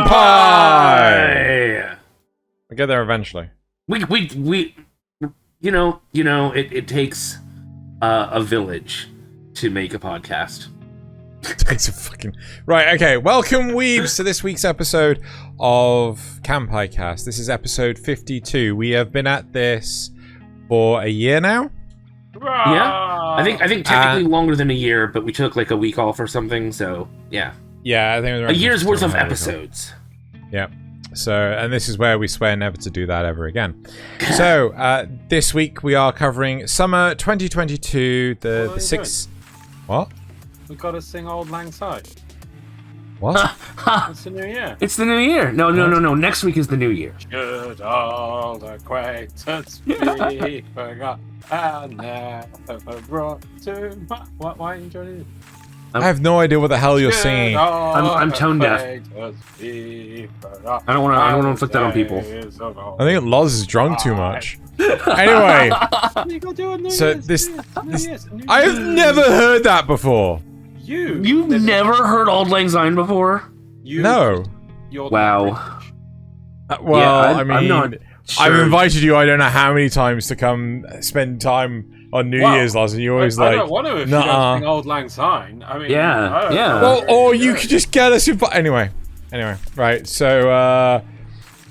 Kanpai! We'll get there eventually. We it takes a village to make a podcast. Takes a fucking... Right, okay. Welcome, weebs, to this week's episode of Kanpai Cast. This is episode 52. We have been at this for a year now. Yeah, I think technically longer than a year, but we took like a week off or something. So yeah, I think it was a year's worth of episodes. Yeah. So, and this is where we swear never to do that ever again. So, this week we are covering summer 2022. The sixth. What? We gotta sing Auld Lang Syne. What? It's the new year. It's the new year. No. Next week is the new year. Should old acquaintance be forgot and never brought to mind. Why are you enjoying it? I have no idea what the hell you're singing. I'm tone deaf. I don't want to inflict that on people. I think Loz is drunk too much. Anyway, so this I have never heard that before. You've never heard Auld Lang Syne before? No. Wow. Well, yeah, I mean, I'm not sure. I've invited you I don't know how many times to come spend time on New Year's, Loz, and you always I don't want to if you don't sing Auld Lang Syne. I mean, yeah. Well, or you could just get us anyway, right. So,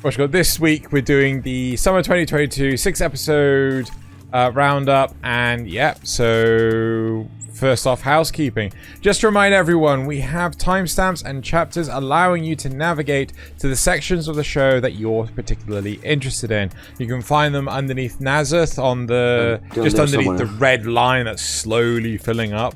this week we're doing the summer 2022 6-episode roundup, and so first off, housekeeping. Just to remind everyone, we have timestamps and chapters allowing you to navigate to the sections of the show that you're particularly interested in. You can find them underneath Nasuth on the just underneath the red line that's slowly filling up,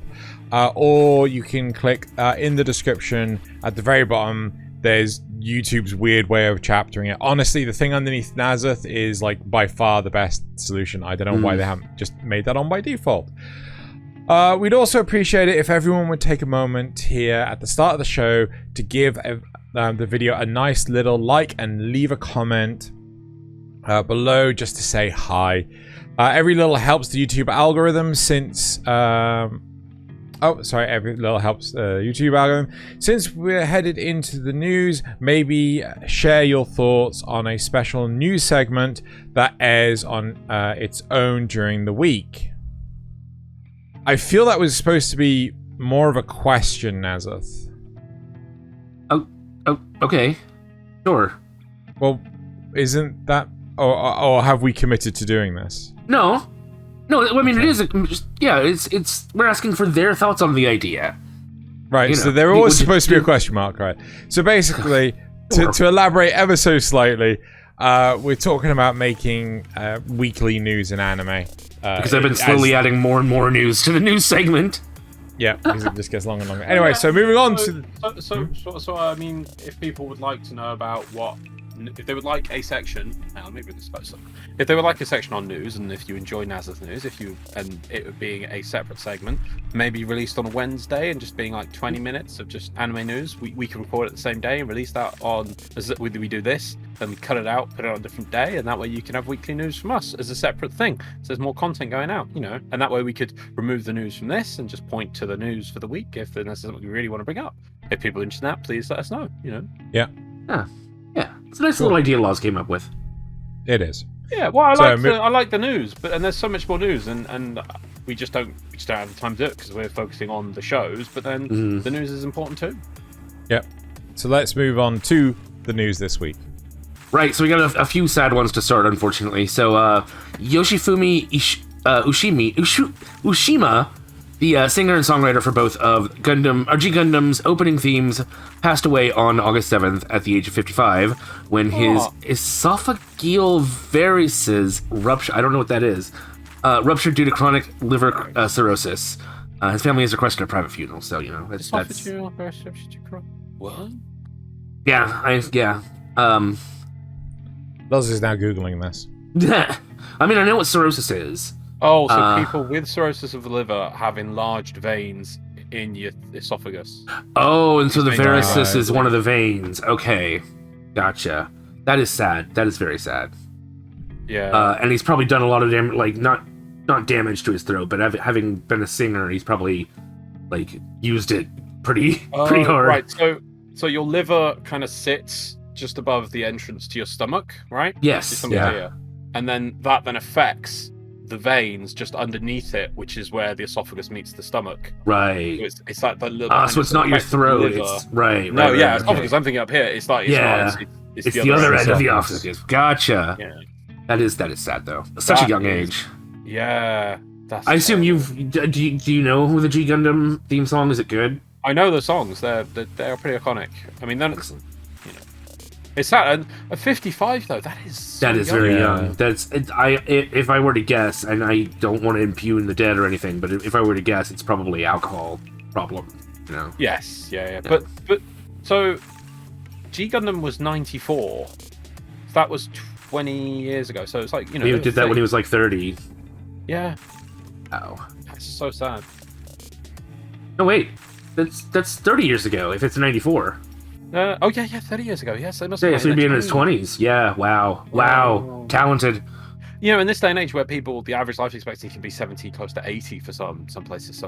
or you can click in the description at the very bottom. There's YouTube's weird way of chaptering it. Honestly, the thing underneath Nasuth is like by far the best solution. I don't know why they haven't just made that on by default. We'd also appreciate it if everyone would take a moment here at the start of the show to give the video a nice little like and leave a comment below just to say hi. Every little helps the YouTube algorithm since... every little helps the YouTube algorithm. Since we're headed into the news, maybe share your thoughts on a special news segment that airs on its own during the week. I feel that was supposed to be more of a question, Nasuth. Oh, okay. Sure. Well, isn't that... Or have we committed to doing this? No, I mean, okay. It's we're asking for their thoughts on the idea. Right, so they're always supposed to be a question mark, right? So basically, to elaborate ever so slightly, we're talking about making weekly news in anime. Because I've been slowly adding more and more news to the news segment. Yeah, because it just gets longer and longer. Anyway, so moving on to... So, I mean, if people would like to know about if they would like a section, if they would like a section on news, and if you enjoy Nasuth news, and it being a separate segment, maybe released on a Wednesday and just being like 20 minutes of just anime news, we can record it the same day and release that on, we do this, then we cut it out, put it on a different day, and that way you can have weekly news from us as a separate thing. So there's more content going out, and that way we could remove the news from this and just point to the news for the week if there's something we really want to bring up. If people are interested in that, please let us know, Yeah. Yeah, it's a nice little idea Loz came up with. It is. Yeah, well, I like the news, and there's so much more news, and we just don't have the time to do it because we're focusing on the shows. But then the news is important too. Yep. So let's move on to the news this week. Right. So we got a few sad ones to start, unfortunately. So Yoshifumi Ushima, the singer and songwriter for both of G Gundam's opening themes, passed away on August 7th at the age of 55 when his esophageal varices ruptured. I don't know what that is. Ruptured due to chronic liver cirrhosis. His family has requested a private funeral, so that's. What? Yeah. Loz is now Googling this. I mean, I know what cirrhosis is. Oh, so people with cirrhosis of the liver have enlarged veins in your esophagus. Oh, and so the varices is one of the veins. Okay, gotcha. That is sad. That is very sad. Yeah. And he's probably done a lot of damage, like not damage to his throat, but having been a singer, he's probably like used it pretty hard. Right. So your liver kind of sits just above the entrance to your stomach, right? Yes. Yeah. Here. And then that affects the veins just underneath it, which is where the esophagus meets the stomach. Right. So it's like the little. So it's not your throat. It's right. No, right, yeah, right, esophagus. I'm thinking up here. It's like it's the other end of the esophagus. Gotcha. Yeah. That is sad though. Such a young age. Yeah. I assume do you know who the G Gundam theme song? Is it good? I know the songs. They're pretty iconic. I mean, then it's sad. At 55 though, that is very young. If I were to guess, and I don't want to impugn the dead or anything, but if I were to guess, it's probably alcohol problem. You know. Yes. Yeah. But so G Gundam was 94. That was 20 years ago. So it's like he did that when he was like 30. Yeah. Oh. That's so sad. No wait. That's 30 years ago. If it's 94. 30 years ago. Yes, they must. Yeah, so he'd be in his 20s. Yeah, wow, talented. You know, in this day and age where the average life expectancy can be 70, close to 80 for some places,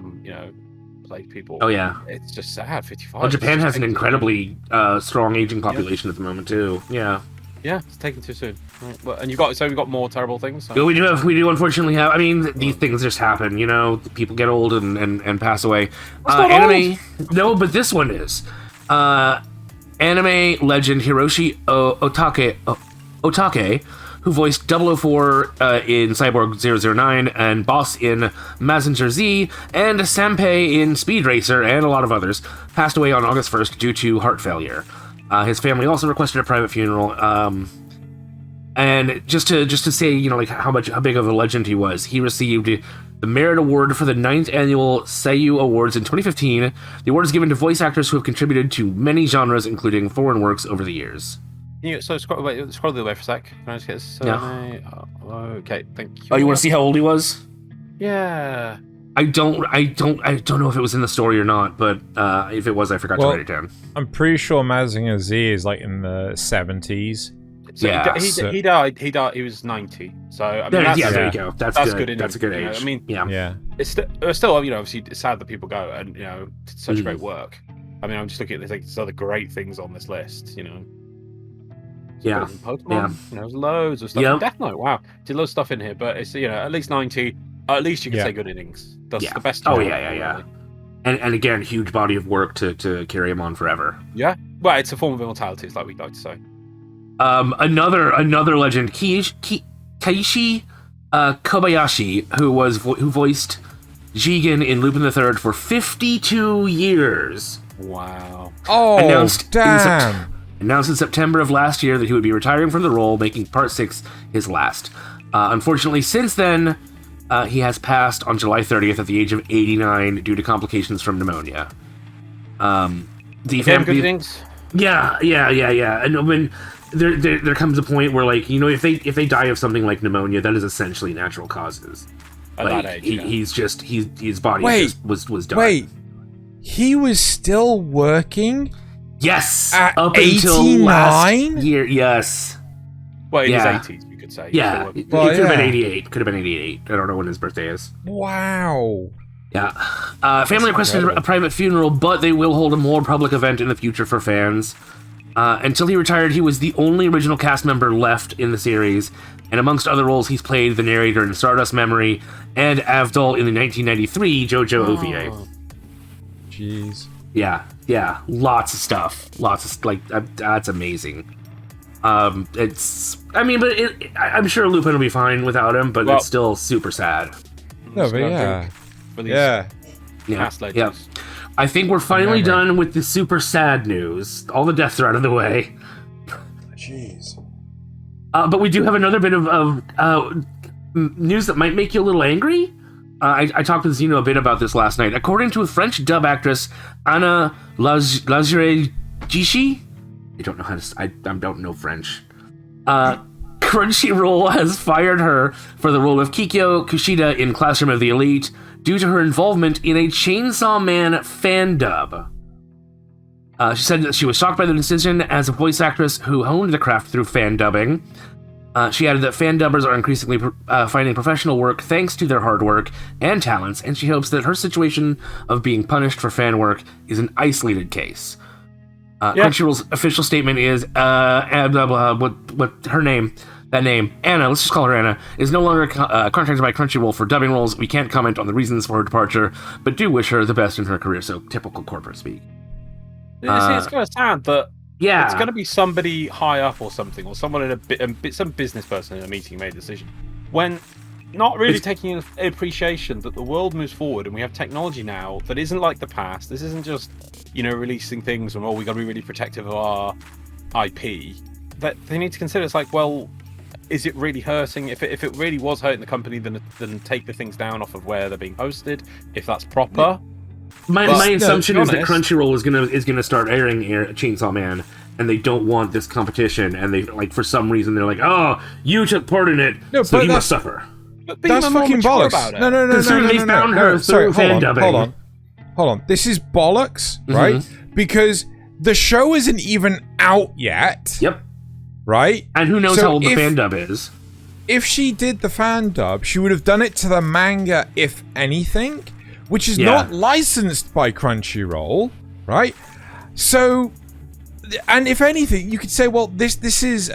place people. Oh yeah, it's just sad. 55. Well, Japan has an incredibly strong aging population at the moment too. Yeah. Yeah, it's taken too soon. Right. Well, and we've got more terrible things. So. Well, we do unfortunately have. I mean, these things just happen. You know, people get old and pass away. Anime. Old. No, but this one is. Anime legend Hiroshi Otake, who voiced 004 in Cyborg 009 and Boss in Mazinger Z, and Sanpei in Speed Racer, and a lot of others, passed away on August 1st due to heart failure. His family also requested a private funeral. And just to say, like how big of a legend he was, he received the Merit Award for the 9th Annual Seiyu Awards in 2015. The award is given to voice actors who have contributed to many genres, including foreign works, over the years. Scroll the other way for a sec. Can I just get this? Yeah. Okay, thank you. Oh, you want to see how old he was? Yeah. I don't know if it was in the story or not, but if it was, I forgot to write it down. I'm pretty sure Mazinger Z is like in the 70s. So yeah, he died. He was 90. So I mean, there you go. That's good. That's a good age. I mean, yeah. It's still, obviously, it's sad that people go, and it's such great work. I mean, I'm just looking at there's other great things on this list. Yeah. Pokemon. There's loads of stuff. Yep. Death Note. Wow, did loads of stuff in here, but it's at least 90. At least you can say good innings. That's the best. Oh yeah. And again, huge body of work to carry him on forever. Yeah. Well, it's a form of immortality, it's like we like to say. Another legend, Keiichi Kobayashi, who voiced Jigen in Lupin III for 52 years. Wow. Oh, announced in September of last year that he would be retiring from the role, making Part 6 his last. Unfortunately, since then, he has passed on July 30th at the age of 89 due to complications from pneumonia. Yeah. And when there comes a point where, like, if they die of something like pneumonia, that is essentially natural causes. At like, that age, his body was done. Wait, he was still working? Yes, at up 89? until last year. Yes. Well, in his 80s, you could say. Yeah, it could have been 88. Could have been 88. I don't know when his birthday is. Wow. Yeah. Family requested a private funeral, but they will hold a more public event in the future for fans. Until he retired, he was the only original cast member left in the series, and amongst other roles, he's played the narrator in Stardust Memory and Avdol in the 1993 JoJo OVA. Jeez. Yeah, lots of stuff. That's amazing. I'm sure Lupin will be fine without him, but it's still super sad. No, but yeah. Yeah. I think we're finally done with the super sad news. All the deaths are out of the way. Jeez. But we do have another bit of news that might make you a little angry. I talked with Zeno a bit about this last night. According to a French dub actress, Anna Lazare-Gishi, I don't know how to. I don't know French. Crunchyroll has fired her for the role of Kikyo Kushida in Classroom of the Elite due to her involvement in a Chainsaw Man fandub. She said that she was shocked by the decision as a voice actress who honed the craft through fan dubbing. She added that fan dubbers are increasingly finding professional work thanks to their hard work and talents, and she hopes that her situation of being punished for fan work is an isolated case. Crunchyroll's official statement is what her name, that name, Anna, let's just call her Anna, is no longer contracted by Crunchyroll for dubbing roles. We can't comment on the reasons for her departure, but do wish her the best in her career. So typical corporate speak. It's kind of sad that it's going to be somebody high up or something, or someone in some business person in a meeting made a decision, when not really taking an appreciation that the world moves forward and we have technology now that isn't like the past. This isn't just, releasing things and, we got to be really protective of our IP. That they need to consider, it's like, well, is it really hurting? If it really was hurting the company, then take the things down off of where they're being hosted, if that's proper. My assumption is that Crunchyroll is gonna start airing Chainsaw Man, and they don't want this competition, and they for some reason they're like, oh, you took part in it, so he must suffer. That's fucking bollocks. No. Sorry, hold on. This is bollocks, right? Because the show isn't even out yet. Yep. Right? And who knows how old the fan dub is? If she did the fan dub, she would have done it to the manga, if anything, which is not licensed by Crunchyroll, right? So, and if anything, you could say, well, this is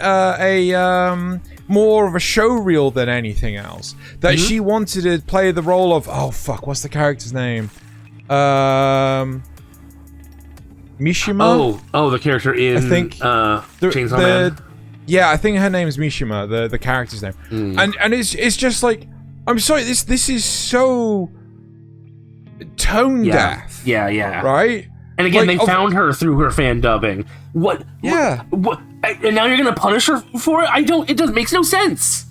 more of a show reel than anything else. That she wanted to play the role of, what's the character's name? Mishima? Oh, the character in, I think, Chainsaw Man? Yeah, I think her name is Mishima, the character's name. And it's just like, I'm sorry, this is so tone deaf. Yeah. Right? And again, they found her through her fan dubbing. What? Yeah. What? And now you're gonna punish her for it? It makes no sense.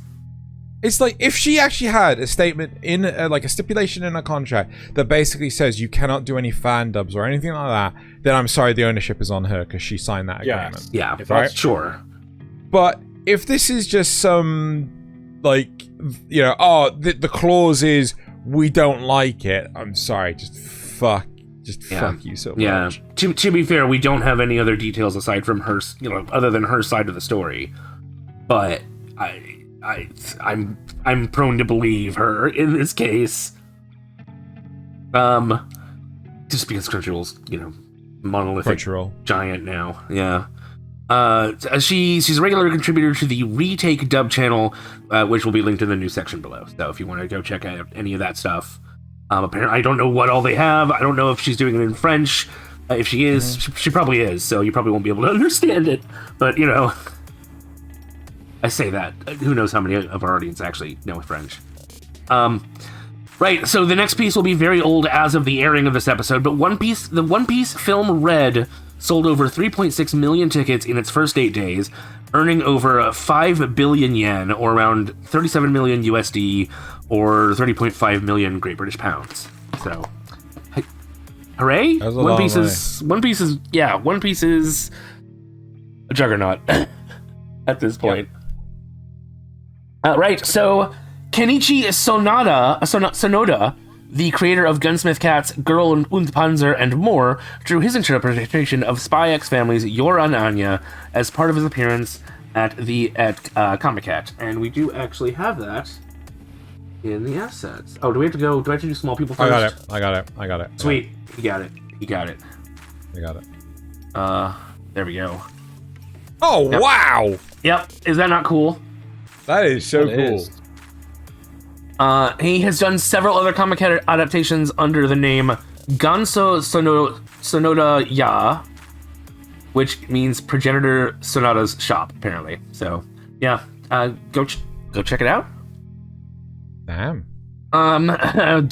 It's like, if she actually had a statement in, a stipulation in a contract that basically says you cannot do any fan dubs or anything like that, then I'm sorry, the ownership is on her because she signed that agreement. Yeah, right? Sure. But if this is just some, the clause is we don't like it, I'm sorry, just fuck you so much. Yeah. To be fair, we don't have any other details aside from her, other than her side of the story. But I'm prone to believe her in this case. Just because Crunchyroll's, monolithic giant now. Yeah. She's a regular contributor to the Retake Dub channel, which will be linked in the news section below. So if you want to go check out any of that stuff. Apparently, I don't know what all they have. I don't know if she's doing it in French. If she is, she probably is. So you probably won't be able to understand it. But, I say that. Who knows how many of our audience actually know French. Right, so the next piece will be very old as of the airing of this episode, but the One Piece film Red sold over 3.6 million tickets in its first 8 days, earning over 5 billion yen, or around 37 million USD, or 30.5 million Great British pounds. So, hooray! One Piece is a juggernaut at this point. Right, so Kenichi Sonoda, the creator of Gunsmith Cats, Girl und Panzer, and more, drew his interpretation of SpyxFamily's Yoran Anya as part of his appearance at Kanpai Cast, and we do actually have that in the assets. Oh, do we have to go? Do I have to do small people first? I got it. Sweet, you got it. I got it. There we go. Oh, yep. Wow! Yep, is that not cool? That is so cool. He has done several other comic adaptations under the name Ganso Sonoda Ya, which means Progenitor Sonoda's shop, apparently. So, yeah, go check it out. Damn. If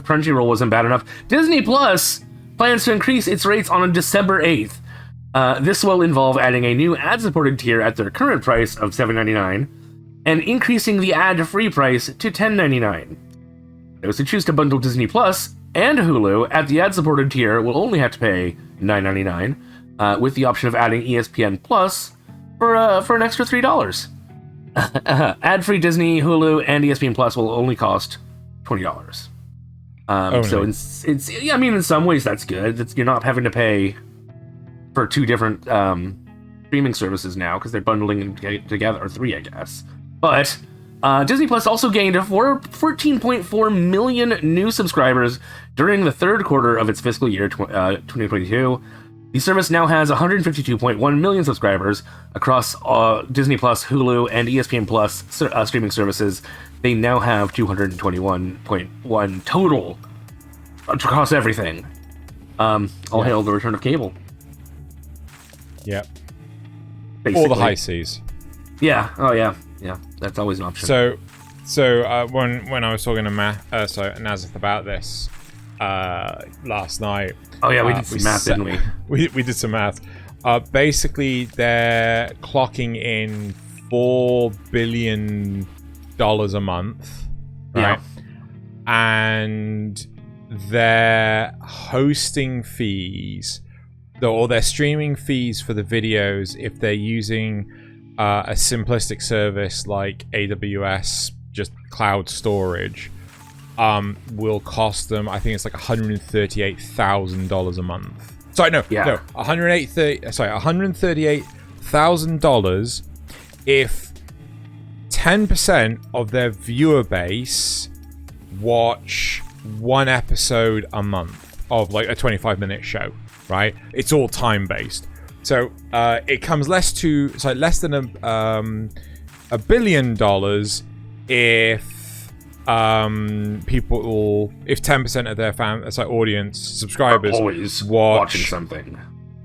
Crunchyroll wasn't bad enough, Disney Plus plans to increase its rates on December 8th. This will involve adding a new ad-supported tier at their current price of $7.99 and increasing the ad-free price to $10.99. Those who choose to bundle Disney Plus and Hulu at the ad-supported tier will only have to pay $9.99, with the option of adding ESPN Plus for an extra $3. Ad-free Disney, Hulu, and ESPN Plus will only cost $20. So in some ways that's good. You're not having to pay for two different streaming services now because they're bundling them together, or three, I guess. But Disney Plus also gained 14.4 million new subscribers during the third quarter of its fiscal year 2022. The service now has 152.1 million subscribers across Disney Plus, Hulu, and ESPN Plus streaming services. They now have 221.1 total across everything. All hail the return of cable. Yep. Basically. All the high seas. Yeah. Oh yeah. Yeah. That's always an option. So when I was talking to Nasuth about this last night. Oh yeah, we did some math, didn't we? We did some math. Basically, they're clocking in $4 billion a month, right? Yeah. And their hosting fees, or their streaming fees for the videos, if they're using a simplistic service like AWS, just cloud storage, will cost them, I think it's like $138,000 a month. Sorry, no, $138,000 if 10% of their viewer base watch one episode a month of like a 25-minute show, right? It's all time-based. So it comes less than $1 billion if if 10% of their audience subscribers always watching something.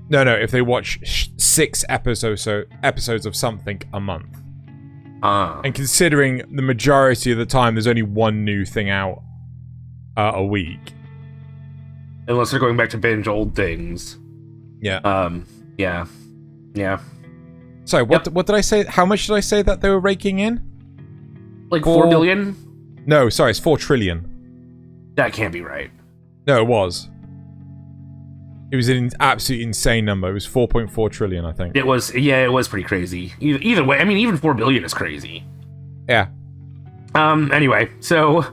No, if they watch 6 episodes of something a month. And considering the majority of the time there's only one new thing out a week. Unless they're going back to binge old things. Yeah. Yeah. Sorry, what did I say? How much did I say that they were raking in? Like 4 billion? No, sorry, it's 4 trillion. That can't be right. No, it was. It was an absolutely insane number. It was 4.4 trillion, I think. It was pretty crazy. Either way, I mean, even 4 billion is crazy. Yeah. Anyway, so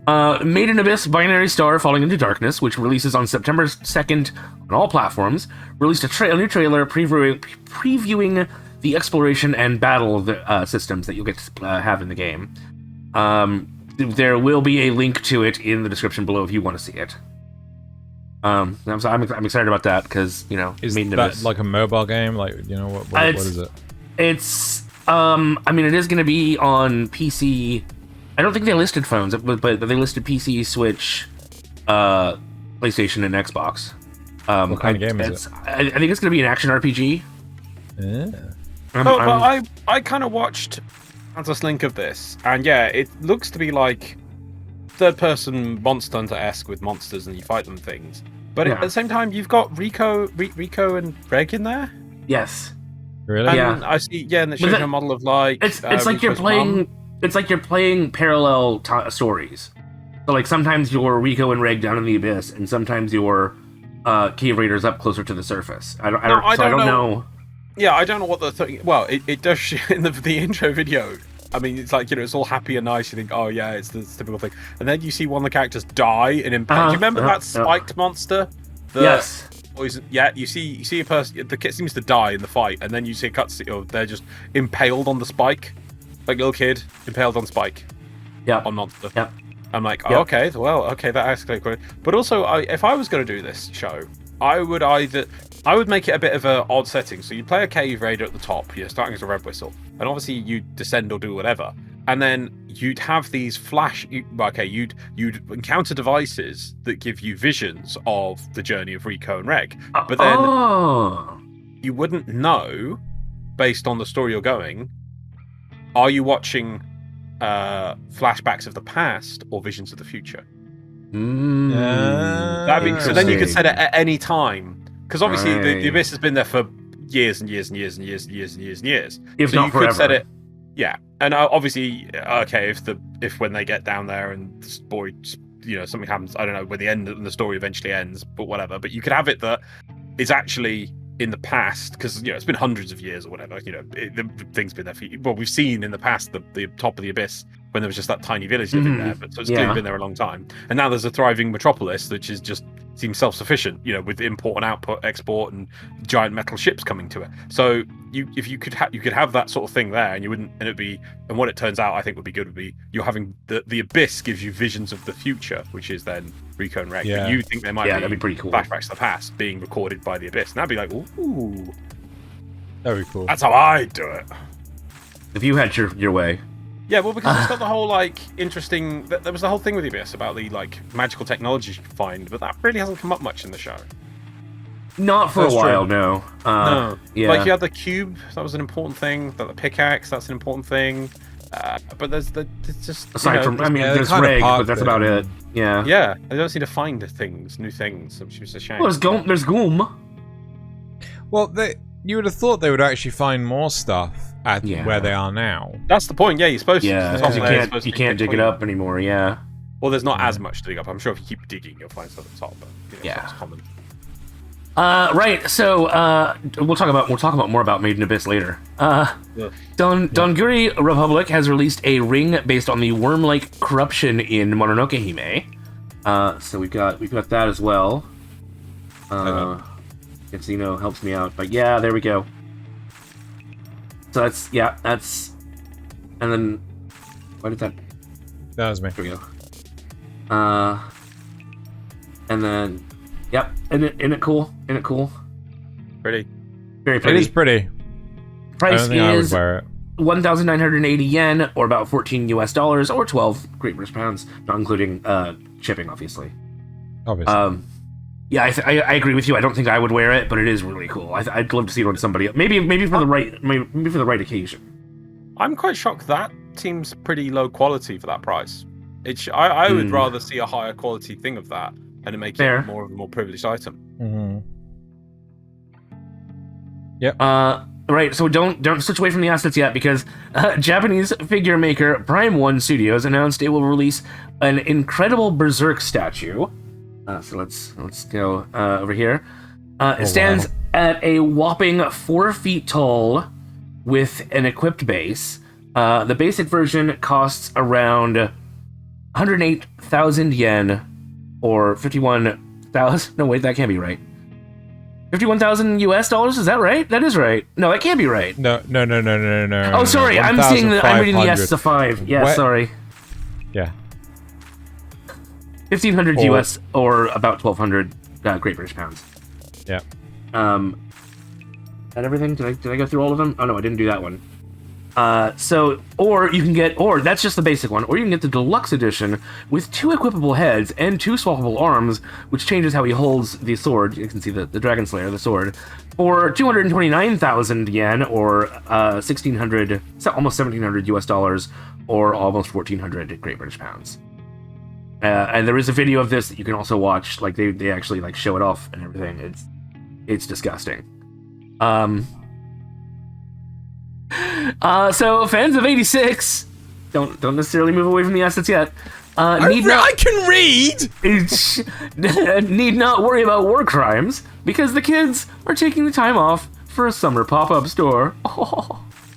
Maid in Abyss Binary Star Falling into Darkness, which releases on September 2nd on all platforms, released a new trailer previewing the exploration and battle systems that you'll get to have in the game. There will be a link to it in the description below if you want to see it. I'm excited about that because, is Maid in that Abyss. like a mobile game? Like, what is it? It's it is going to be on PC. I don't think they listed phones, but they listed PC, Switch, PlayStation, and Xbox. What kind of game is it? I think it's going to be an action RPG. Yeah. But I kind of watched a link of this, and yeah, it looks to be like third-person Monster Hunter-esque with monsters, and you fight them things. But at the same time, you've got Rico and Reg in there. Yes. Really? And I see. Yeah, and it shows a model of like. It's like you're playing. Mom. It's like you're playing parallel stories. So like sometimes you're Rico and Reg down in the abyss, and sometimes you're Cave Raiders up closer to the surface. I don't know. Yeah, I don't know what the thing. Well, it does in the intro video. I mean, it's like, it's all happy and nice. You think, oh yeah, it's the typical thing, and then you see one of the characters die and impact. Do you remember that spiked monster? Yes. Poison. Yeah, you see a person. The kid seems to die in the fight, and then you see a cutscene. They're just impaled on the spike, like little kid impaled on spike. Yeah. On monster. Yeah. I'm like, oh, okay, that escalated quickly. But also, if I was going to do this show, I would make it a bit of an odd setting. So you play a cave raider at the top, you're starting as a red whistle, and obviously you descend or do whatever, and then you'd have these you'd encounter devices that give you visions of the journey of Rico and Reg, but then you wouldn't know, based on the story you're going, are you watching flashbacks of the past or visions of the future? So then you could set it at any time, because obviously the abyss has been there for years and years and years and years and years and years and years. If so not you forever. could set it, yeah. And obviously, okay, if when they get down there and this boy, something happens, I don't know when the story eventually ends, but whatever. But you could have it that is actually in the past, because it's been hundreds of years or whatever. The thing's been there for. Well, we've seen in the past the top of the abyss when there was just that tiny village living there, but so it's clearly been there a long time. And now there's a thriving metropolis, which is just seems self-sufficient, you know, with import and output, export, and giant metal ships coming to it. So if you could have that sort of thing there, and you wouldn't, and it'd be, and what it turns out I think would be good would be you're having the Abyss gives you visions of the future, which is then Rico and Rek. Yeah. But you think there might that'd be pretty cool. flashbacks to the past being recorded by the Abyss, and that'd be like, ooh, That'd be cool. that's how I do it. If you had your way. Yeah, well, because it's got the whole like interesting. There was the whole thing with the Abyss about the like magical technology you could find, but that really hasn't come up much in the show. Not for That's a while, true. no. No, Yeah. like you had the cube, that was an important thing. The pickaxe, that's an important thing. But there's just Aside from, I mean, Yeah, there's kind of Reg, but parked that's it. about it. Yeah. yeah, I don't seem to find new things, which is a shame. Well, there's Goom. Well, you would have thought they would actually find more stuff at Yeah. where they are now. That's the point. Yeah, you're supposed to. Yeah, the because top layer is supposed you to be can't dig it clean. up anymore. Yeah. Well, there's not as much to dig up. I'm sure if you keep digging, you'll find stuff at the top. But Yeah. it's common. Right. So we'll talk about more about Maid in Abyss later. Donguri Republic has released a ring based on the worm-like corruption in Mononoke-hime. So we've got that as well. Xeno helps me out, but yeah, there we go. So that's, and then why did that? That was me. Here we go. And then, yep, isn't it cool? Isn't it cool? Pretty. Very It pretty. is pretty. I Price don't think I would is wear it. 1,980 yen, or about $14 US, or 12 Great British pounds, not including shipping, obviously. Obviously. Yeah, I agree with you. I don't think I would wear it, but it is really cool. I'd love to see it on somebody else. Maybe for the right occasion. I'm quite shocked that seems pretty low quality for that price. I would rather see a higher quality thing of that and make Fair. it more of a more privileged item. Mm-hmm. Yep. Right, so don't switch away from the assets yet, because Japanese figure maker Prime One Studios announced it will release an incredible Berserk statue. So let's go over here. It stands at a whopping 4 feet tall with an equipped base. The basic version costs around 108,000 yen, or 51,000. No, wait, that can't be right. 51,000 US dollars? Is that right? That is right. No, that can't be right. No. Oh, sorry. I'm reading the S to 5. Yeah, What? sorry. Yeah. 1,500 Or- US, or about 1,200 Great British pounds. Yeah. That everything? Did I go through all of them? Oh no, I didn't do that one. Or you can get, or that's just the basic one, or you can get the deluxe edition with 2 equipable heads and 2 swappable arms, which changes how he holds the sword. You can see the Dragon Slayer, the sword, for 229,000 yen, or 1,600, almost 1,700 US dollars, or almost 1,400 Great British pounds. And there is a video of this that you can also watch. Like they actually like show it off and everything. It's disgusting. So fans of 86 don't necessarily move away from the assets yet. I can read! Need not worry about war crimes, because the kids are taking the time off for a summer pop-up store.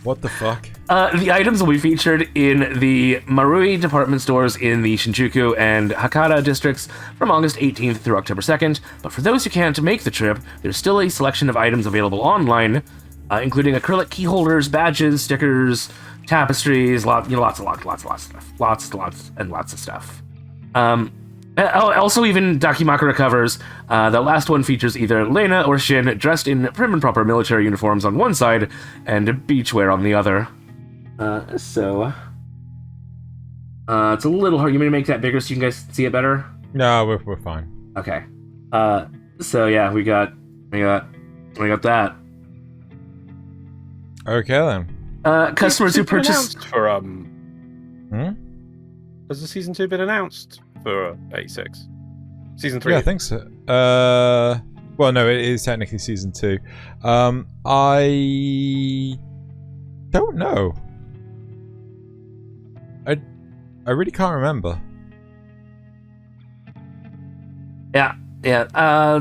What the fuck? The items will be featured in the Marui department stores in the Shinjuku and Hakata districts from August 18th through October 2nd, but for those who can't make the trip, there's still a selection of items available online, including acrylic key holders, badges, stickers, tapestries, lots of stuff. Lots of stuff. Also, even Dakimakura covers. The last one features either Lena or Shin dressed in prim and proper military uniforms on one side and beachwear on the other. So it's a little hard. You want me to make that bigger so you can guys see it better? No, we're fine. Okay. So yeah, we got that. Okay then. Customers who purchase. Has the season 2 been announced for 86? Season 3? Yeah, I think so. Well, no, it is technically season 2. I don't know. I really can't remember. Yeah.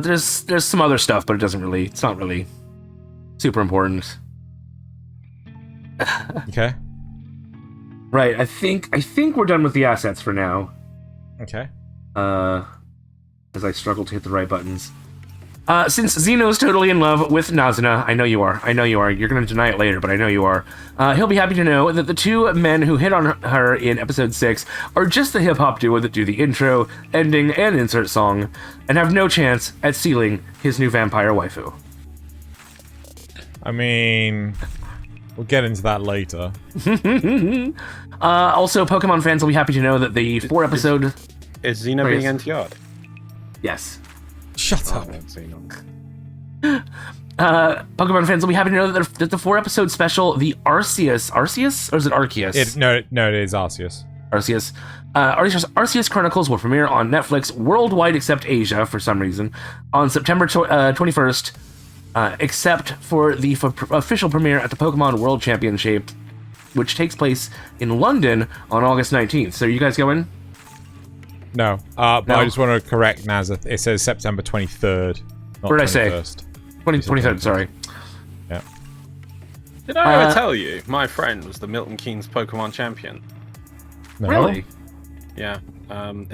There's some other stuff, but it's not really super important. Okay. Right. I think we're done with the assets for now. Okay. So as I struggle to hit the right buttons. Since Zeno's totally in love with Nazuna, I know you are. You're going to deny it later, but I know you are. He'll be happy to know that the two men who hit on her in episode 6 are just the hip-hop duo that do the intro, ending, and insert song, and have no chance at sealing his new vampire waifu. I mean, we'll get into that later. Also, Pokemon fans will be happy to know that the 4-episode... Is Xeno being NTR'd? Yes. Shut up. Pokemon fans will be happy to know that the 4-episode special, the Arceus, or is it Arceus? No, it is Arceus. Arceus Chronicles will premiere on Netflix worldwide except Asia for some reason on September 21st, except for the official premiere at the Pokemon World Championship, which takes place in London on August 19th. So are you guys going? No, but I just want to correct Nasuth. It says September 23rd. What did I say? 23rd, sorry. Yeah. Did I ever tell you my friend was the Milton Keynes Pokemon champion? No. Really? Yeah.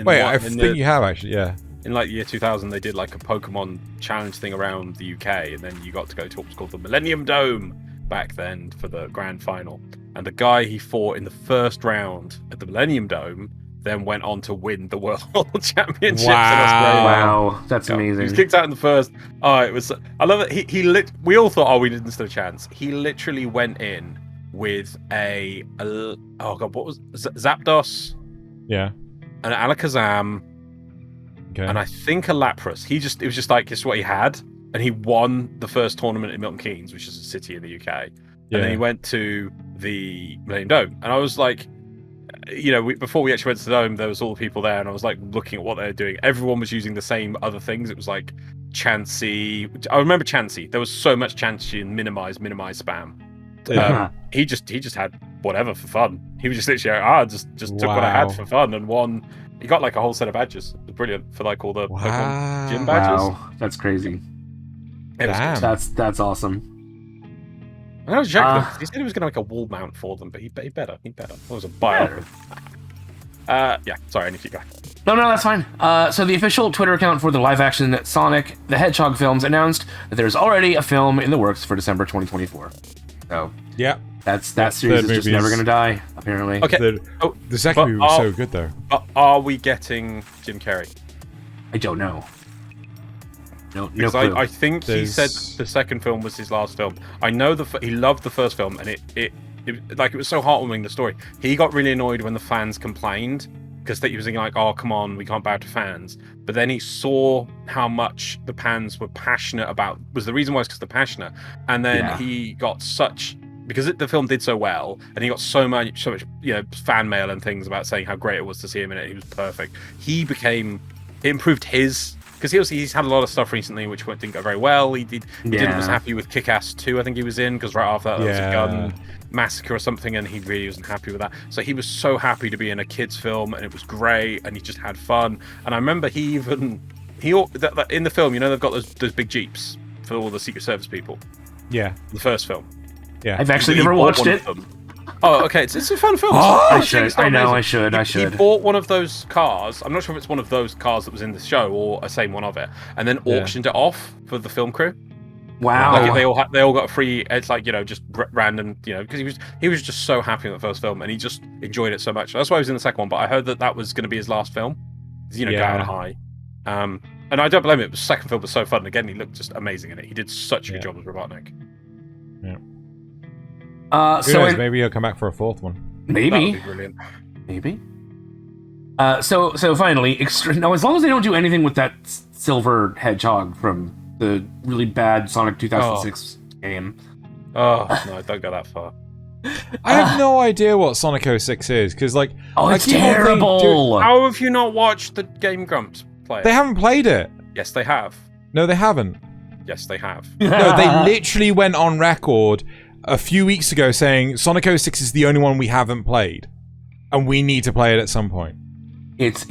Wait, I think you have actually, yeah. In like the year 2000, they did like a Pokemon challenge thing around the UK, and then you got to go to what was called the Millennium Dome back then for the grand final. And the guy he fought in the first round at the Millennium Dome then went on to win the World Championship. Wow, that's amazing. He was kicked out in the first. Oh, it was. I love it. We all thought, oh, we didn't stand a chance. He literally went in with oh god, what was Zapdos? Yeah. An Alakazam. Okay. And I think a Lapras. It was just like, it's what he had. And he won the first tournament in Milton Keynes, which is a city in the UK. And then he went to the Millennium Dome. And I was like, before we actually went to the Dome, there was all the people there. And I was like looking at what they were doing. Everyone was using the same other things. It was like Chansey. I remember Chansey. There was so much Chansey and minimize spam. He just had whatever for fun. He was just literally just took what I had for fun and won. He got like a whole set of badges. It was brilliant for like all the Pokemon gym badges. Wow, that's crazy. Damn. That's awesome. And I was checking them. He said he was going to make a wall mount for them, but he better. It was a bio. Sorry, I need to keep going. No, that's fine. So the official Twitter account for the live-action Sonic the Hedgehog films announced that there's already a film in the works for December 2024. So yeah, that series is just never going to die, apparently. Okay. The second movie was so good, though. Are we getting Jim Carrey? I don't know. No because clue. I think he said the second film was his last film. I know he loved the first film, and it was so heartwarming, the story. He got really annoyed when the fans complained because he was thinking like, oh come on, we can't bow to fans. But then he saw how much the fans were passionate about. The reason why is because they're passionate, and then he got because the film did so well, and he got so much fan mail and things about saying how great it was to see him in it. He was perfect. It improved his. Because he's had a lot of stuff recently which didn't go very well. He was happy with Kick-Ass 2, I think he was in, because right after that there was a gun massacre or something, and he really wasn't happy with that. So he was so happy to be in a kids film, and it was great, and he just had fun. And I remember in the film, they've got those big jeeps for all the Secret Service people. Yeah. The first film. Yeah. I've actually never watched it. Oh, okay. It's a fun film. I should. He bought one of those cars. I'm not sure if it's one of those cars that was in the show or a same one of it, and then auctioned it off for the film crew. Wow. Like they all got a free. It's like just random. Because he was just so happy with the first film, and he just enjoyed it so much. That's why he was in the second one. But I heard that was going to be his last film. Down high. And I don't blame him. The second film was so fun. Again, he looked just amazing in it. He did such a good job as Robotnik. Yeah. Who knows, maybe he'll come back for a fourth one. Maybe. That would be brilliant. Maybe. So finally, now as long as they don't do anything with that silver hedgehog from the really bad Sonic 2006 game. Oh no, don't go that far. I have no idea what Sonic 06 is, because it's terrible. How have you not watched the Game Grumps play it? They haven't played it. Yes, they have. No, they haven't. Yes, they have. No, they literally went on record a few weeks ago saying Sonic 06 is the only one we haven't played, and we need to play it at some point. It's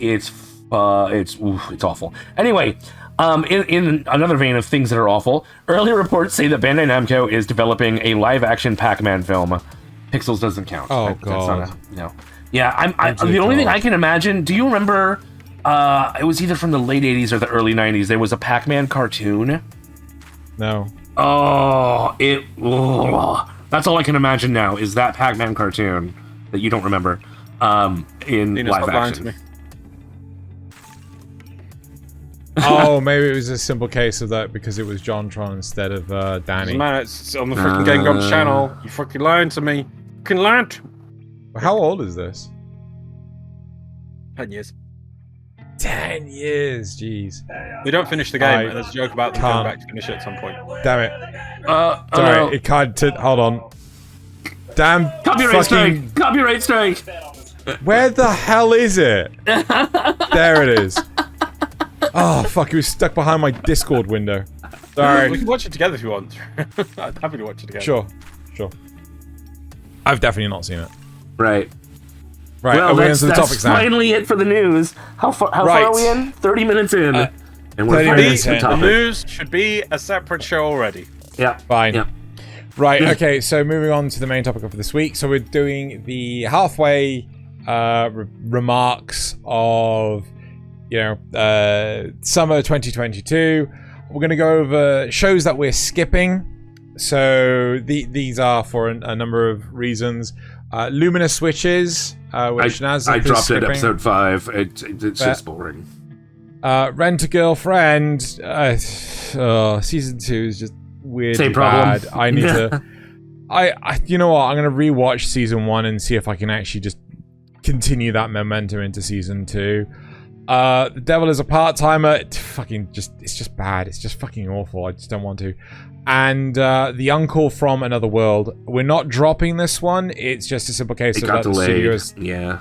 awful. Anyway, in another vein of things that are awful, early reports say that Bandai Namco is developing a live-action Pac-Man film. Pixels doesn't count. Oh god. No. Yeah, the only thing I can imagine. Do you remember It was either from the late 80s or the early 90s. There was a Pac-Man cartoon. No. Oh, that's all I can imagine now is that Pac-Man cartoon that you don't remember in live action. Oh, maybe it was a simple case of that because it was JonTron instead of Danny. Man, it's on the freaking Game Grumps channel. You fucking lying to me. Fucking lying to me. How old is this? 10 years. 10 years, jeez. We don't finish the game. There's a joke about them going back to finish it at some point. Damn it. Sorry, it can't. Hold on. Damn. Copyright strike. Copyright strike. Where the hell is it? There it is. Oh, fuck. It was stuck behind my Discord window. Sorry. We can watch it together if you want. I'd happy to watch it together. Sure. I've definitely not seen it. Right. Right, well, are we into the topics now? Finally it for the news. How far are we in? 30 minutes in. And we're 30 minutes in. The news should be a separate show already. Yeah. Fine. Yeah. Right, okay, so moving on to the main topic of this week. So we're doing the halfway remarks of, summer 2022. We're going to go over shows that we're skipping. So these are for a number of reasons. Luminous Switches, which Nasuth I dropped skipping. it at episode 5. It's just boring. Rent a Girlfriend. Season 2 is just weirdly Same problem. bad. I need to. You know what? I'm gonna rewatch season 1 and see if I can actually just continue that momentum into season 2. The Devil is a Part-Timer. It's just bad. It's just fucking awful. I just don't want to. And The Uncle from Another World. We're not dropping this one. It's just a simple case of that the studios. Yeah,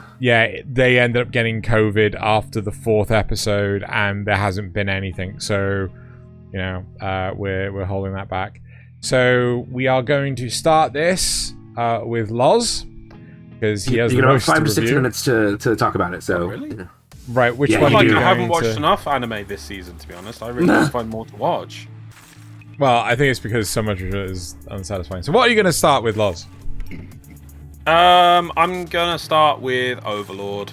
they ended up getting COVID after the 4th episode, and there hasn't been anything. So, we're holding that back. So we are going to start this with Loz, because he has the most 5 to 6 review. minutes to talk about it. So. Really? Right, which Yeah, one? I are you haven't going watched to... enough anime this season, to be honest. I really need to find more to watch. Well, I think it's because so much of it is unsatisfying. So what are you going to start with, Loz? I'm gonna start with Overlord.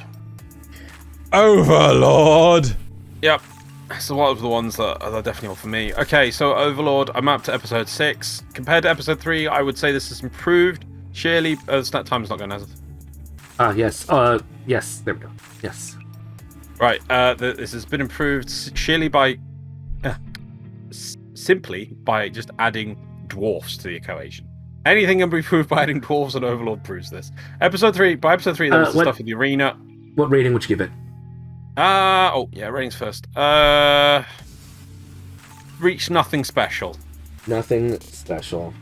Overlord! Yep. So one of the ones that are definitely all for me. Okay, so Overlord, I'm up to episode 6. Compared to episode 3, I would say this has improved. Surely, time's not going as. Yes. Yes. There we go. Yes. Right. This has been improved surely by, simply by just adding dwarfs to the equation. Anything can be improved by adding dwarfs, and Overlord proves this. By episode 3, there was the stuff in the arena. What rating would you give it? Ratings first. Reached nothing special. Nothing special.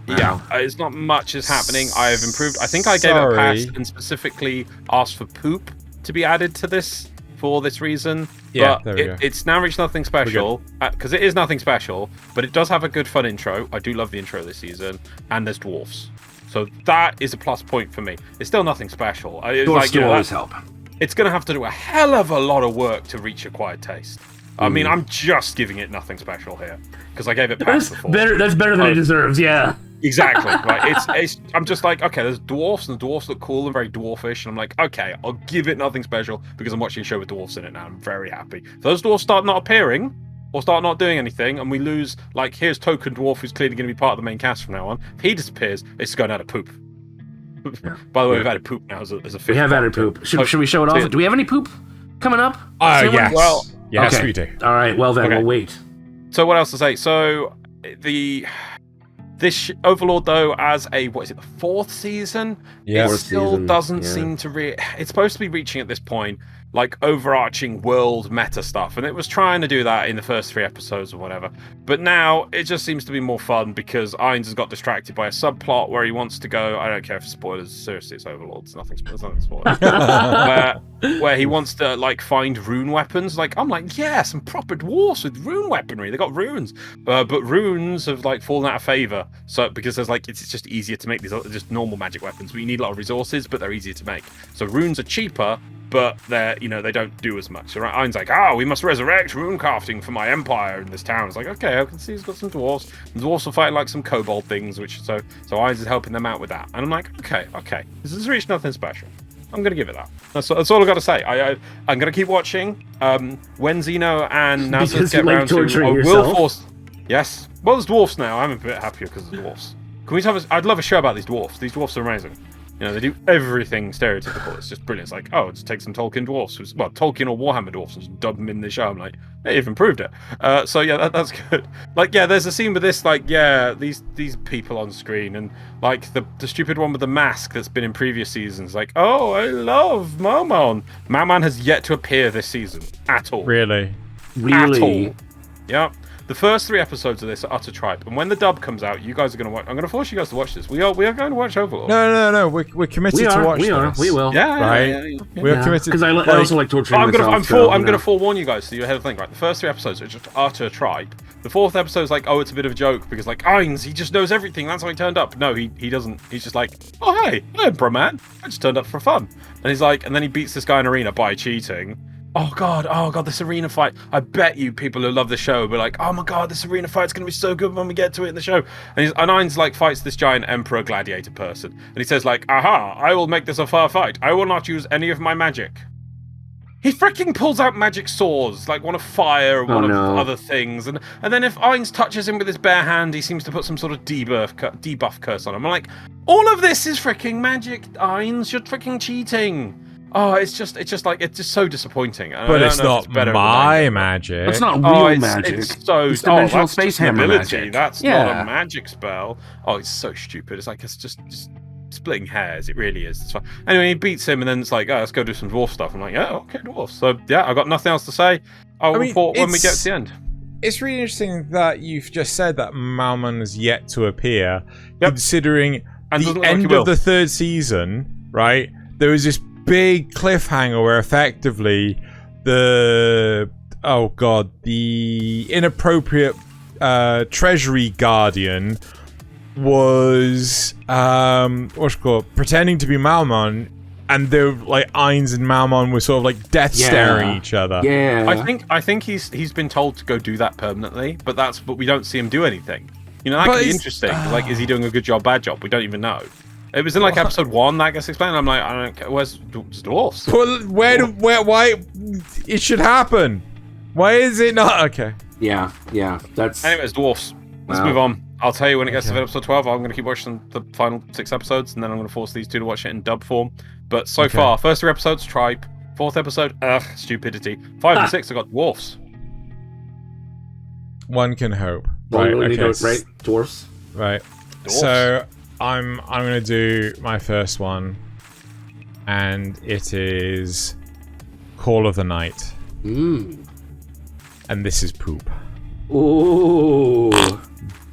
Yeah, it's not much is happening. I have improved. I think I gave it a pass and specifically asked for poop to be added to this for this reason. Yeah, but there we go. It's now reached nothing special because it is nothing special, but it does have a good fun intro. I do love the intro this season, and there's dwarfs, so that is a plus point for me. It's still nothing special. Dwarfs do always help. It's going to have to do a hell of a lot of work to reach acquired taste. I mean, I'm just giving it nothing special here because I gave it pass before. That's better than it deserves. Yeah. Exactly. Right. I'm just like, okay, there's dwarfs, and the dwarfs look cool and very dwarfish, and I'm like, okay, I'll give it nothing special because I'm watching a show with dwarfs in it now. I'm very happy. If those dwarfs start not appearing or start not doing anything, and we lose, like, here's Token Dwarf, who's clearly going to be part of the main cast from now on. If he disappears, it's going out of poop. Yeah. By the way, we've added poop now as a fifth. We have added poop. Should we show it off? Do we have any poop coming up? Yes. Well, yes, okay. we do. All right. Well then, we'll wait. So what else to say? So this Overlord, though, as the 4th season? Yeah. It still doesn't seem to it's supposed to be reaching at this point like overarching world meta stuff, and it was trying to do that in the first 3 episodes or whatever. But now it just seems to be more fun because Ainz has got distracted by a subplot where he wants to go. I don't care for spoilers. Seriously, it's Overlord. It's nothing spoilers. where he wants to like find rune weapons. Like I'm like, yeah, some proper dwarfs with rune weaponry. They got runes, but runes have like fallen out of favor. So because there's like it's just easier to make these just normal magic weapons. But you need a lot of resources, but they're easier to make. So runes are cheaper, but they're they don't do as much. So Ain's like, we must resurrect rune crafting for my empire in this town. It's like, okay, I can see he's got some dwarfs. The dwarfs will fight like some kobold things, which so Ainz is helping them out with that. And I'm like, okay, this has reached nothing special. I'm gonna give it that. That's all I got to say. I'm gonna keep watching. When Xeno and Nasuth get round to, I will force. Yes. Well, there's dwarfs now. I'm a bit happier because of dwarfs. Can we have? I'd love a show about these dwarfs. These dwarfs are amazing. You know, they do everything stereotypical. It's just brilliant. It's like, oh, just take some Tolkien dwarfs. Well, Tolkien or Warhammer dwarfs and just dub them in the show. I'm like, hey, you've improved it. So yeah, that's good. Like, yeah, there's a scene with this, like, yeah, these people on screen, and like the stupid one with the mask that's been in previous seasons. Like, oh, I love Maomon. Maomon has yet to appear this season at all. Really? At all. Yeah. The first 3 episodes of this are utter tripe, and when the dub comes out, you guys are going to watch. I'm going to force you guys to watch this. We are going to watch Overlord. No. We're committed to watch this. We will. Yeah, right. We are committed. Because I also like torturing myself. I'm going to forewarn you guys, so you have to think. Right, the first 3 episodes are just utter tripe. The 4th episode is like, oh, it's a bit of a joke because like Ainz, he just knows everything. That's how he turned up. No, he doesn't. He's just like, oh hey, Emperor man, I just turned up for fun. And he's like, and then he beats this guy in arena by cheating. Oh god, this arena fight. I bet you people who love the show will be like, oh my god, this arena fight's going to be so good when we get to it in the show. And Ainz like fights this giant emperor gladiator person. And he says like, aha, I will make this a fair fight. I will not use any of my magic. He freaking pulls out magic swords, like one of fire, one of other things. And then if Ainz touches him with his bare hand, he seems to put some sort of debuff curse on him. I'm like, all of this is freaking magic, Ainz. You're freaking cheating. Oh, it's just so disappointing. But it's not my magic. It's not real magic. It's dimensional space hammer magic. That's not a magic spell. Oh, it's so stupid. It's like it's just splitting hairs. It really is. It's fine. Anyway, he beats him, and then it's like, oh, let's go do some dwarf stuff. I'm like, yeah, okay, dwarf. So yeah, I got nothing else to say. I'll report when we get to the end. It's really interesting that you've just said that Maomon is yet to appear, considering the end of the 3rd season, right? There was this big cliffhanger where effectively the inappropriate treasury guardian was pretending to be Maomon, and they're like Ainz and Maomon were sort of like death staring each other. Yeah, I think he's been told to go do that permanently, but we don't see him do anything. You know, that could be interesting. Like, is he doing a good job, bad job? We don't even know. It was in like episode 1 that gets explained. I'm like, I don't care. Where's dwarfs? Well, why? It should happen. Why is it not? Okay. Yeah. That's. Anyways, dwarfs. Let's move on. I'll tell you when it gets to episode 12. I'm going to keep watching the final 6 episodes, and then I'm going to force these 2 to watch it in dub form. But so far, first 3 episodes, tripe. 4th episode, stupidity. 5 and 6, I got dwarfs. One can hope. Right. Dwarfs. Right. Dwarfs. So I'm gonna do my first one, and it is Call of the Night. And this is poop. Ooh.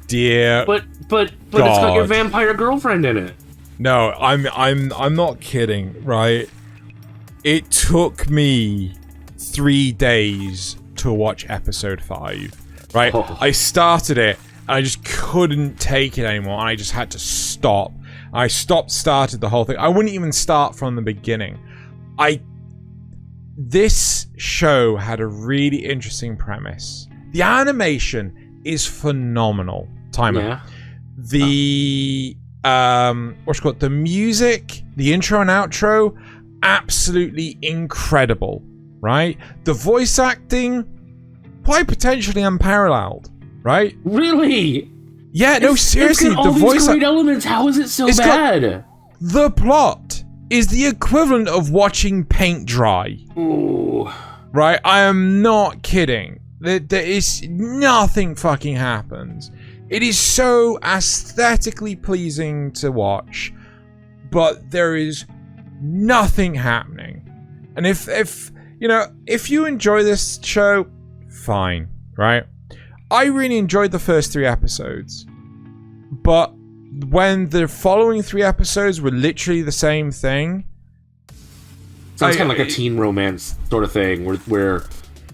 Dear. But it's got your vampire girlfriend in it. No, I'm not kidding, right? It took me 3 days to watch episode 5. Right? Oh. I started it, and I just couldn't take it anymore, and I just had to stop. I started the whole thing. I wouldn't even start from the beginning. This show had a really interesting premise. The animation is phenomenal. Yeah. The the music, the intro and outro, absolutely incredible, right? The voice acting, quite potentially unparalleled, right? Really? Yeah, no, seriously, the voice great elements. How is it so bad? The plot is the equivalent of watching paint dry. Ooh. Right? I am not kidding. There is nothing fucking happens. It is so aesthetically pleasing to watch, but there is nothing happening. And if you enjoy this show, fine, right? I really enjoyed the first 3 episodes, but when the following 3 episodes were literally the same thing, sounds kind of like a teen romance sort of thing, where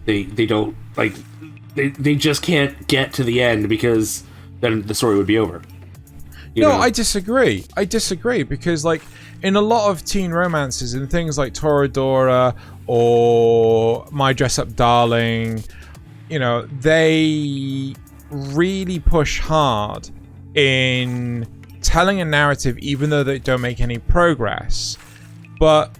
they don't like they just can't get to the end because then the story would be over. You know? I disagree. Because like in a lot of teen romances and things like Toradora or My Dress Up Darling, they really push hard in telling a narrative even though they don't make any progress. But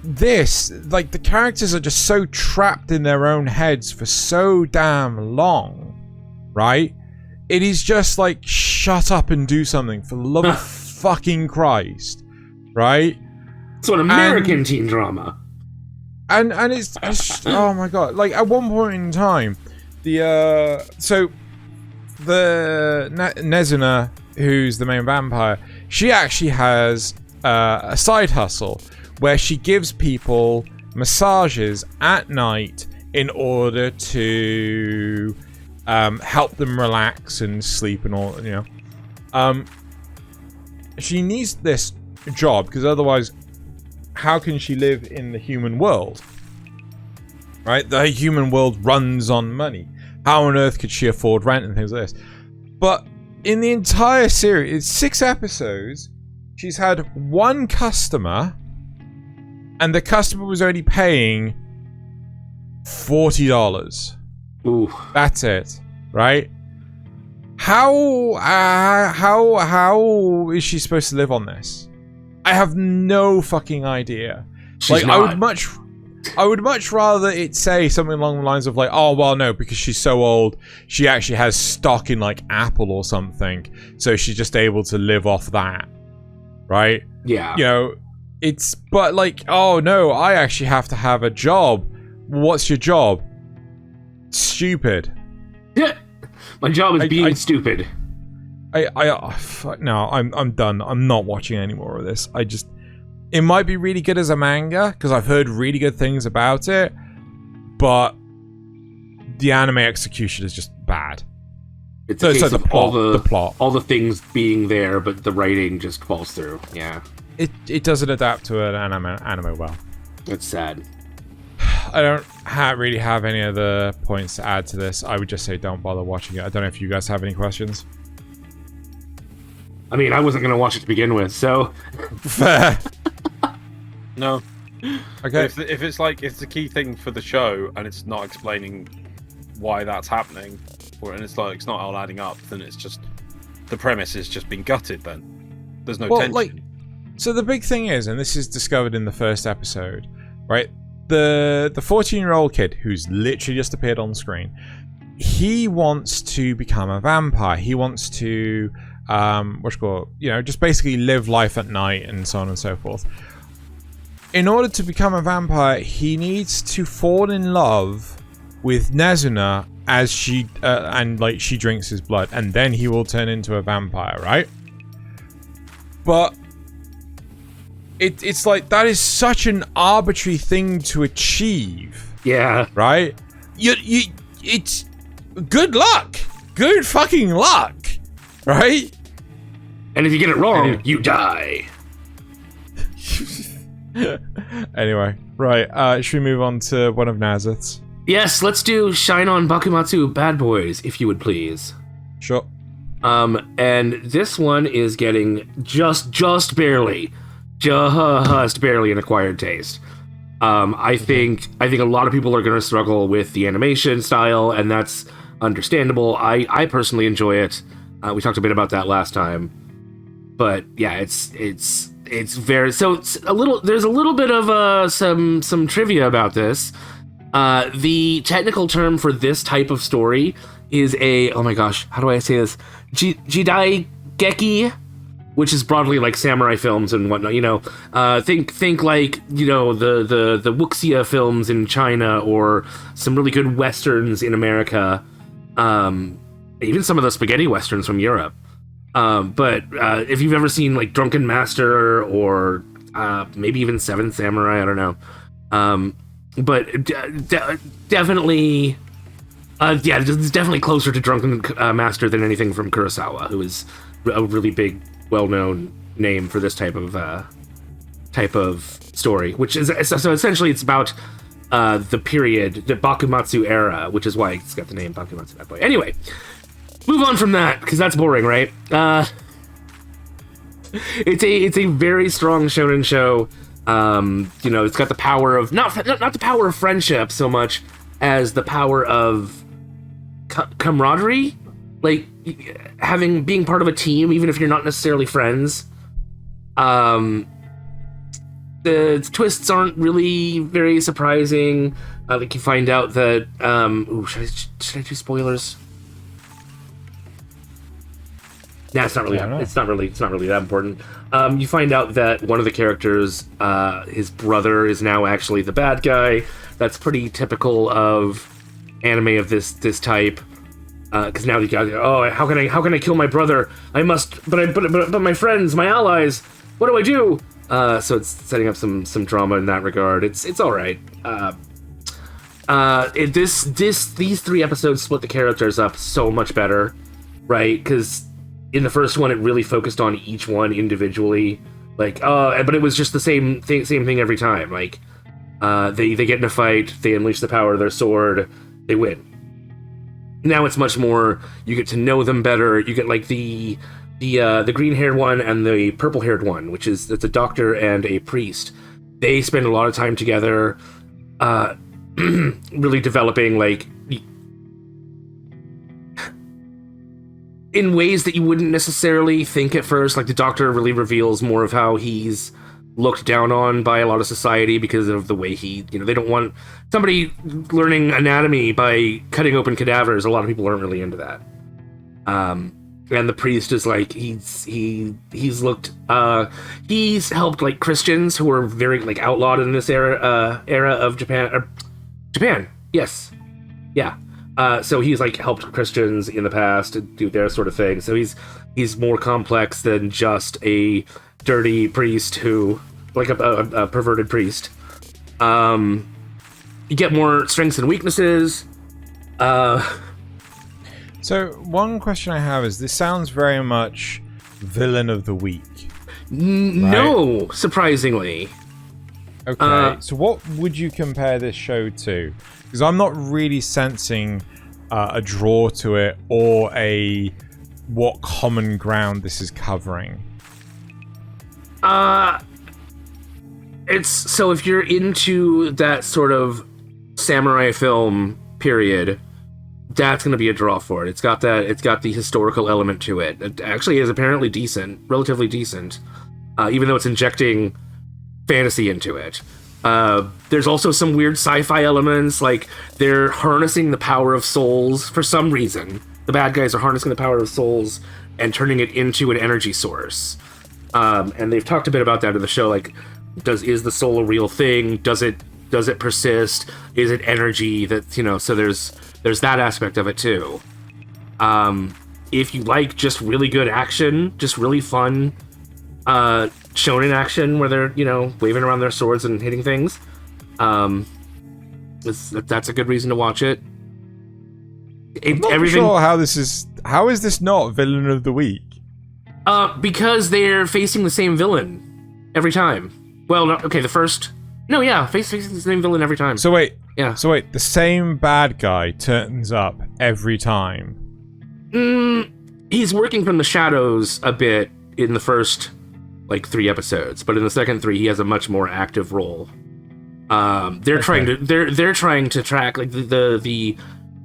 this, like, the characters are just so trapped in their own heads for so damn long, right? It is just like, shut up and do something, for the love of fucking Christ, right? It's an American teen drama. And it's oh my god, like, at one point in time, so the Nezuna, who's the main vampire, she actually has a side hustle where she gives people massages at night in order to help them relax and sleep and all, you know. She needs this job because otherwise, how can she live in the human world? Right? The human world runs on money. How on earth could she afford rent and things like this? But in the entire series, it's 6 episodes, she's had one customer, and the customer was only paying $40. Ooh. That's it, right? How is she supposed to live on this? I have no fucking idea. She's like, not. I would much rather it say something along the lines of like, oh well, no, because she's so old, she actually has stock in like Apple or something, so she's just able to live off that, right? Yeah. You know, it's but like, oh no, I actually have to have a job. What's your job? Stupid. My job is being stupid. Fuck, no, I'm done. I'm not watching any more of this. It might be really good as a manga because I've heard really good things about it, but the anime execution is just bad. It's a case like of the plot. all the things being there, but the writing just falls through. Yeah, it doesn't adapt to an anime well. It's sad. I don't really have any other points to add to this. I would just say don't bother watching it. I don't know if you guys have any questions. I mean, I wasn't gonna watch it to begin with, so Fair. No. Okay. If it's like, if it's a key thing for the show and it's not explaining why that's happening, and it's like it's not all adding up, then it's just the premise is just being gutted. Then there's no tension. Like, so the big thing is, and this is discovered in the first episode, right? The 14-year-old kid who's literally just appeared on screen, he wants to become a vampire. He wants to just basically live life at night and so on and so forth. In order to become a vampire, he needs to fall in love with Nezuna as she she drinks his blood, and then he will turn into a vampire, right? But it's like, that is such an arbitrary thing to achieve. yeah. Right? It's good luck. Good fucking luck. Right? And if you get it wrong, you die. Anyway, right. Should we move on to one of Nasuth's? Yes, let's do Shine On Bakumatsu Bad Boys, if you would please. Sure. And this one is getting just barely an acquired taste. I think a lot of people are going to struggle with the animation style, and that's understandable. I personally enjoy it. We talked a bit about that last time, but yeah, it's very, so it's there's a little bit of some trivia about this. The technical term for this type of story is oh my gosh, how do I say this? Jidai Geki, which is broadly like samurai films and whatnot. You know, think like, you know, the wuxia films in China, or some really good westerns in America. Even some of the spaghetti westerns from Europe. But if you've ever seen like Drunken Master or maybe even Seven Samurai, I don't know. But definitely, it's definitely closer to Drunken Master than anything from Kurosawa, who is a really big, well-known name for this type of story. Which is, so essentially it's about the period, the Bakumatsu era, which is why it's got the name Bakumatsu Bad Boy. Anyway, move on from that, because that's boring, right? It's a very strong shonen show. You know, it's got the power of not the power of friendship so much as the power of camaraderie, like being part of a team, even if you're not necessarily friends. the twists aren't really very surprising. Like you find out that should I do spoilers? Nah, it's not really. It's not really that important. You find out that one of the characters, his brother, is now actually the bad guy. That's pretty typical of anime of this type. Because now you got, how can I kill my brother? I must, but my friends, my allies. What do I do? So it's setting up some drama in that regard. It's all right. These 3 episodes split the characters up so much better, right? Because in the first one, it really focused on each one individually, like, but it was just the same thing every time. Like, they get in a fight, they unleash the power of their sword, they win. Now it's much more, you get to know them better. You get like the green-haired one and the purple-haired one, it's a doctor and a priest. They spend a lot of time together, really developing, like, in ways that you wouldn't necessarily think at first. Like, the doctor really reveals more of how he's looked down on by a lot of society because of the way he, they don't want somebody learning anatomy by cutting open cadavers. A lot of people aren't really into that. And the priest is like, he's helped like Christians who were very like outlawed in this era of Japan. Yes. Yeah. So he's like helped Christians in the past to do their sort of thing. So he's more complex than just a dirty priest who, like a perverted priest. You get more strengths and weaknesses. So one question I have is, this sounds very much villain of the week. No, surprisingly. Okay, so what would you compare this show to? Because I'm not really sensing a draw to it or what common ground this is covering. It's so if you're into that sort of samurai film period, that's going to be a draw for it. It's got the historical element to it. It actually is apparently decent, relatively decent, even though it's injecting fantasy into it. There's also some weird sci-fi elements, like they're harnessing the power of souls for some reason. The bad guys are harnessing the power of souls and turning it into an energy source. And they've talked a bit about that in the show, like, is the soul a real thing? Does it persist? Is it energy that, so there's that aspect of it too. If you like just really good action, just really fun shonen action where they're, waving around their swords and hitting things, that's a good reason to watch it. I'm not sure how is this not villain of the week? Because they're facing the same villain every time. Well, no, okay, facing the same villain every time. So wait, the same bad guy turns up every time. He's working from the shadows a bit in the first, 3 episodes, but in the second 3, he has a much more active role. They're trying to track, like, the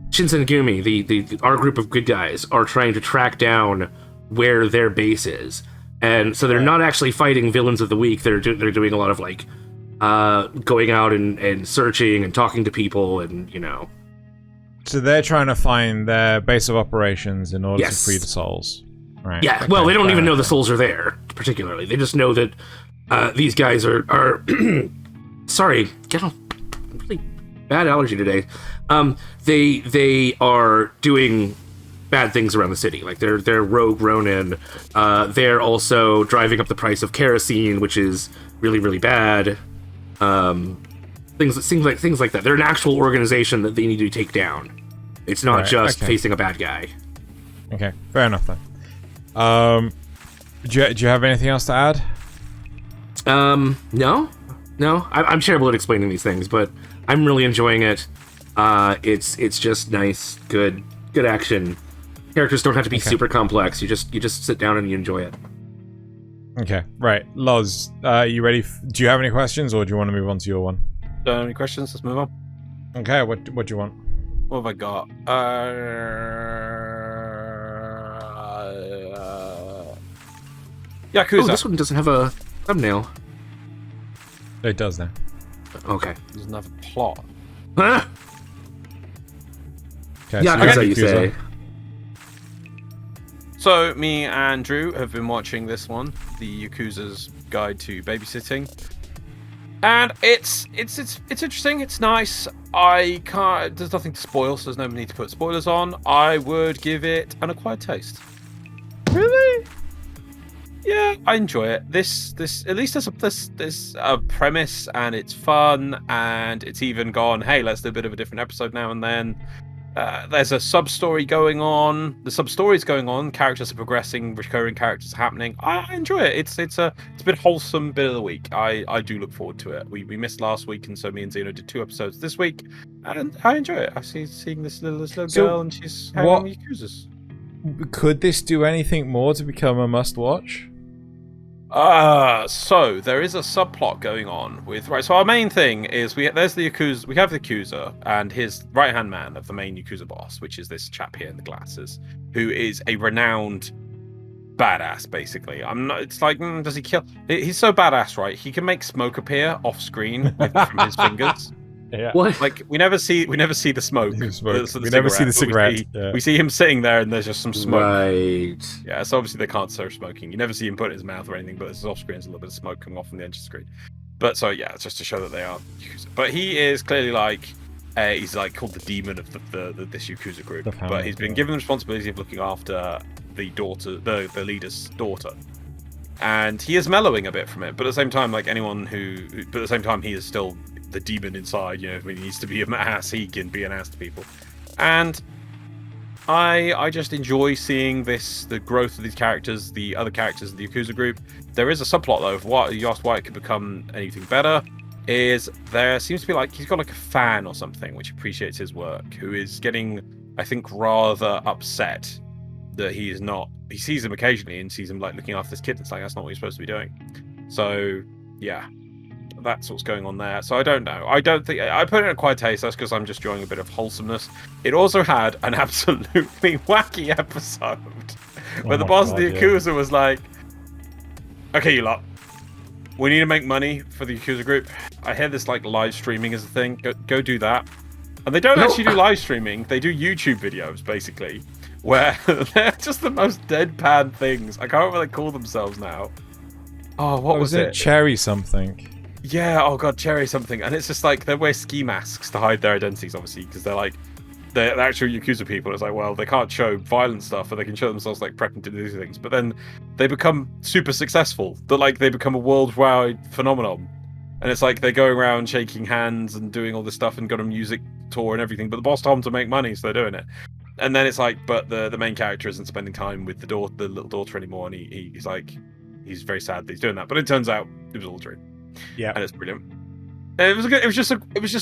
Shinsengumi, our group of good guys are trying to track down where their base is, and so they're not actually fighting villains of the week. They're doing a lot of going out and searching and talking to people, and So they're trying to find their base of operations in order to free the souls. Right. Yeah. Well, they don't even know the souls are there particularly. They just know that these guys are sorry, get a really bad allergy today. They are doing bad things around the city. Like they're rogue Ronin. They're also driving up the price of kerosene, which is really, really bad. Things like that. They're an actual organization that they need to take down. It's not just facing a bad guy. Okay, fair enough then. Do you have anything else to add? No. I'm terrible at explaining these things, but I'm really enjoying it. It's just nice, good action. Characters don't have to be super complex. You just sit down and you enjoy it. Okay, right. Loz, you ready? Do you have any questions, or do you want to move on to your one? Don't have any questions? Let's move on. Okay, what do you want? What have I got? Yakuza. Oh, this one doesn't have a thumbnail. It does now. Okay. There's another plot. Huh? Okay, Yeah, so that's how you Yakuza. say. So me and Drew have been watching this one, the Yakuza's Guide to Babysitting, and it's interesting. It's nice. I can't. There's nothing to spoil, so there's no need to put spoilers on. I would give it an acquired taste. Really? Yeah, I enjoy it. This at least there's a premise, and it's fun, and it's even gone, hey, let's do a bit of a different episode now and then. There's a sub-story going on. The sub-story's going on. Characters are progressing. Recurring characters are happening. I enjoy it. It's a bit wholesome bit of the week. I do look forward to it. We missed last week, and so me and Xeno did 2 episodes this week, and I enjoy it. I seeing this little girl, and she's hanging with Yakuzas. Could this do anything more to become a must-watch? So there is a subplot going on with So our main thing is we have the Yakuza and his right hand man of the main Yakuza boss, which is this chap here in the glasses, who is a renowned badass. Basically, It's like, does he kill? He's so badass, right? He can make smoke appear off screen from his fingers. Yeah. What? Like we never see the smoke. We never see the cigarette. We see him sitting there, and there's just some smoke. Right. Yeah, so obviously they can't serve smoking. You never see him put it in his mouth or anything, but there's off screen, there's a little bit of smoke coming off from the edge of the screen. But so yeah, it's just to show that they are Yakuza. But he is clearly like he's like called the demon of this Yakuza group. But he's been given the responsibility of looking after the daughter, the leader's daughter. And he is mellowing a bit from it, but at the same time, he is still the demon inside. You know, when he needs to be an ass, he can be an ass to people. And I just enjoy seeing the growth of these characters, the other characters in the Yakuza group. There is a subplot though of what you asked why it could become anything better. Is there seems to be like he's got like a fan or something which appreciates his work, who is getting, I think, rather upset that he is not. He sees him occasionally and sees him like looking after this kid. It's like that's not what you're supposed to be doing. So yeah, that's what's going on there. So I don't know. I don't think I put it in a quiet taste. That's because I'm just enjoying a bit of wholesomeness. It also had an absolutely wacky episode where the boss of the Yakuza was like, "Okay, you lot, we need to make money for the Yakuza group. I hear this like live streaming is a thing. Go do that." And they don't actually do live streaming. They do YouTube videos basically, where they're just the most deadpan things. I can't remember what they call themselves now. Oh, what was it? Cherry something. Yeah, oh god, Cherry something. And it's just like they wear ski masks to hide their identities, obviously, because they're the actual Yakuza people. It's like, well, they can't show violent stuff, but they can show themselves like prepping to do things. But then they become super successful. They become a worldwide phenomenon. And it's like they're going around shaking hands and doing all this stuff and got a music tour and everything. But the boss told them to make money, so they're doing it. And then it's like, but the main character isn't spending time with the little daughter anymore, and he's like, he's very sad that he's doing that. But it turns out it was all a dream. Yeah, and it's brilliant. And it was just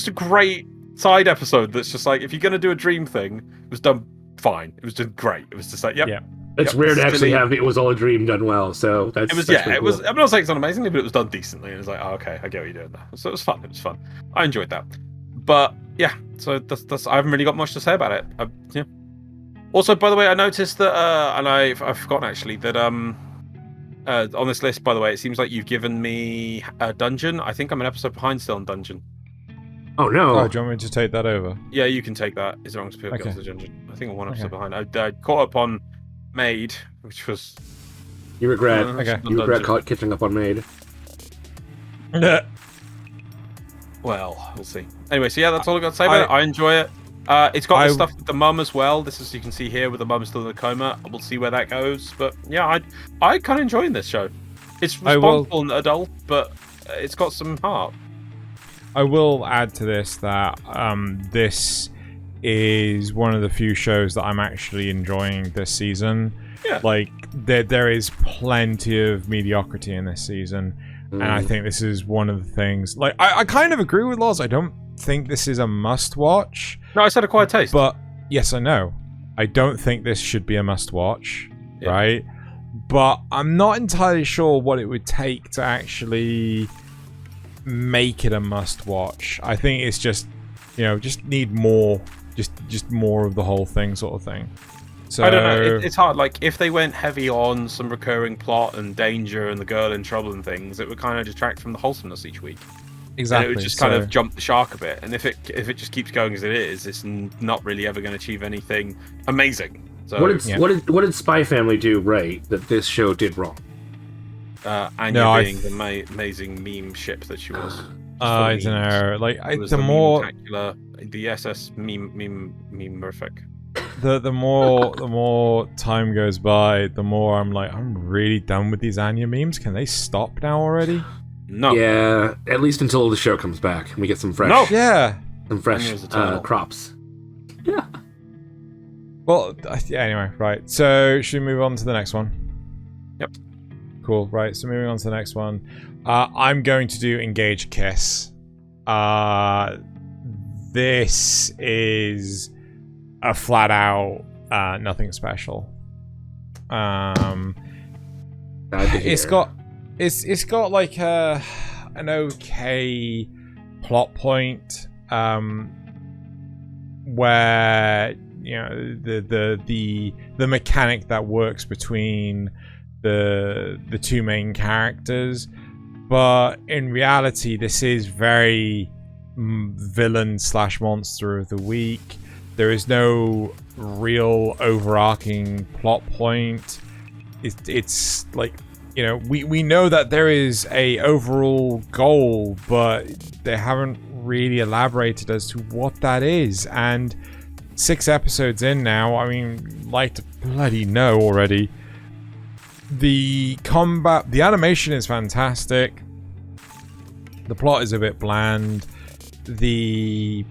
a great side episode. That's just like, if you're gonna do a dream thing, it was done fine. It was just great. It was just like, yep. Yeah. It's rare to actually have it was all a dream done well. So that's it was. I'm not saying it's not amazingly, but it was done decently. And it was like, oh, okay, I get what you're doing there. So it was fun. It was fun. I enjoyed that. But yeah, so that's I haven't really got much to say about it. Yeah. Also, by the way, I noticed that, and I've forgotten actually that on this list, by the way, it seems like you've given me a dungeon. I think I'm an episode behind still on dungeon. Oh no! Oh, do you want me to take that over? Yeah, you can take that. Is wrong to people Okay. to the dungeon. I think I'm one episode behind. I caught up on Maid, which was. You regret. Okay. You regret catching up on Maid. Well, we'll see. Anyway, so yeah, that's all I've got to say about it. I enjoy it. It's got the stuff with the mum as well. This is, you can see here, with the mum still in a coma. We'll see where that goes. But yeah, I kind of enjoying this show. It's responsible and adult, but it's got some heart. I will add to this that this is one of the few shows that I'm actually enjoying this season. Yeah. Like, there is plenty of mediocrity in this season. And I think this is one of the things. Like, I kind of agree with Loz. I don't think this is a must-watch. No, I said a quiet taste. But, yes, I know. I don't think this should be a must-watch, right? But I'm not entirely sure what it would take to actually make it a must-watch. I think it's just, just need more, just more of the whole thing sort of thing. So, I don't know. It's hard. Like, if they went heavy on some recurring plot and danger and the girl in trouble and things, it would kind of detract from the wholesomeness each week. Exactly. And it would just kind of jump the shark a bit. And if it just keeps going as it is, it's not really ever going to achieve anything amazing. So, what did SpyxFamily do right that this show did wrong? Anya being the amazing meme ship that she was. I don't know. Like the SS meme-rific. The more time goes by, the more I'm like, I'm really done with these Anya memes. Can they stop now already? No. Yeah, at least until the show comes back and we get some fresh. No. Yeah. Some fresh crops. Yeah. Well, yeah. Anyway, right. So should we move on to the next one? Yep. Cool. Right. So moving on to the next one. I'm going to do Engage Kiss. This is a flat out nothing special. It's got like an okay plot point where the mechanic that works between the two main characters, but in reality this is very villain/monster of the week. There is no real overarching plot point. It's like, we know that there is a overall goal, but they haven't really elaborated as to what that is. And 6 episodes in now, I mean, like to bloody know already. The combat, the animation is fantastic. The plot is a bit bland. The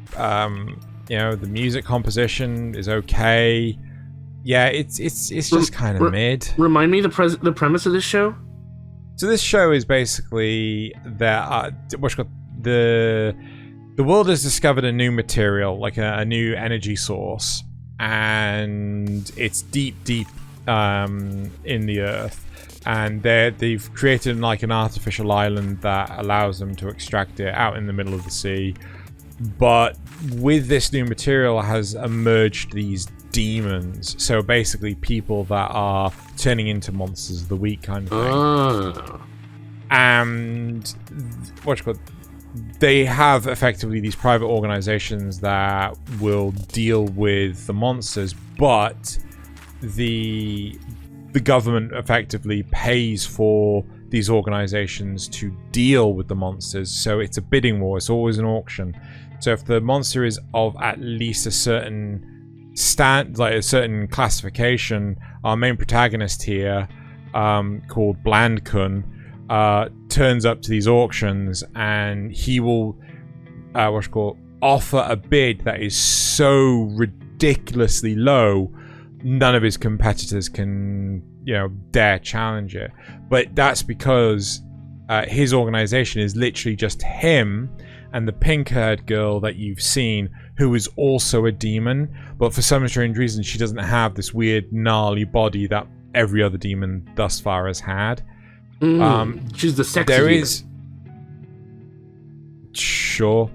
the music composition is okay. Yeah, it's just kind of mid. Remind me the premise of this show. So this show is basically that the world has discovered a new material, like a new energy source, and it's deep in the earth. And they've created like an artificial island that allows them to extract it out in the middle of the sea. But with this new material has emerged these demons. So basically people that are turning into monsters of the week kind of thing. And they have effectively these private organizations that will deal with the monsters, but the government effectively pays for these organizations to deal with the monsters. So it's a bidding war. It's always an auction. So if the monster is of at least a certain a certain classification, our main protagonist here, called Blandkun, turns up to these auctions, and he will offer a bid that is so ridiculously low none of his competitors can dare challenge it. But that's because his organization is literally just him and the pink-haired girl that you've seen, who is also a demon, but for some strange reason she doesn't have this weird gnarly body that every other demon thus far has had. She's the sexy there demon. Is sure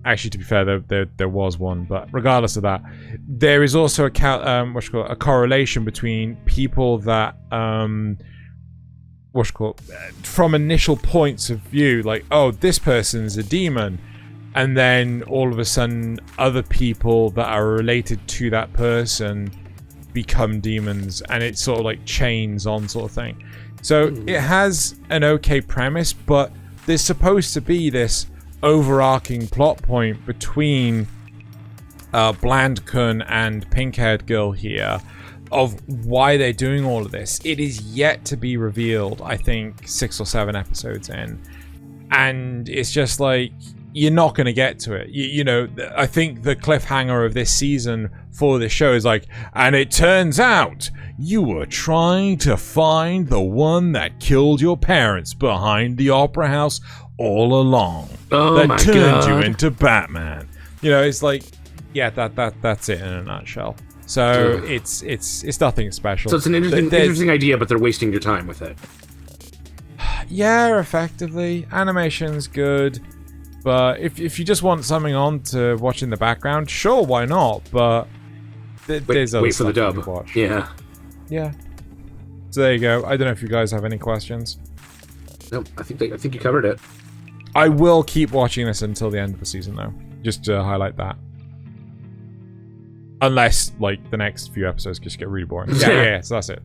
Actually, to be fair, there was one, but regardless of that, there is also a correlation between people that from initial points of view, like, oh, this person's a demon, and then all of a sudden, other people that are related to that person become demons, and it's sort of like chains on sort of thing. So it has an okay premise, but there's supposed to be this overarching plot point between Blandkun and pink-haired girl here of why they're doing all of this. It is yet to be revealed, I think 6 or 7 episodes in, and it's just like, you're not going to get to it. I think the cliffhanger of this season for this show is like, and it turns out you were trying to find the one that killed your parents behind the opera house all along. That turned you into Batman. It's like, yeah, that's it in a nutshell. So it's nothing special. So it's an interesting idea, but they're wasting your time with it. Yeah, effectively. Animation's good, but if you just want something on to watch in the background, sure, why not? But there's other stuff you can watch. Yeah. So there you go. I don't know if you guys have any questions. No, I think you covered it. I will keep watching this until the end of the season, though. Just to highlight that. Unless, like, the next few episodes just get really boring. Yeah, so that's it.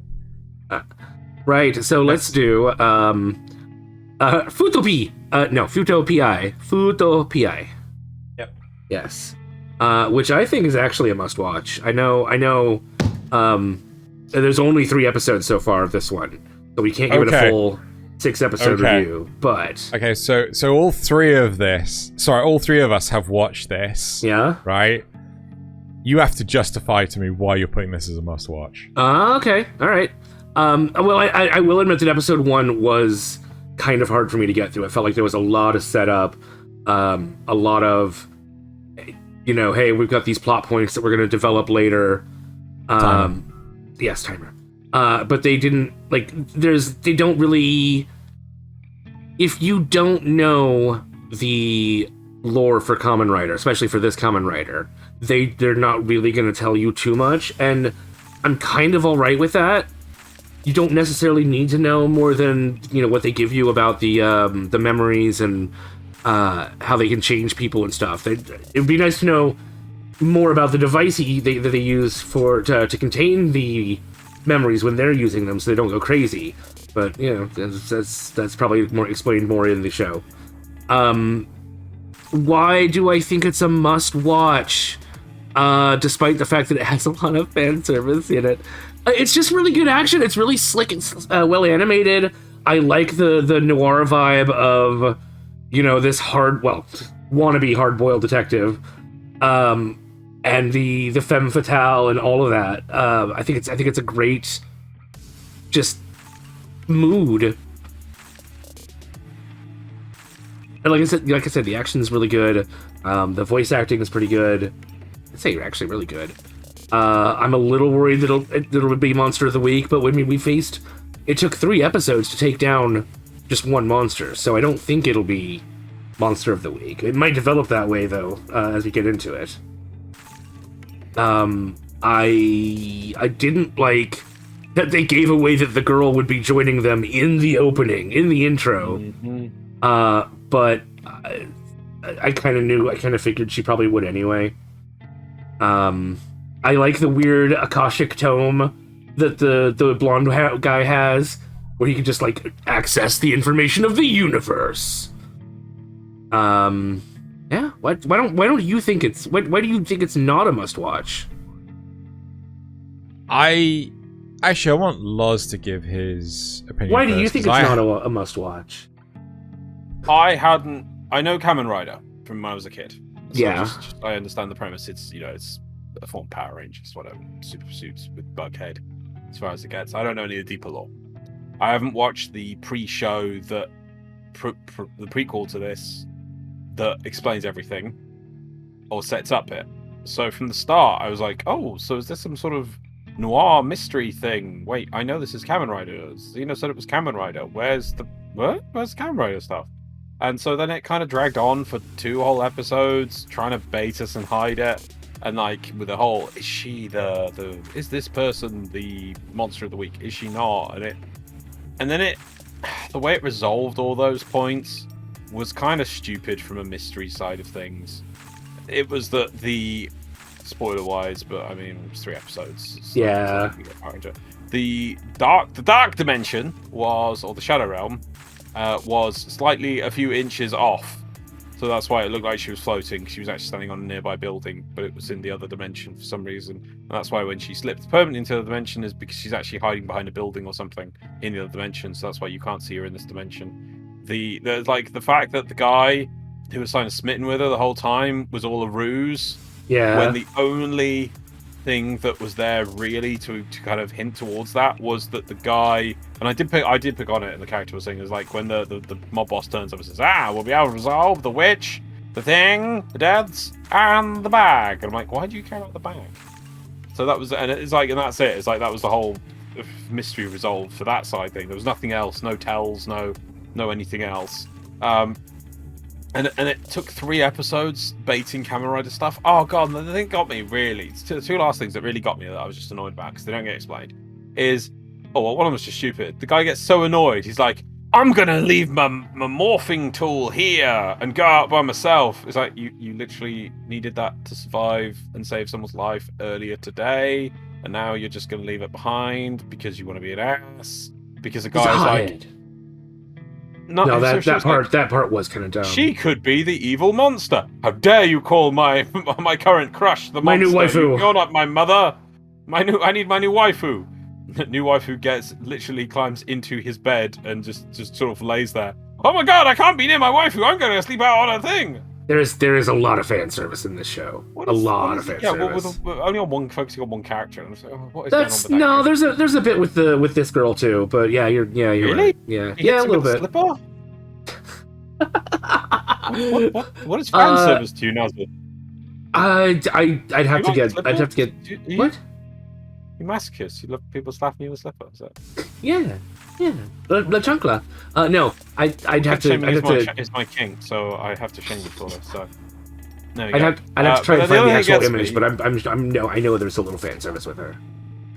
Right, so let's do Fuuto PI. Fuuto PI. Fuuto PI. Yep. Yes. Which I think is actually a must-watch. I know. There's only 3 episodes so far of this one, so we can't give it a full 6-episode review. But okay, so all 3 of us have watched this. Yeah. Right. You have to justify to me why you're putting this as a must-watch. Okay. All right. Well, I will admit that episode 1 was kind of hard for me to get through. I felt like there was a lot of setup, a lot of, hey, we've got these plot points that we're going to develop later. Timer. Yes, timer. But they didn't, they don't really, if you don't know the lore for Kamen Rider, especially for this Kamen Rider, they're not really going to tell you too much, and I'm kind of alright with that. You don't necessarily need to know more than, what they give you about the memories and how they can change people and stuff. It would be nice to know more about the device that they use to contain the memories when they're using them, so they don't go crazy. But that's probably explained more in the show. Why do I think it's a must-watch? Despite the fact that it has a lot of fan service in it. It's just really good action. It's really slick and well animated. I like the noir vibe of, this wannabe hard-boiled detective, and the femme fatale and all of that. I think it's a great, just mood. And like I said, the action is really good. The voice acting is pretty good. I'd say actually really good. I'm a little worried that it'll be Monster of the Week, but it took 3 episodes to take down just one monster, so I don't think it'll be Monster of the Week. It might develop that way, though, as we get into it. I didn't like that they gave away that the girl would be joining them in the opening, in the intro. Mm-hmm. But I kind of figured she probably would anyway. I like the weird Akashic tome that the blonde guy has, where he can just access the information of the universe. Yeah. Why don't you think it's why do you think it's not a must watch? I want Loz to give his opinion. Why do you think it's not a must watch? I know Kamen Rider from when I was a kid. So Yeah. I understand the premise. It's it's a form of Power Rangers, whatever, super suits with Bughead, as far as it gets. I don't know any of the deeper lore. I haven't watched the pre-show that the prequel to this that explains everything or sets up it. So from the start, I was like, oh, so is this some sort of noir mystery thing? Wait, I know this is Kamen Rider. Xeno said it was Kamen Rider. Where's Kamen Rider stuff? And so then it kind of dragged on for 2 whole episodes, trying to bait us and hide it. And with the whole, is she is this person the Monster of the Week? Is she not? And then the way it resolved all those points was kind of stupid from a mystery side of things. It was that spoiler wise, but I mean, it was 3 episodes. So Yeah. The dark dimension or the Shadow Realm, was slightly a few inches off. So that's why it looked like she was floating. She was actually standing on a nearby building, but it was in the other dimension for some reason. And that's why when she slipped permanently into the dimension is because she's actually hiding behind a building or something in the other dimension. So that's why you can't see her in this dimension. The fact that the guy who was kind of smitten with her the whole time was all a ruse. Yeah. When the only thing that was there really to kind of hint towards that was that the guy, and I did pick on it, and the character was saying, is when the mob boss turns up and says, we'll be able to resolve the witch, the thing, the deaths, and the bag. And I'm like, why do you care about the bag? So that was, and it's and that's it. It's that was the whole mystery resolved for that side thing. There was nothing else, no tells, no anything else. And it took 3 episodes baiting Kamen Rider stuff. Oh god, the thing got me really. It's the 2 last things that really got me that I was just annoyed about because they don't get explained. One of them was just stupid. The guy gets so annoyed. He's like, I'm gonna leave my morphing tool here and go out by myself. It's like you literally needed that to survive and save someone's life earlier today, and now you're just gonna leave it behind because you want to be an ass. Because the guy's like, no, that part was kind of dumb. She could be the evil monster. How dare you call my current crush the monster? My new waifu. You're not my mother. I need my new waifu. New waifu literally climbs into his bed and just sort of lays there. Oh my god, I can't be near my waifu. I'm going to sleep out on a thing. There is a lot of fan service in this show. A lot of fan service. Well, only focusing on one character. And so, what is That's going on with that there's a bit with this girl too. But you're really? right. Yeah, a little bit. What is fan service to you, Nasuth? I'd have to get what? You masochist. You love people slapping you with slippers. Yeah. La chancla. No, I'd have to. It's my kink, so I have to shame you for this. So. No, I'd have to try to find the actual image, but I know there's a little fan service with her.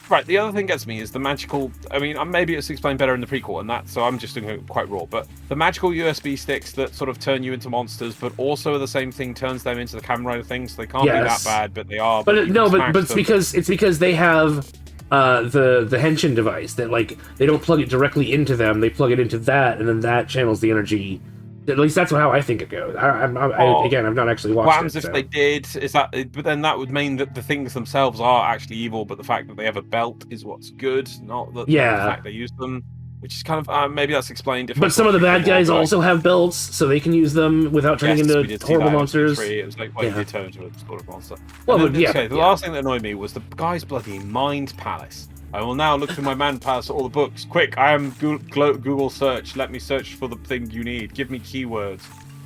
Right, the other thing gets me is the magical. I mean, maybe it's explained better in the prequel and that, so I'm just doing it quite raw. But the magical USB sticks that sort of turn you into monsters, but also the same thing turns them into the Kamen Rider thing, so they can't be that bad, but they are. But it's because they have the henshin device that like they don't plug it directly into them, they plug it into that, and then that channels the energy. At least that's how I think it goes. Again, I've not actually watched it. What happens if they did? Is that? But then that would mean that the things themselves are actually evil, but the fact that they have a belt is what's good, not the fact they use them. Which is kind of maybe that's explained. But some of the bad guys also have belts, so they can use them without turning into horrible monsters. It was like, you did turn into a sort of monster. The last thing that annoyed me was the guy's bloody mind palace. I will now look through my man palace, all the books. Quick, I am Google search. Let me search for the thing you need. Give me keywords.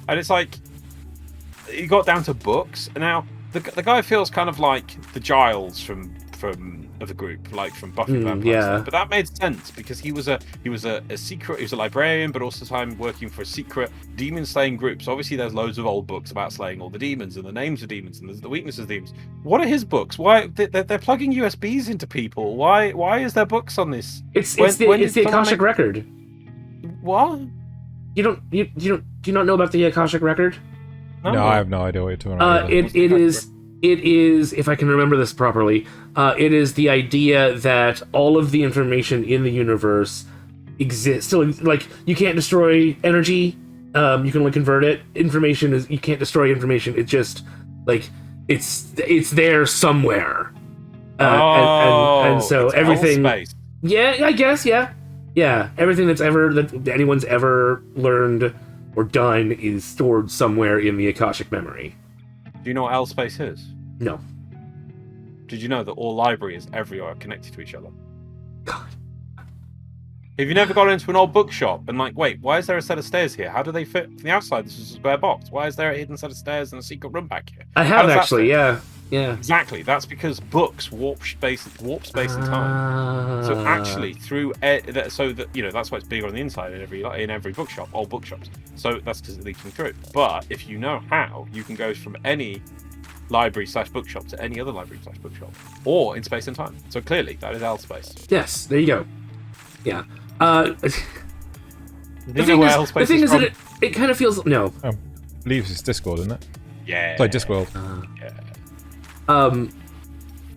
And it's like, you got down to books. And now, the guy feels kind of like the Giles from the group, like from Buffy Vampire Slayer. But that made sense because he was a secret. He was a librarian, but also time working for a secret demon slaying group. So obviously, there's loads of old books about slaying all the demons and the names of demons and the weaknesses of demons. What are his books? Why they're plugging USBs into people? Why is there books on this? It's the Akashic record. What? Do you not know about the Akashic record? No, I have no idea what you're talking about. It is, if I can remember this properly, it is the idea that all of the information in the universe exists. So, like, you can't destroy energy. You can only convert it. Information is, you can't destroy information. It's just like it's there somewhere. And so everything. Yeah, I guess. Yeah. Everything that anyone's ever learned or done is stored somewhere in the Akashic memory. Do you know what L space is? No. Did you know that all libraries everywhere are connected to each other? God. Have you never gone into an old bookshop and like, wait, why is there a set of stairs here? How do they fit from the outside? This is a square box. Why is there a hidden set of stairs and a secret room back here? I have actually, yeah. Exactly. That's because books warp space and time. So actually, through so that that's why it's bigger on the inside in every bookshop, old bookshops. So that's because it leaks through. But if you know how, you can go from any library/bookshop to any other library/bookshop, or in space and time. So clearly, that is L space. Yes, there you go. Yeah. The thing is that it kind of feels no. I believe it's Discord, isn't it? Yeah. It's like Discworld.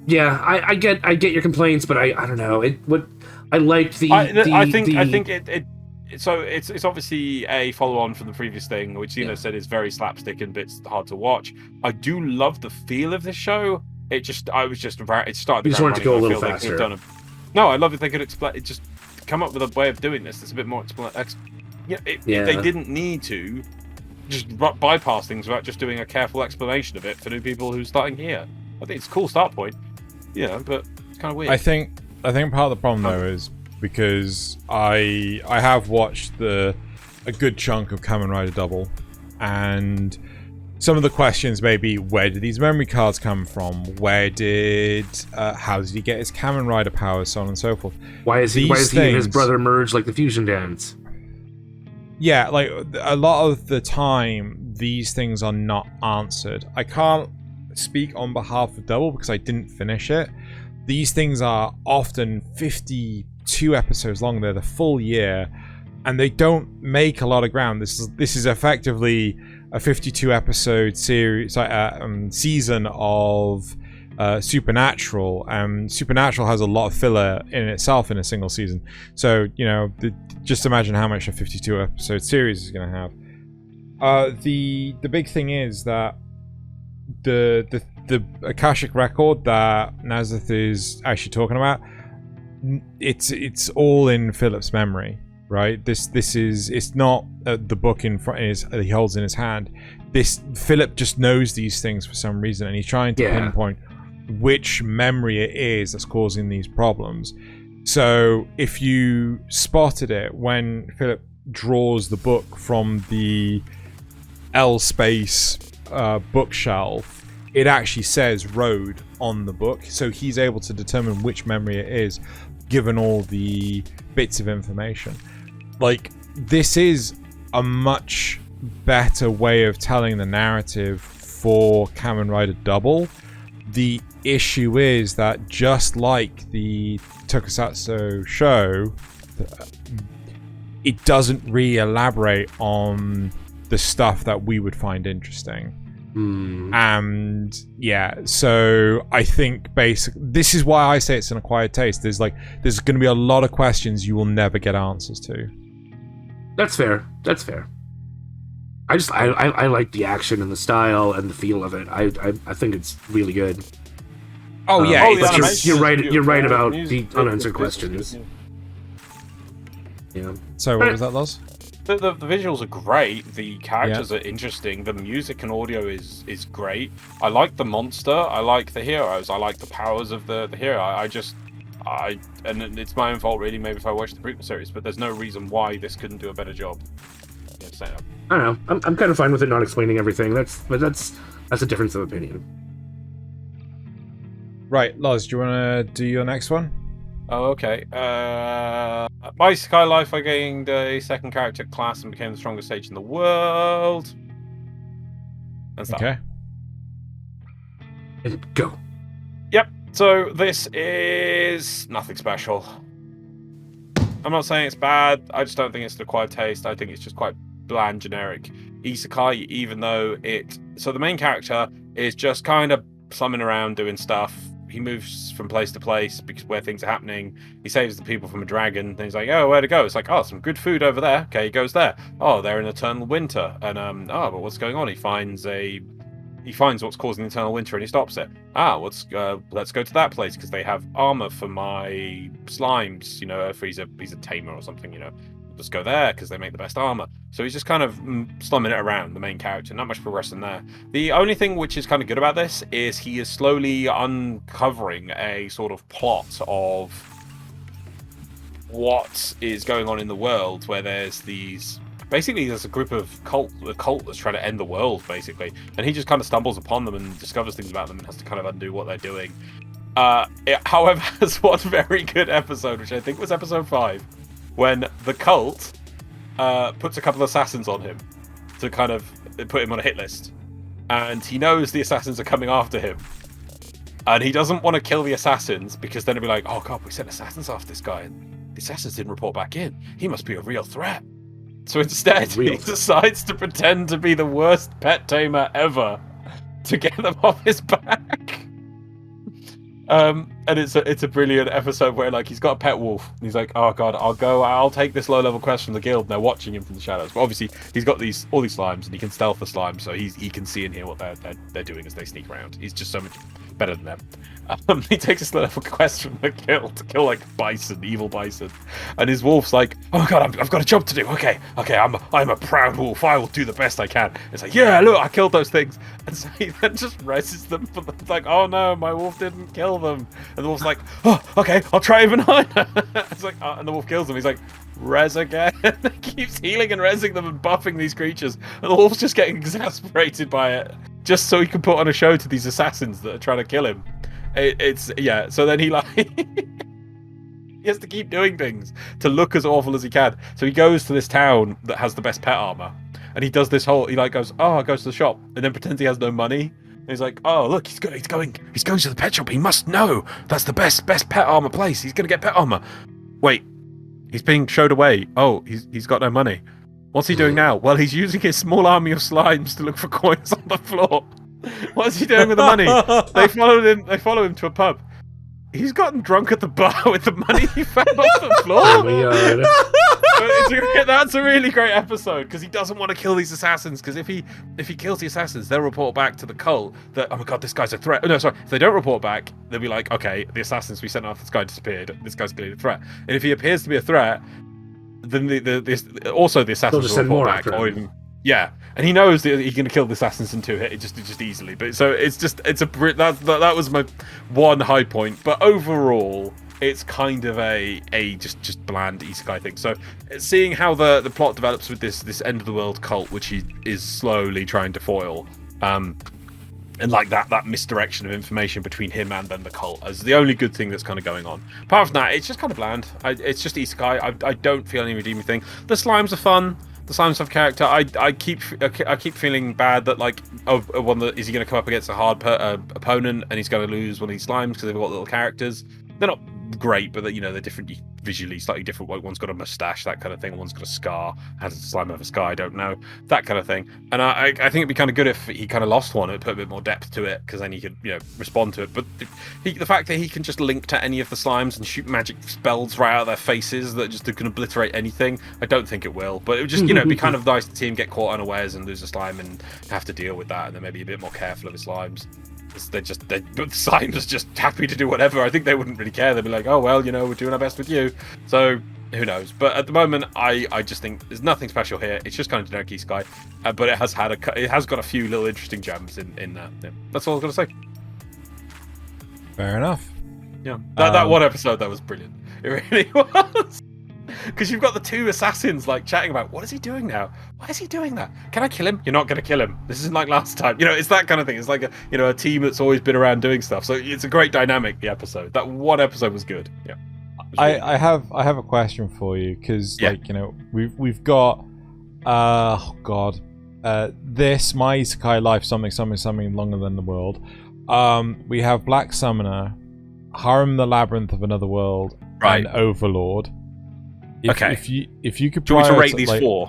Yeah. I get your complaints, but I don't know. I liked the. I think it. So it's obviously a follow-on from the previous thing, which said is very slapstick and bits hard to watch. I do love the feel of this show. It started. You just wanted to go a little faster. No, I love it. They could explain. It just come up with a way of doing this that's a bit more They didn't need to just bypass things without just doing a careful explanation of it for new people who's starting here. I think it's a cool start point. Yeah, but it's kind of weird. I think part of the problem though is because I have watched a good chunk of Kamen Rider Double, and some of the questions may be, where did these memory cards come from? How did he get his Kamen Rider powers, so on and so forth? Why is he and his brother merged like the fusion dance? Yeah, like a lot of the time, these things are not answered. I can't speak on behalf of Double because I didn't finish it. These things are often 52 episodes long. They're the full year. and they don't make a lot of ground. This is effectively a 52 episode series, season of Supernatural. Supernatural has a lot of filler in itself in a single season. So just imagine how much a 52 episode series is going to have. The big thing is that the Akashic record that Nasuth is actually talking about, it's all in Philip's memory, right? It's not the book in front he holds in his hand. Philip just knows these things for some reason, and he's trying to pinpoint which memory it is that's causing these problems. So if you spotted it when Philip draws the book from the L space bookshelf, it actually says road on the book, so he's able to determine which memory it is given all the bits of information. Like, this is a much better way of telling the narrative for Kamen Rider Double. The issue is that, just like the Tokusatsu show, it doesn't really elaborate on the stuff that we would find interesting. And so I think basically this is why I say it's an acquired taste. There's going to be a lot of questions you will never get answers to. That's fair. I like the action and the style and the feel of it. I think it's really good. Oh yeah, but you're right about the unanswered questions. Yeah. So what was that, Loz? The visuals are great. The characters are interesting. The music and audio is great. I like the monster. I like the heroes. I like the powers of the hero. And it's my own fault, really, maybe if I watched the prequel series, but there's no reason why this couldn't do a better job. I don't know. I'm kind of fine with it not explaining everything. That's a difference of opinion. Right, Loz, do you want to do your next one? Oh, okay. My Isekai Life, I gained a second character class and became the strongest sage in the world. That's that. Okay. And go. Yep. So this is nothing special. I'm not saying it's bad. I just don't think it's an acquired taste. I think it's just quite bland, generic Isekai, even though so the main character is just kind of slumming around doing stuff. He moves from place to place because where things are happening. He saves the people from a dragon. And he's like, oh, where to go? It's like, oh, some good food over there. Okay, he goes there. Oh, they're in eternal winter. And but what's going on? He finds what's causing the eternal winter and he stops it. Let's go to that place because they have armor for my slimes. If he's a tamer or something. Let's go there because they make the best armor. So he's just kind of slumming it around, the main character. Not much progression there. The only thing which is kind of good about this is he is slowly uncovering a sort of plot of what is going on in the world, where there's a group of cult that's trying to end the world, basically. And he just kind of stumbles upon them and discovers things about them and has to kind of undo what they're doing. It, however, has one very good episode, which I think was episode 5. When the cult puts a couple of assassins on him to kind of put him on a hit list. And he knows the assassins are coming after him. And he doesn't want to kill the assassins because then he'll be like, oh god, we sent assassins after this guy and the assassins didn't report back in. He must be a real threat. So instead, he decides to pretend to be the worst pet tamer ever to get them off his back. And it's a brilliant episode where he's got a pet wolf and he's like, oh god, I'll take this low level quest from the guild, and they're watching him from the shadows. But obviously he's got all these slimes and he can stealth the slime, so he can see and hear what they're doing as they sneak around. He's just so much better than them. He takes this low level quest from the guild to kill evil bison, and his wolf's like, oh god, I've got a job to do. Okay, I'm a proud wolf. I will do the best I can. It's like, yeah, look, I killed those things. And so he then just rests them for them. It's like, oh no, my wolf didn't kill them. And the wolf's like, oh, okay, I'll try even harder. It's like, and the wolf kills them. He's like, res again. He keeps healing and resing them and buffing these creatures. And the wolf's just getting exasperated by it, just so he can put on a show to these assassins that are trying to kill him. So then he he has to keep doing things to look as awful as he can. So he goes to this town that has the best pet armor, and he does this whole, goes to the shop and then pretends he has no money. And he's like, oh look, he's going to the pet shop. He must know that's the best pet armor place. He's gonna get pet armor. Wait, he's being showed away. Oh, he's got no money. What's he doing now? Well, he's using his small army of slimes to look for coins on the floor. What's he doing with the money? They follow him to a pub. He's gotten drunk at the bar with the money he found off the floor. Oh my god. That's a really great episode because he doesn't want to kill these assassins. Because if he kills the assassins, they'll report back to the cult that, oh my god, this guy's a threat. Oh, no, sorry. If they don't report back, they'll be like, okay, the assassins we sent off, this guy disappeared. This guy's clearly a threat. And if he appears to be a threat, then also the assassins will report back, or even and he knows that he's going to kill the assassins in 2 hits, just easily. But so that was my one high point. But overall, it's kind of a just bland isekai thing. So seeing how the plot develops with this end of the world cult, which he is slowly trying to foil, and like that misdirection of information between him and then the cult as the only good thing that's kind of going on. Apart from that, it's just kind of bland. It's just isekai. I don't feel any redeeming thing. The slimes are fun. The slimes have character. I keep feeling bad that is he going to come up against a hard opponent and he's going to lose one of these slimes because they've got little characters. They're not great, but they're different visually, slightly different. One's got a mustache, that kind of thing. One's got a scar, has a slime of a scar, I don't know, that kind of thing. And I think it'd be kind of good if he kind of lost one and put a bit more depth to it, because then he could respond to it. But the fact that he can just link to any of the slimes and shoot magic spells right out of their faces that just can obliterate anything, I don't think it will. But it would just be kind of nice to see him get caught unawares and lose a slime and have to deal with that, and then maybe a bit more careful of his slimes. The slimes just happy to do whatever. I think they wouldn't really care. They'd be like, oh well, we're doing our best with you. So who knows? But at the moment, I just think there's nothing special here. It's just kind of generic isekai, but it has got a few little interesting gems in there. Yeah. That's all I've got to say. Fair enough. Yeah, that one episode that was brilliant. It really was. Because you've got the two assassins chatting about, what is he doing now? Why is he doing that? Can I kill him? You're not going to kill him. This isn't like last time. It's that kind of thing. It's like a team that's always been around doing stuff. So it's a great dynamic. The episode. That one episode was good. Yeah. I have a question for you because we've got this My Isekai Life something longer than the world. We have Black Summoner, Harem the Labyrinth of Another World, and Overlord. If you could do you want me to rate these four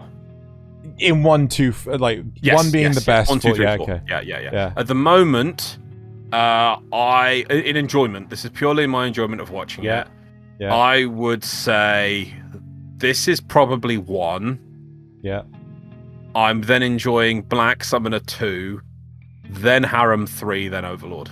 in 1, 2, one being the best. 1, 2, 3, 4. Okay. Yeah. At the moment, in enjoyment, this is purely my enjoyment of watching it. Yeah. I would say this is probably 1. Yeah. I'm then enjoying Black Summoner 2, then Harem 3, then Overlord.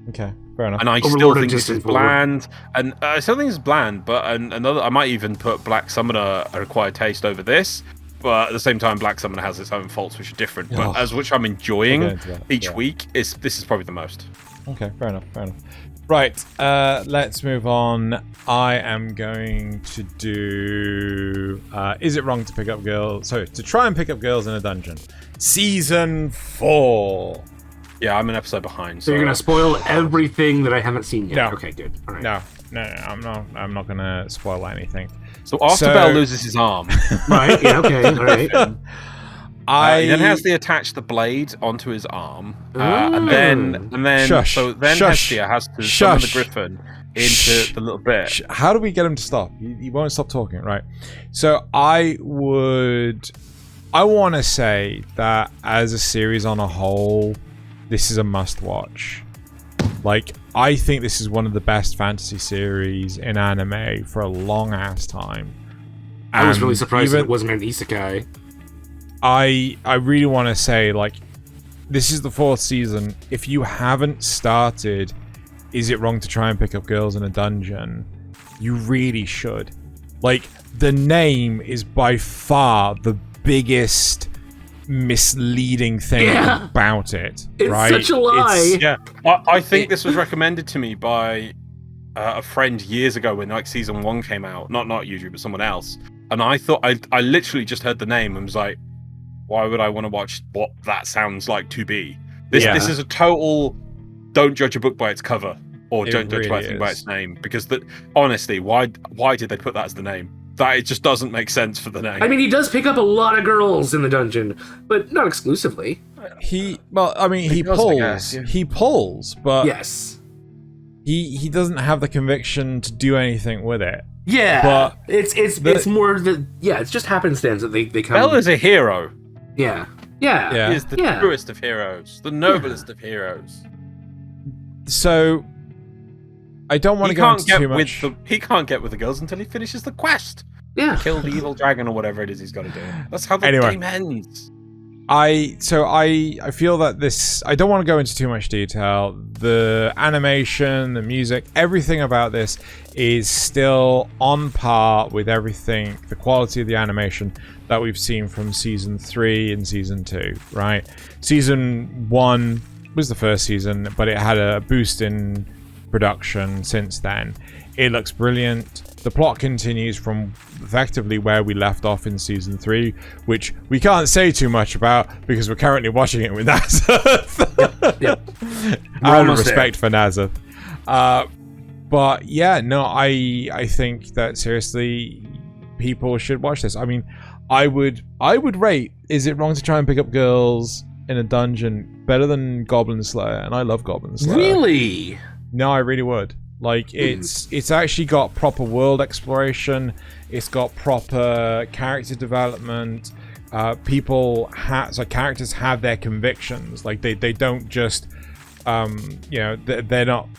Okay. Fair enough. And I still think this is bland. And I still think it's bland, but another, I might even put Black Summoner A Required Taste over this. But at the same time, Black Summoner has its own faults, which are different. But as which I'm enjoying each week, this is probably the most. Okay, fair enough. Right, let's move on. I am going to do... Is it wrong to pick up girls... Sorry, to try and pick up girls in a dungeon. Season 4. Yeah, I'm an episode behind. So you're gonna spoil everything that I haven't seen yet. No. Okay, good. All right. No, I'm not gonna spoil anything. So after Bell loses his arm, right? Yeah, okay, all right. He then has to attach the blade onto his arm, and then Hestia has to summon the Griffin into the little bit. How do we get him to stop? He won't stop talking, right? So I want to say that as a series on a whole, this is a must-watch. I think this is one of the best fantasy series in anime for a long-ass time. I was really surprised that it wasn't an isekai. I really want to say, this is the 4th season. If you haven't started Is It Wrong to Try and Pick Up Girls in a Dungeon, you really should. The name is by far the biggest misleading thing about it. It's such a lie. I think this was recommended to me by a friend years ago when season 1 came out. Not you, but someone else. And I thought I literally just heard the name and was like, why would I want to watch what that sounds like to be? This is a total don't judge a book by its cover, or don't judge by its name, because honestly, why did they put that as the name? That it just doesn't make sense for the name. I mean, he does pick up a lot of girls in the dungeon, but not exclusively. He pulls. He pulls, but yes, he doesn't have the conviction to do anything with it. Yeah, But it's more the it's just happenstance that they come. Bell is a hero. Yeah. Yeah. He is the truest of heroes, the noblest of heroes. So I don't want to go into too much. He can't get with the girls until he finishes the quest. Yeah. Kill the evil dragon or whatever it is he's got to do. That's how the game ends. I feel that this, I don't want to go into too much detail. The animation, the music, everything about this is still on par with everything, the quality of the animation that we've seen from season 3 and season 2, right? Season 1 was the first season, but it had a boost in production since then. It looks brilliant. The plot continues from effectively where we left off in season 3, which we can't say too much about because we're currently watching it with Nasuth. Yep. Out of respect for Nasuth. But yeah, no, I think that seriously people should watch this. I mean, I would rate Is It Wrong to Try and Pick Up Girls in a Dungeon better than Goblin Slayer, and I love Goblin Slayer. Really? No, I really would. Like, it's actually got proper world exploration. It's got proper character development. Characters have their convictions. Like, they don't just, they're not.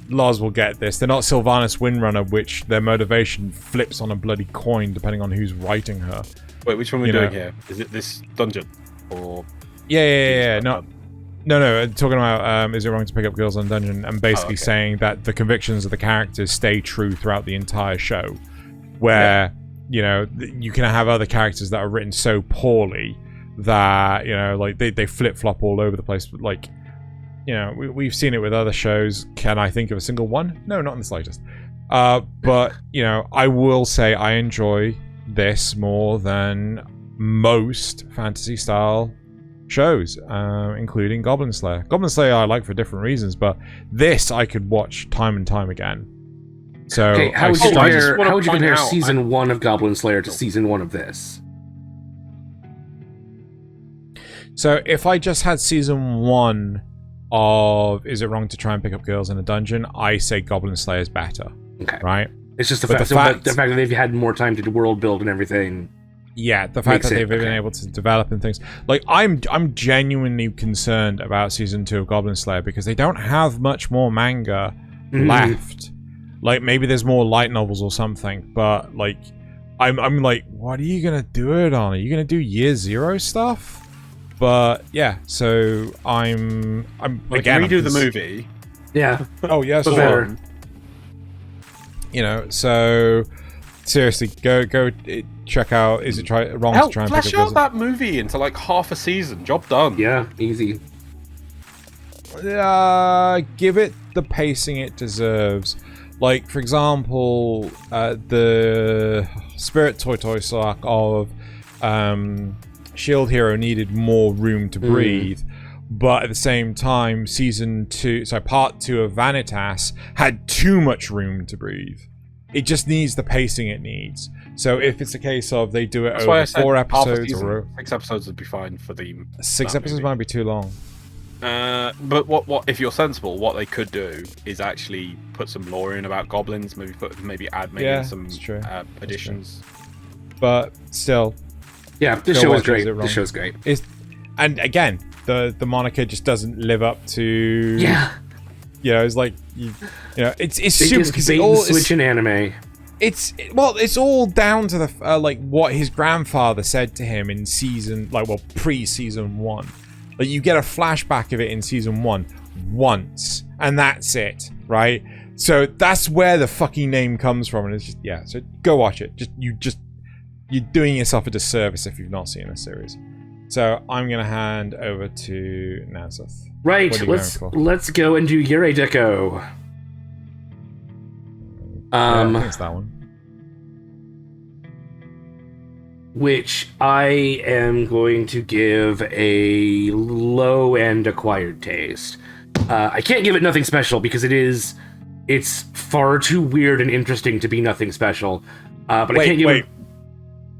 Loz will get this. They're not Sylvanas Windrunner, which their motivation flips on a bloody coin depending on who's writing her. Wait, which one are we doing here? Is it this dungeon or? Yeah. No, talking about Is It Wrong to Pick Up Girls in a Dungeon, and basically saying that the convictions of the characters stay true throughout the entire show, where, you can have other characters that are written so poorly that, like, they flip-flop all over the place. Like, we've seen it with other shows. Can I think of a single one? No, not in the slightest. But, I will say I enjoy this more than most fantasy-style shows, including Goblin Slayer. Goblin Slayer I like for different reasons, but this I could watch time and time again. So how would you compare season 1 of Goblin Slayer to season 1 of this? So if I just had season 1 of Is It Wrong to Try and Pick Up Girls in a Dungeon, I say Goblin Slayer is better. Okay. Right? It's just the fact that they've had more time to do world build and everything. Yeah, the fact that they've been able to develop and things. Like, I'm genuinely concerned about season 2 of Goblin Slayer because they don't have much more manga left. Like, maybe there's more light novels or something, but like, I'm like, what are you gonna do it on? Are you gonna do Year Zero stuff? But yeah, so I'm again. Redo the movie. Yeah. Oh yes. But better. So seriously, go check out Is It Wrong to Try and Pick Up Girls? Flesh out that movie into like half a season. Job done. Yeah, easy. Give it the pacing it deserves. Like, for example, the Spirit Toy arc of Shield Hero needed more room to breathe. But at the same time, part 2 of Vanitas had too much room to breathe. It just needs the pacing it needs. So if it's a case of they do it over 4 episodes, or 6 episodes would be fine for the 6 episodes might be too long. But what if you're sensible? What they could do is actually put some lore in about goblins. Maybe add some additions. But still, yeah, this show is great. This show's great. And again, the moniker just doesn't live up to. Yeah. It's like it's they super just bait and switch in anime. It's all down to the like what his grandfather said to him in pre-season 1. Like, you get a flashback of it in season 1 once, and that's it, right? So that's where the fucking name comes from, and it's just so go watch it. You're doing yourself a disservice if you've not seen this series. So I'm gonna hand over to Nasuth. Right, let's go and do Yurei Deco. I think it's that one. Which I am going to give a low-end acquired taste. I can't give it nothing special because it's far too weird and interesting to be nothing special. But I can't give it...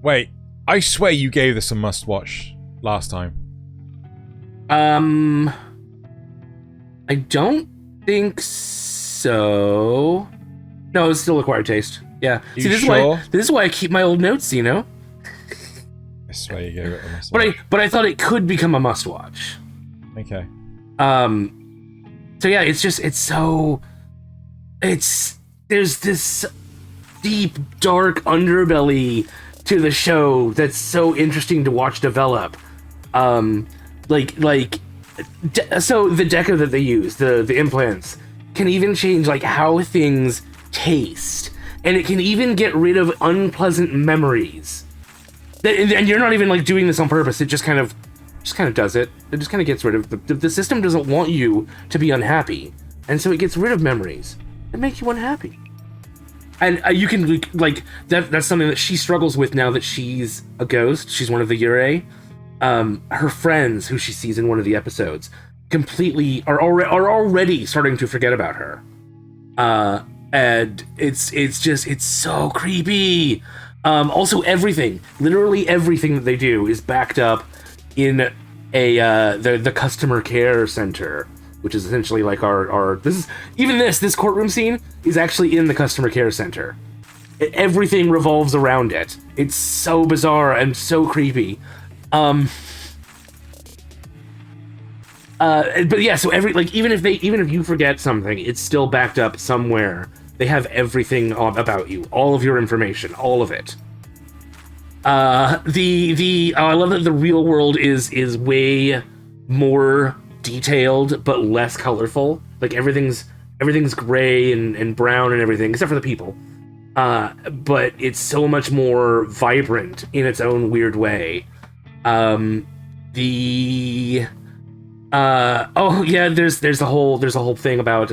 Wait, I swear you gave this a must-watch last time. I don't think so. No, it's still acquired taste. Yeah. You See, this sure? is why I keep my old notes. You know. I swear you gave it a must. But I thought it could become a must-watch. Okay. So yeah, it's there's this deep, dark underbelly to the show that's so interesting to watch develop. So the deco that they use, the implants, can even change like how things taste, and it can even get rid of unpleasant memories. And you're not even like doing this on purpose. It just kind of does it. It just kind of gets rid of the system doesn't want you to be unhappy, and so it gets rid of memories that make you unhappy. And you can like that's something that she struggles with now that she's a ghost. She's one of the Yurei. Her friends, who she sees in one of the episodes, completely are already starting to forget about her. And it's so creepy. Also, literally everything that they do is backed up in the customer care center, which is essentially like our this courtroom scene is actually in the customer care center. Everything revolves around it. It's so bizarre and so creepy. But yeah, so even if you forget something, it's still backed up somewhere. They have everything about you, all of your information, all of it. I love that the real world is way more detailed but less colorful. Like everything's gray and brown and everything, except for the people. But it's so much more vibrant in its own weird way. There's a whole thing about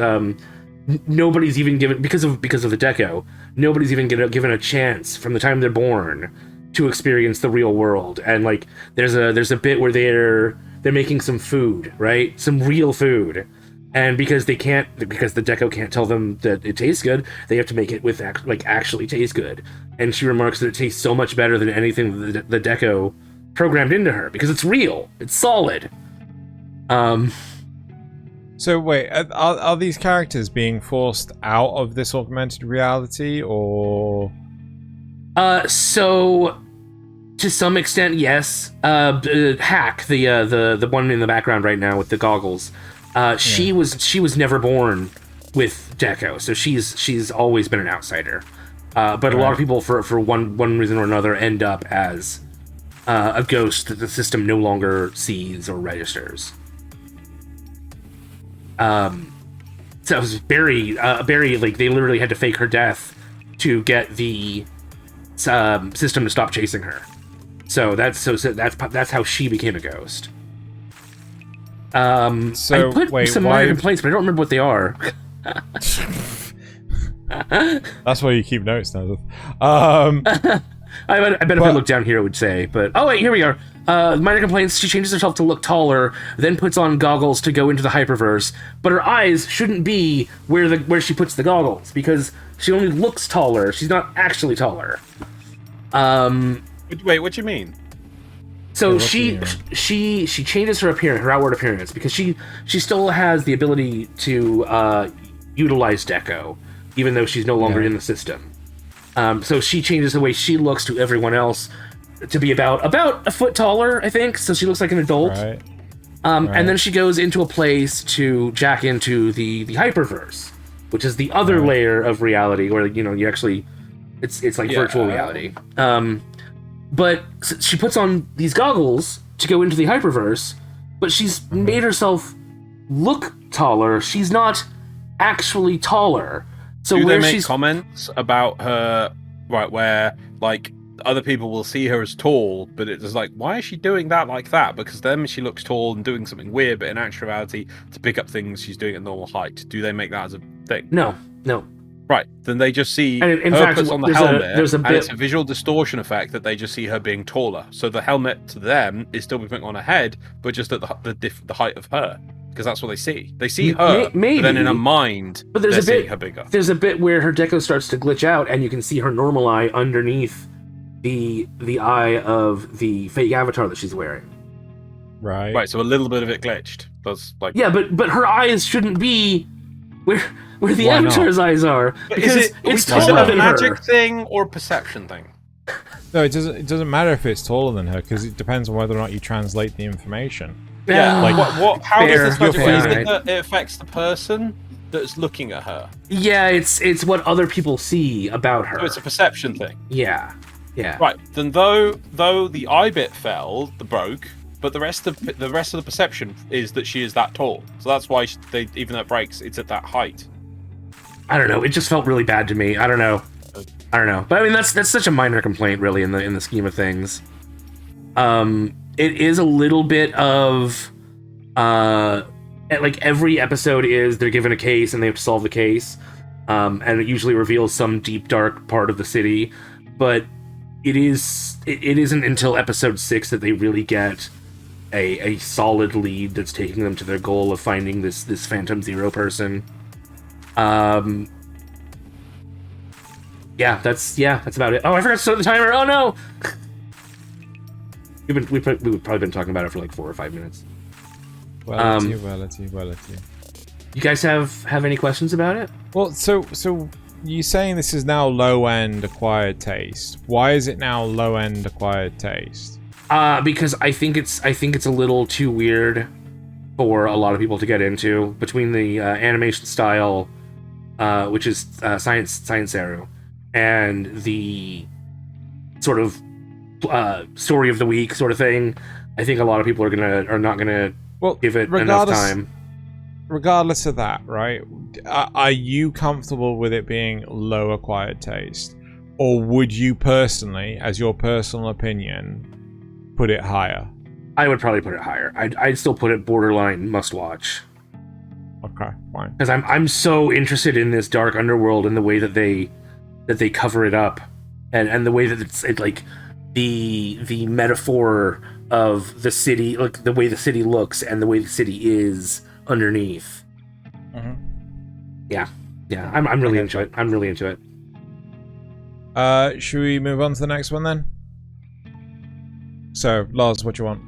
nobody's even given because of the deco. Nobody's even given a chance from the time they're born to experience the real world. And like there's a bit where they're making some food, right? Some real food. And because the deco can't tell them that it tastes good, they have to make it with actually taste good. And she remarks that it tastes so much better than anything the deco programmed into her because it's real, it's solid. So wait, are these characters being forced out of this augmented reality, or? So to some extent, yes. Hack, the one in the background right now with the goggles, she was never born with deco, so she's always been an outsider. But a lot of people, for one reason or another, end up as a ghost that the system no longer sees or registers. So it was very like they literally had to fake her death to get the system to stop chasing her. So that's how she became a ghost. So I put some minor complaints, but I don't remember what they are. That's why you keep notes, Nasuth. I bet if I look down here, it would say. But oh wait, here we are. Minor complaints. She changes herself to look taller, then puts on goggles to go into the hyperverse. But her eyes shouldn't be where she puts the goggles because she only looks taller. She's not actually taller. Wait, what do you mean? So she changes her appearance, her outward appearance, because she still has the ability to utilize deco, even though she's no longer in the system. So she changes the way she looks to everyone else to be about a foot taller, I think. So she looks like an adult. Right. And then she goes into a place to jack into the hyperverse, which is the other layer of reality, where you actually it's like virtual reality. But she puts on these goggles to go into the hyperverse, but she's made herself look taller. She's not actually taller. So do where they make she's comments about her, right, where like other people will see her as tall, but it's like, why is she doing that like that? Because then she looks tall and doing something weird, but in actuality, to pick up things, she's doing at normal height. Do they make that as a thing? No. Right, then they just see in her fact, puts on the helmet, and it's a visual distortion effect that they just see her being taller. So the helmet to them is still putting on her head, but just at the height of her, because that's what they see. They see her, maybe, but then in her mind, but they're seeing her bigger. There's a bit where her deco starts to glitch out, and you can see her normal eye underneath the eye of the fake avatar that she's wearing. Right. So a little bit of it glitched. That's like but her eyes shouldn't be where where the Why not? Avatar's eyes are. Because it's is it taller a than magic her. thing or a perception thing? No, it doesn't matter if it's taller than her because it depends on whether or not you translate the information. Yeah. Like, How fair, does this magic fair. work? Is it that it affects the person that's looking at her? Yeah, it's what other people see about her. So it's a perception thing. Yeah. Right. Then though the eye bit fell, broke, but the rest of the perception is that she is that tall. So that's why even though it breaks, it's at that height. I don't know. It just felt really bad to me. I don't know. But I mean, that's such a minor complaint, really, in the scheme of things. It is a little bit of, like every episode is they're given a case and they have to solve the case, and it usually reveals some deep dark part of the city. But it isn't until episode 6 that they really get a solid lead that's taking them to their goal of finding this Phantom Zero person. Yeah, that's about it. Oh, I forgot to start the timer. Oh no! We've probably been talking about it for like 4 or 5 minutes. Well. You guys have any questions about it? Well, so you saying this is now low-end acquired taste. Why is it now low-end acquired taste? Because I think it's a little too weird for a lot of people to get into, between the animation style, which is Science Saru, and the sort of story of the week sort of thing. I think a lot of people are not gonna give it enough time. Regardless of that, right? Are you comfortable with it being low acquired taste, or would you personally, as your personal opinion, put it higher? I would probably put it higher. I'd still put it borderline must watch. Okay, fine. Because I'm so interested in this dark underworld and the way that they cover it up, and the way that it's like the metaphor of the city, like the way the city looks and the way the city is underneath. Mm-hmm. Yeah, I'm really into it. I'm really into it. Should we move on to the next one then? So, Lars, what do you want?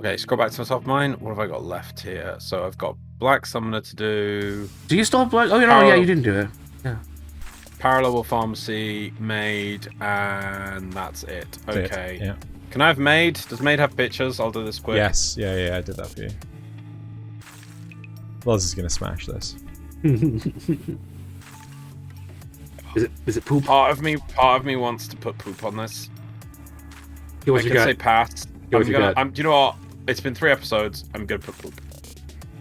Okay, scroll back to the top of mine. What have I got left here? So I've got Black Summoner to do. Do you still have Black? Oh, yeah, you didn't do it. Yeah. Parallel Pharmacy, Maid, and that's it. Okay. Yeah. Can I have Maid? Does Maid have pictures? I'll do this quick. Yes. Yeah, I did that for you. Lars is gonna smash this. Is it poop? Part of me wants to put poop on this. What I you can got? say pass. Do you know what? It's been 3 episodes. I'm gonna put poop.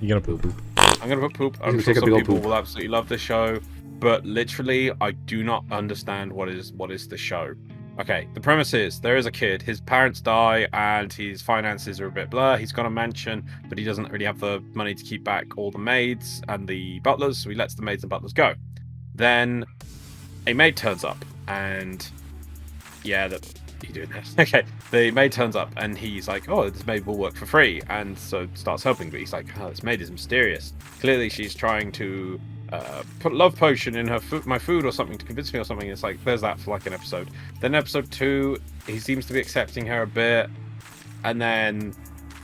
You're gonna poop. I'm gonna put poop. I'm sure take a some big ol' people poop. will absolutely love this show, but literally, I do not understand what is the show. Okay, the premise is there is a kid. His parents die, and his finances are a bit blur. He's got a mansion, but he doesn't really have the money to keep back all the maids and the butlers, so he lets the maids and butlers go. Then a maid turns up, and you doing this? Okay, the maid turns up, and he's like, "Oh, this maid will work for free," and so starts helping. But he's like, "Oh, this maid is mysterious. Clearly, she's trying to put love potion in my food or something to convince me or something." It's like there's that for like an episode. Then episode 2, he seems to be accepting her a bit, and then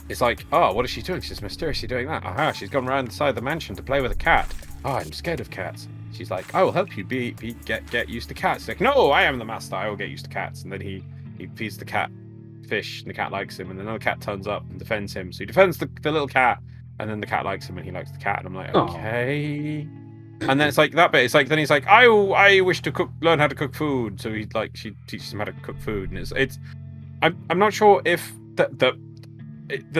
it's like, "Oh, what is she doing? She's mysteriously doing that. Aha, she's gone around inside the mansion to play with a cat. Oh, I'm scared of cats." She's like, "I will help you get used to cats." He's like, "No, I am the master. I will get used to cats." And then he feeds the cat fish, and the cat likes him, and then another cat turns up and defends him. So he defends the little cat, and then the cat likes him, and he likes the cat. And I'm like, okay. And then it's like that bit. It's like then he's like, I wish to learn how to cook food. So she teaches him how to cook food, and it's I'm not sure if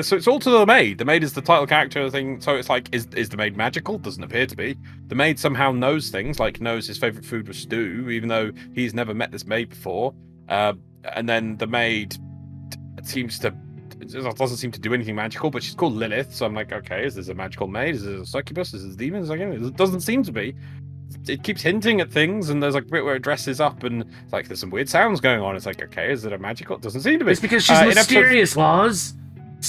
so it's all to the maid. The maid is the title character thing. So it's like, is the maid magical? Doesn't appear to be. The maid somehow knows things, like knows his favorite food was stew, even though he's never met this maid before. And then the maid doesn't seem to do anything magical, but she's called Lilith, so I'm like, okay, is this a magical maid? Is this a succubus? Is this demons? It doesn't seem to be. It keeps hinting at things, and there's like a bit where it dresses up, and it's like there's some weird sounds going on. It's like, okay, is it a magical? It doesn't seem to be. It's because she's mysterious, Loz.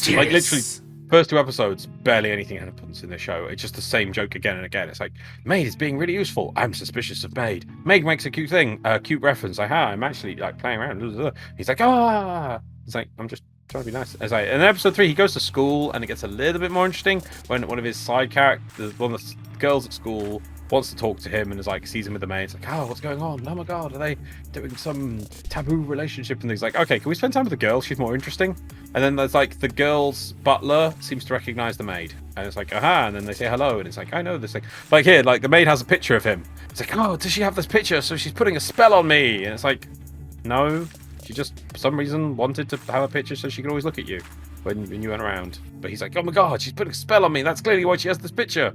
Like literally, first 2 episodes, barely anything happens in the show. It's just the same joke again and again. It's like, Maid is being really useful. I'm suspicious of Maid. Maid makes a cute thing, cute reference. I'm actually like playing around. He's like, ah. It's like, I'm just Trying to be nice. And in episode 3, he goes to school, and it gets a little bit more interesting when one of his side characters, one of the girls at school, wants to talk to him and is like, sees him with the maid. It's like, oh, what's going on? Oh my god, are they doing some taboo relationship? And he's like, okay, can we spend time with the girl? She's more interesting. And then there's like the girl's butler seems to recognize the maid, and it's like, aha, and then they say hello, and it's like, I know this thing. Like here, like the maid has a picture of him. It's like, oh, does she have this picture? So she's putting a spell on me. And it's like, no, she just for some reason wanted to have a picture so she could always look at you when you went around. But he's like, oh my god, she's putting a spell on me. That's clearly why she has this picture.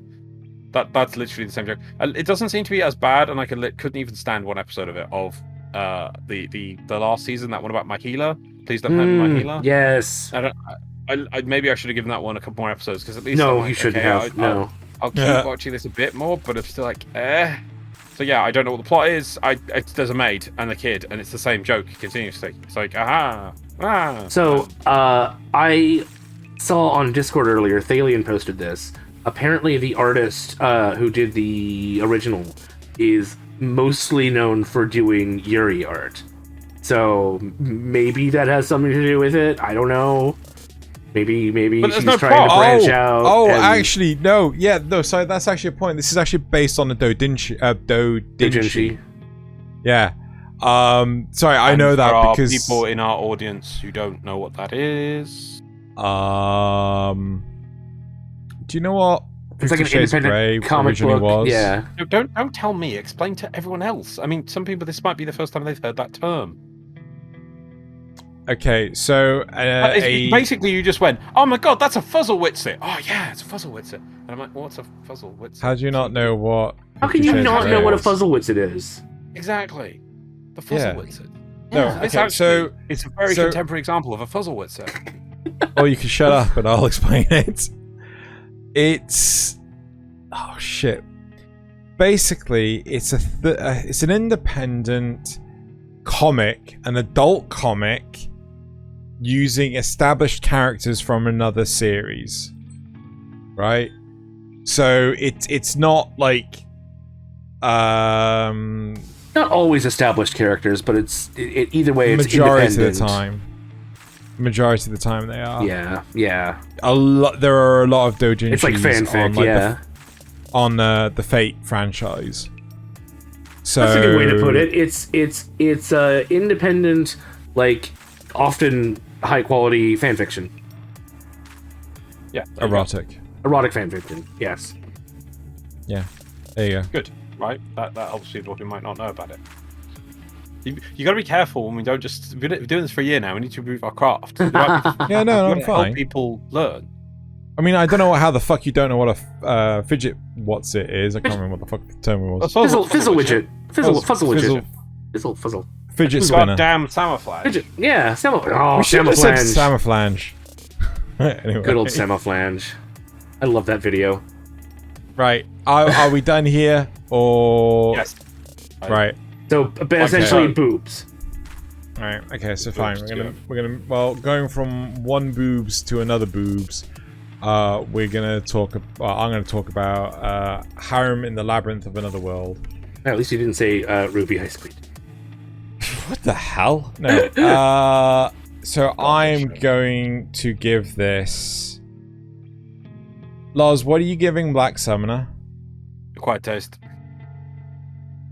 That's literally the same joke. It doesn't seem to be as bad, and I couldn't even stand one episode of it of the last season, that one about my healer. Please don't hurt my healer. Yes. Maybe I should have given that one a couple more episodes, because at least no, like, you shouldn't okay, have. No, I'll keep watching this a bit more, but I'm still like, eh. So yeah, I don't know what the plot is. There's a maid and a kid, and it's the same joke continuously. It's like, aha, ah. So I saw on Discord earlier, Thaylien posted this. Apparently, the artist who did the original is mostly known for doing Yuri art. So maybe that has something to do with it. I don't know. Maybe she's trying to branch out. Oh, actually, no. Yeah, no. Sorry, that's actually a point. This is actually based on the Doujinshi. Yeah. Sorry, I know that there because are people in our audience who don't know what that is. Do you know what? It's like an independent comic book. Was? Yeah. No, don't tell me. Explain to everyone else. I mean, some people, this might be the first time they've heard that term. Okay, so basically you just went, oh my god, that's a Fuzzlewitzer. Oh yeah, it's a Fuzzlewitzer. And I'm like, what's a Fuzzlewitzer? How do you not know what? How can you not know what a Fuzzlewitzer is? Exactly, the Fuzzlewitzer. No, Yeah, okay, so it's a very contemporary example of a Fuzzlewitzer. Or you can shut up and I'll explain it. It's oh shit. Basically, it's it's an independent comic, an adult comic, using established characters from another series, right? So it's not like not always established characters, but either way it's majority of the time. Majority of the time they are. Yeah. There are a lot of doujinshis. It's like fanfic, on the Fate franchise. So that's a good way to put it. It's independent, like often high quality fanfiction. Yeah. Erotic fanfiction. Yes. Yeah. There you go. Good. Right. That helps people who might not know about it. You got to be careful when we don't just. We're doing this for a year now. We need to improve our craft. Yeah, no, I'm fine. Help people learn. I mean, I don't know how the fuck you don't know what a fidget what's it is. I can't remember what the fuck the term was. Fizzle widget. Fizzle widget. Fizzle. Fidget spinner. Goddamn Samaflash. Fidget. Yeah, we should have said Samaflange. Anyway. Good old Samaflange. I love that video. Right. Are we done here or? Yes. Right. So essentially boobs. All right. Okay. So fine. We're gonna going from one boobs to another boobs. We're gonna talk. I'm gonna talk about Harem in the Labyrinth of Another World. At least you didn't say RWBY Ice Queen. What the hell? No. So I'm going to give this. Loz, what are you giving Black Summoner? Acquired taste.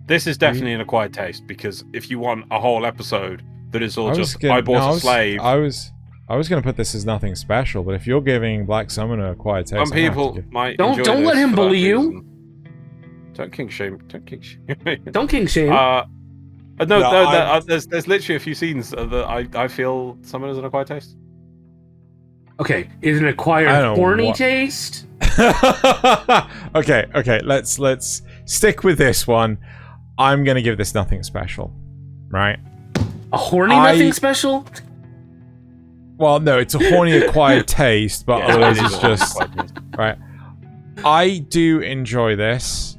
This is definitely an acquired taste, because if you want a whole episode that is all I bought a slave. I was going to put this as nothing special, but if you're giving Black Summoner acquired taste, some people might don't let him bully you. Don't king shame. Don't king shame. Don't king shame. There's literally a few scenes that I feel Summoner is an acquired taste. Okay, is an acquired horny taste? Okay. Let's stick with this one. I'm gonna give this nothing special, right? A horny nothing special? Well, no, it's a horny acquired taste, but otherwise it's just right. I do enjoy this,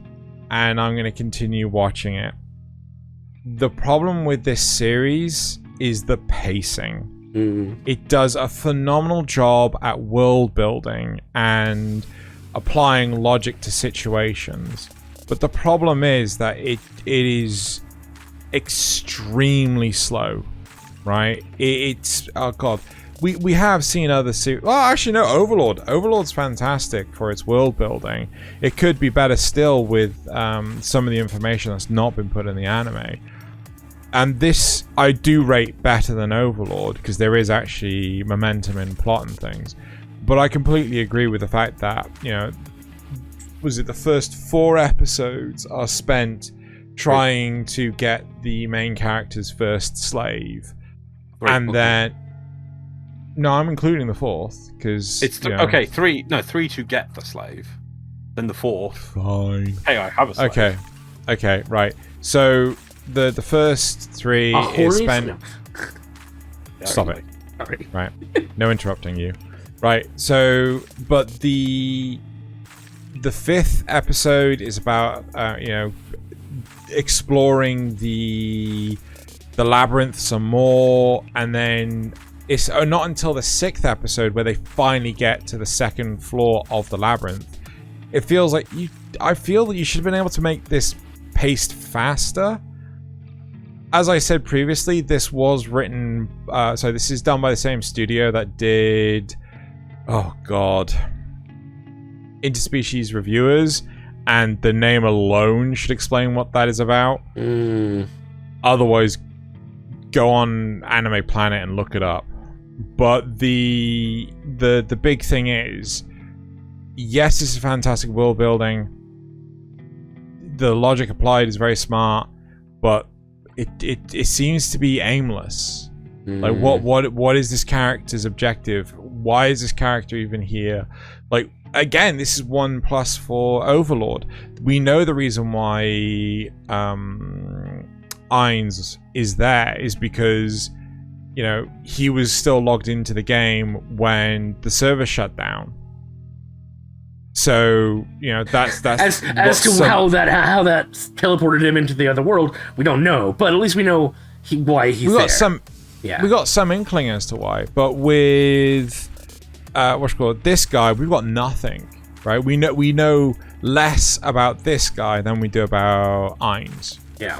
and I'm gonna continue watching it. The problem with this series is the pacing. It does a phenomenal job at world building and applying logic to situations, but the problem is that it is extremely slow, right? It's oh god, we have seen other series. Well, actually, no, Overlord. Overlord's fantastic for its world building. It could be better still with some of the information that's not been put in the anime. And this I do rate better than Overlord because there is actually momentum in plot and things. But I completely agree with the fact that, you know, was it the first 4 episodes are spent trying to get the main character's first slave. Right, and then... No, I'm including the 4th, because... It's... Okay, 3 to get the slave. Then the 4th. Fine. Hey, I have a slave. Okay, right. So, the first 3 is spent... No. Stop it. Sorry. Right. No interrupting you. Right, so... But the 5th episode is about, you know, exploring the labyrinth some more, and then it's not until the 6th episode where they finally get to the 2nd floor of the labyrinth. It feels like I feel that you should have been able to make this paced faster. As I said previously, this was written so this is done by the same studio that did, oh god, Interspecies Reviewers, and the name alone should explain what that is about. Otherwise, go on Anime Planet and look it up. But the big thing is, yes, this is fantastic world building. The logic applied is very smart, but it seems to be aimless. Like, what is this character's objective? Why is this character even here? Like, again, this is 1+ for Overlord. We know the reason why Ainz is there is because, you know, he was still logged into the game when the server shut down. So, you know, that's as to how that teleported him into the other world, we don't know, but at least we know why he's there. We got some inkling as to why, but with this guy, we've got nothing, right? We know less about this guy than we do about Ainz. Yeah.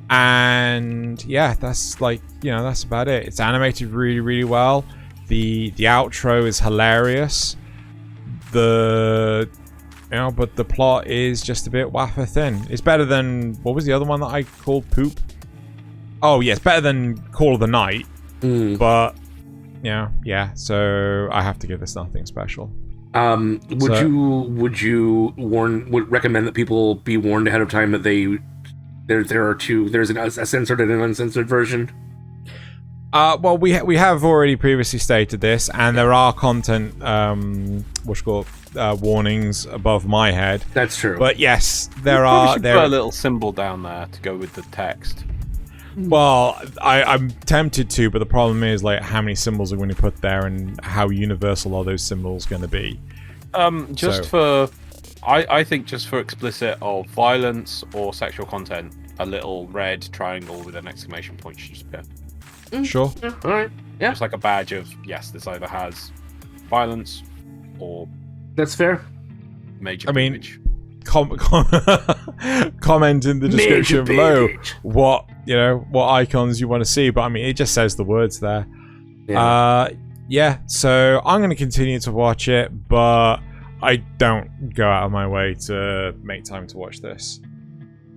And yeah, that's like, you know, that's about it. It's animated really, really well. The outro is hilarious. But the plot is just a bit wafer thin. It's better than, what was the other one that I called Poop? Oh yeah, it's better than Call of the Night. But yeah, so I have to give this nothing special. Would you recommend that people be warned ahead of time that there's a censored and an uncensored version? Well, we have already previously stated this, and there are content warnings above my head. That's true. But yes, Put a little symbol down there to go with the text. Well, I'm tempted to, but the problem is, like, how many symbols are going to put there, and how universal are those symbols going to be? I think just for explicit or violence or sexual content, a little red triangle with an exclamation point should just appear. Sure. Yeah, all right. Yeah. Just like a badge of, yes, this either has violence or... That's fair. Major image. Comment in the description below what icons you want to see, but I mean, it just says the words there. Yeah. So I'm going to continue to watch it, but I don't go out of my way to make time to watch this.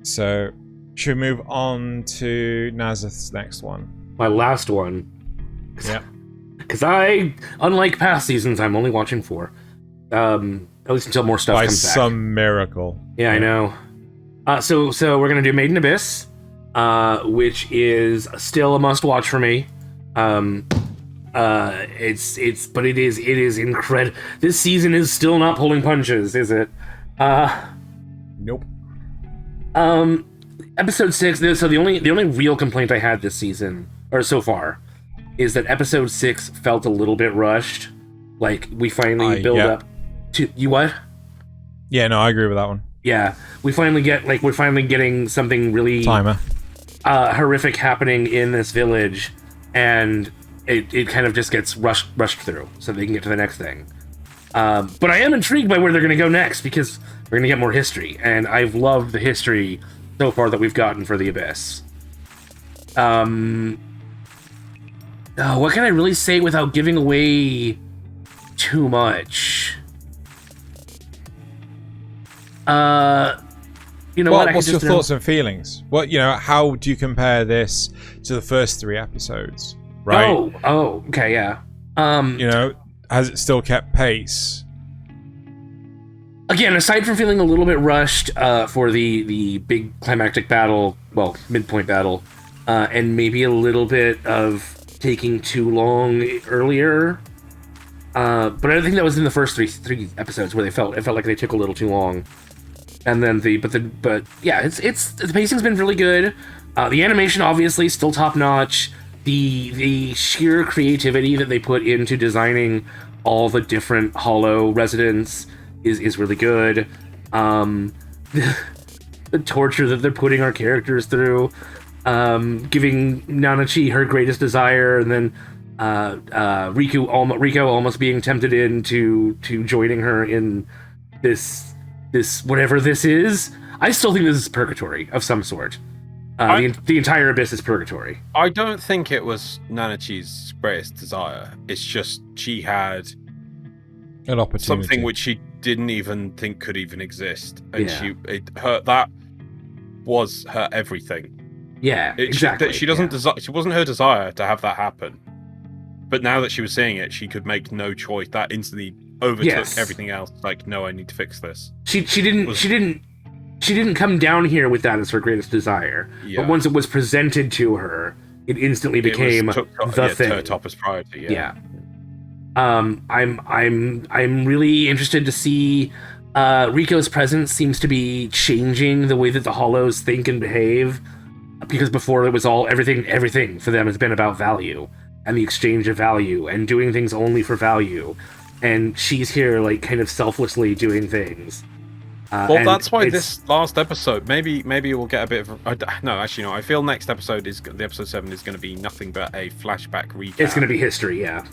So should we move on to Nasuth's next one? My last one. Yeah. Because unlike past seasons, I'm only watching 4. At least until more stuff comes back. By some miracle. Yeah, I know. So we're gonna do Maid in Abyss, which is still a must-watch for me. It is incredible. This season is still not pulling punches, is it? Nope. Episode 6. So the only real complaint I had this season, or so far, is that episode 6 felt a little bit rushed. Like, we finally build up to... You what? Yeah, no, I agree with that one. Yeah, we're finally getting something really... Timer. Horrific happening in this village, and it kind of just gets rushed through, so they can get to the next thing. But I am intrigued by where they're going to go next, because we're going to get more history, and I've loved the history so far that we've gotten for the Abyss. what can I really say without giving away too much? You know what? What's your thoughts and feelings? How do you compare this to the first 3 episodes? Right? Oh, okay, yeah. Has it still kept pace? Again, aside from feeling a little bit rushed for the big climactic battle, well, midpoint battle, and maybe a little bit of taking too long earlier, but I don't think that was in the first three episodes where it felt like they took a little too long. And then but yeah, it's the pacing's been really good. The animation obviously still top notch. The sheer creativity that they put into designing all the different Hollow residents is really good. The torture that they're putting our characters through, giving Nanachi her greatest desire, and then Riko almost being tempted into joining her in this whatever this is. I still think this is purgatory of some sort. The entire abyss is purgatory. I don't think it was Nanachi's greatest desire. It's just she had an opportunity, something which she didn't even think could even exist, and that was her everything. Yeah, exactly. She doesn't desire. She wasn't her desire to have that happen, but now that she was seeing it, she could make no choice. That instantly overtook everything else. Like, no, I need to fix this. She didn't come down here with that as her greatest desire. Yeah. But once it was presented to her, it instantly became the thing. Her topest priority. Yeah. I'm really interested to see. Riko's presence seems to be changing the way that the Hollows think and behave, because before it was all everything for them has been about value and the exchange of value and doing things only for value. And she's here, like, kind of selflessly doing things. That's why this last episode, maybe we'll get a bit of. I feel next episode the episode 7 is going to be nothing but a flashback recap. It's going to be history, yeah,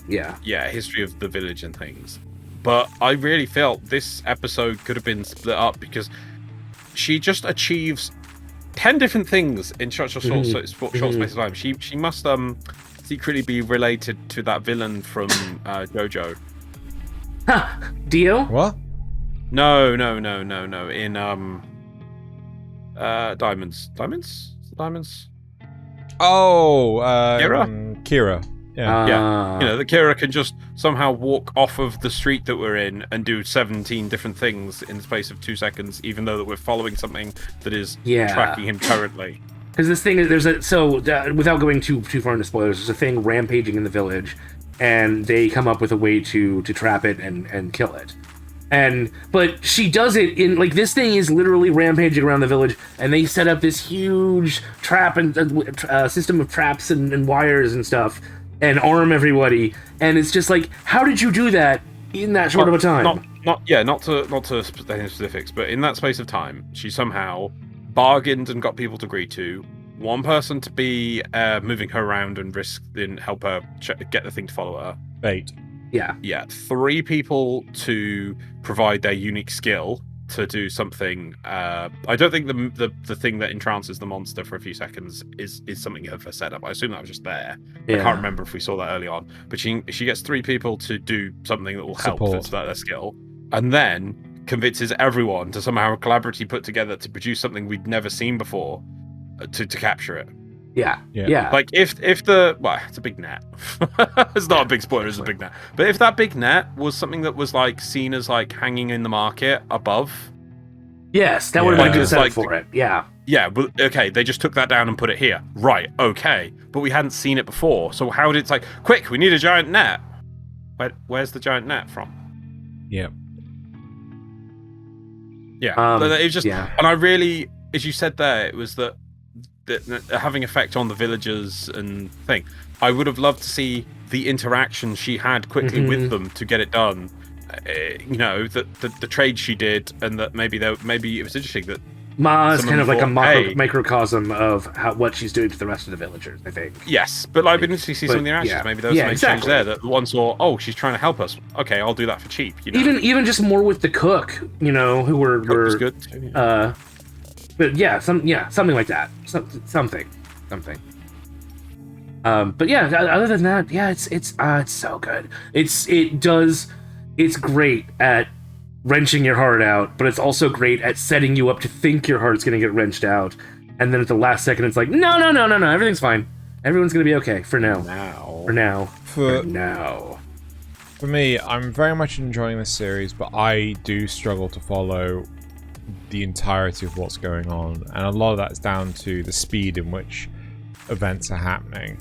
history of the village and things. But I really felt this episode could have been split up, because she just achieves 10 different things in such a short space of time. She must secretly be related to that villain from JoJo. Dio? What? No. In Diamonds. Oh, Kira. Yeah. Yeah. That Kira can just somehow walk off of the street that we're in and do 17 different things in the space of 2 seconds, even though that we're following something that is tracking him currently. Because this thing without going too far into spoilers, there's a thing rampaging in the village, and they come up with a way to trap it and kill it. But she does it in, like, this thing is literally rampaging around the village, and they set up this huge trap and system of traps and wires and stuff, and arm everybody. And it's just like, how did you do that in that short of a time? Not to specifics, but in that space of time, she somehow bargained and got people to agree to one person to be moving her around and help her get the thing to follow her. Bait. Yeah. 3 people to provide their unique skill to do something. I don't think the thing that entrances the monster for a few seconds is something of her setup. I assume that was just there. I can't remember if we saw that early on. But she gets 3 people to do something that will help that's their skill, and then convinces everyone to somehow collaboratively put together to produce something we'd never seen before to capture it. Yeah. Like it's a big net. It's not a big spoiler, it's a big net. But if that big net was something that was like seen as like hanging in the market above, yes, that would have been a good setup for it. Yeah. Yeah, but okay, they just took that down and put it here. Right, okay. But we hadn't seen it before, so how did it like, quick, we need a giant net. Where's the giant net from? Yeah. Yeah. It was just, and I really, as you said there, it was that having effect on the villagers and thing. I would have loved to see the interaction she had quickly with them to get it done. The trade she did, and that maybe it was interesting that Ma is kind of like a microcosm of what she's doing to the rest of the villagers, I think. Yes, but I've been interested to see some of the interactions. Yeah. Maybe there was some change there. That one saw, she's trying to help us. Okay, I'll do that for cheap. Even just more with the cook, who were was good too, but something like that. Something. But yeah, other than that, yeah, it's so good. It's great at wrenching your heart out, but it's also great at setting you up to think your heart's gonna get wrenched out, and then at the last second, it's like, no, everything's fine. Everyone's gonna be okay for now. For now. For me, I'm very much enjoying this series, but I do struggle to follow the entirety of what's going on, and a lot of that is down to the speed in which events are happening.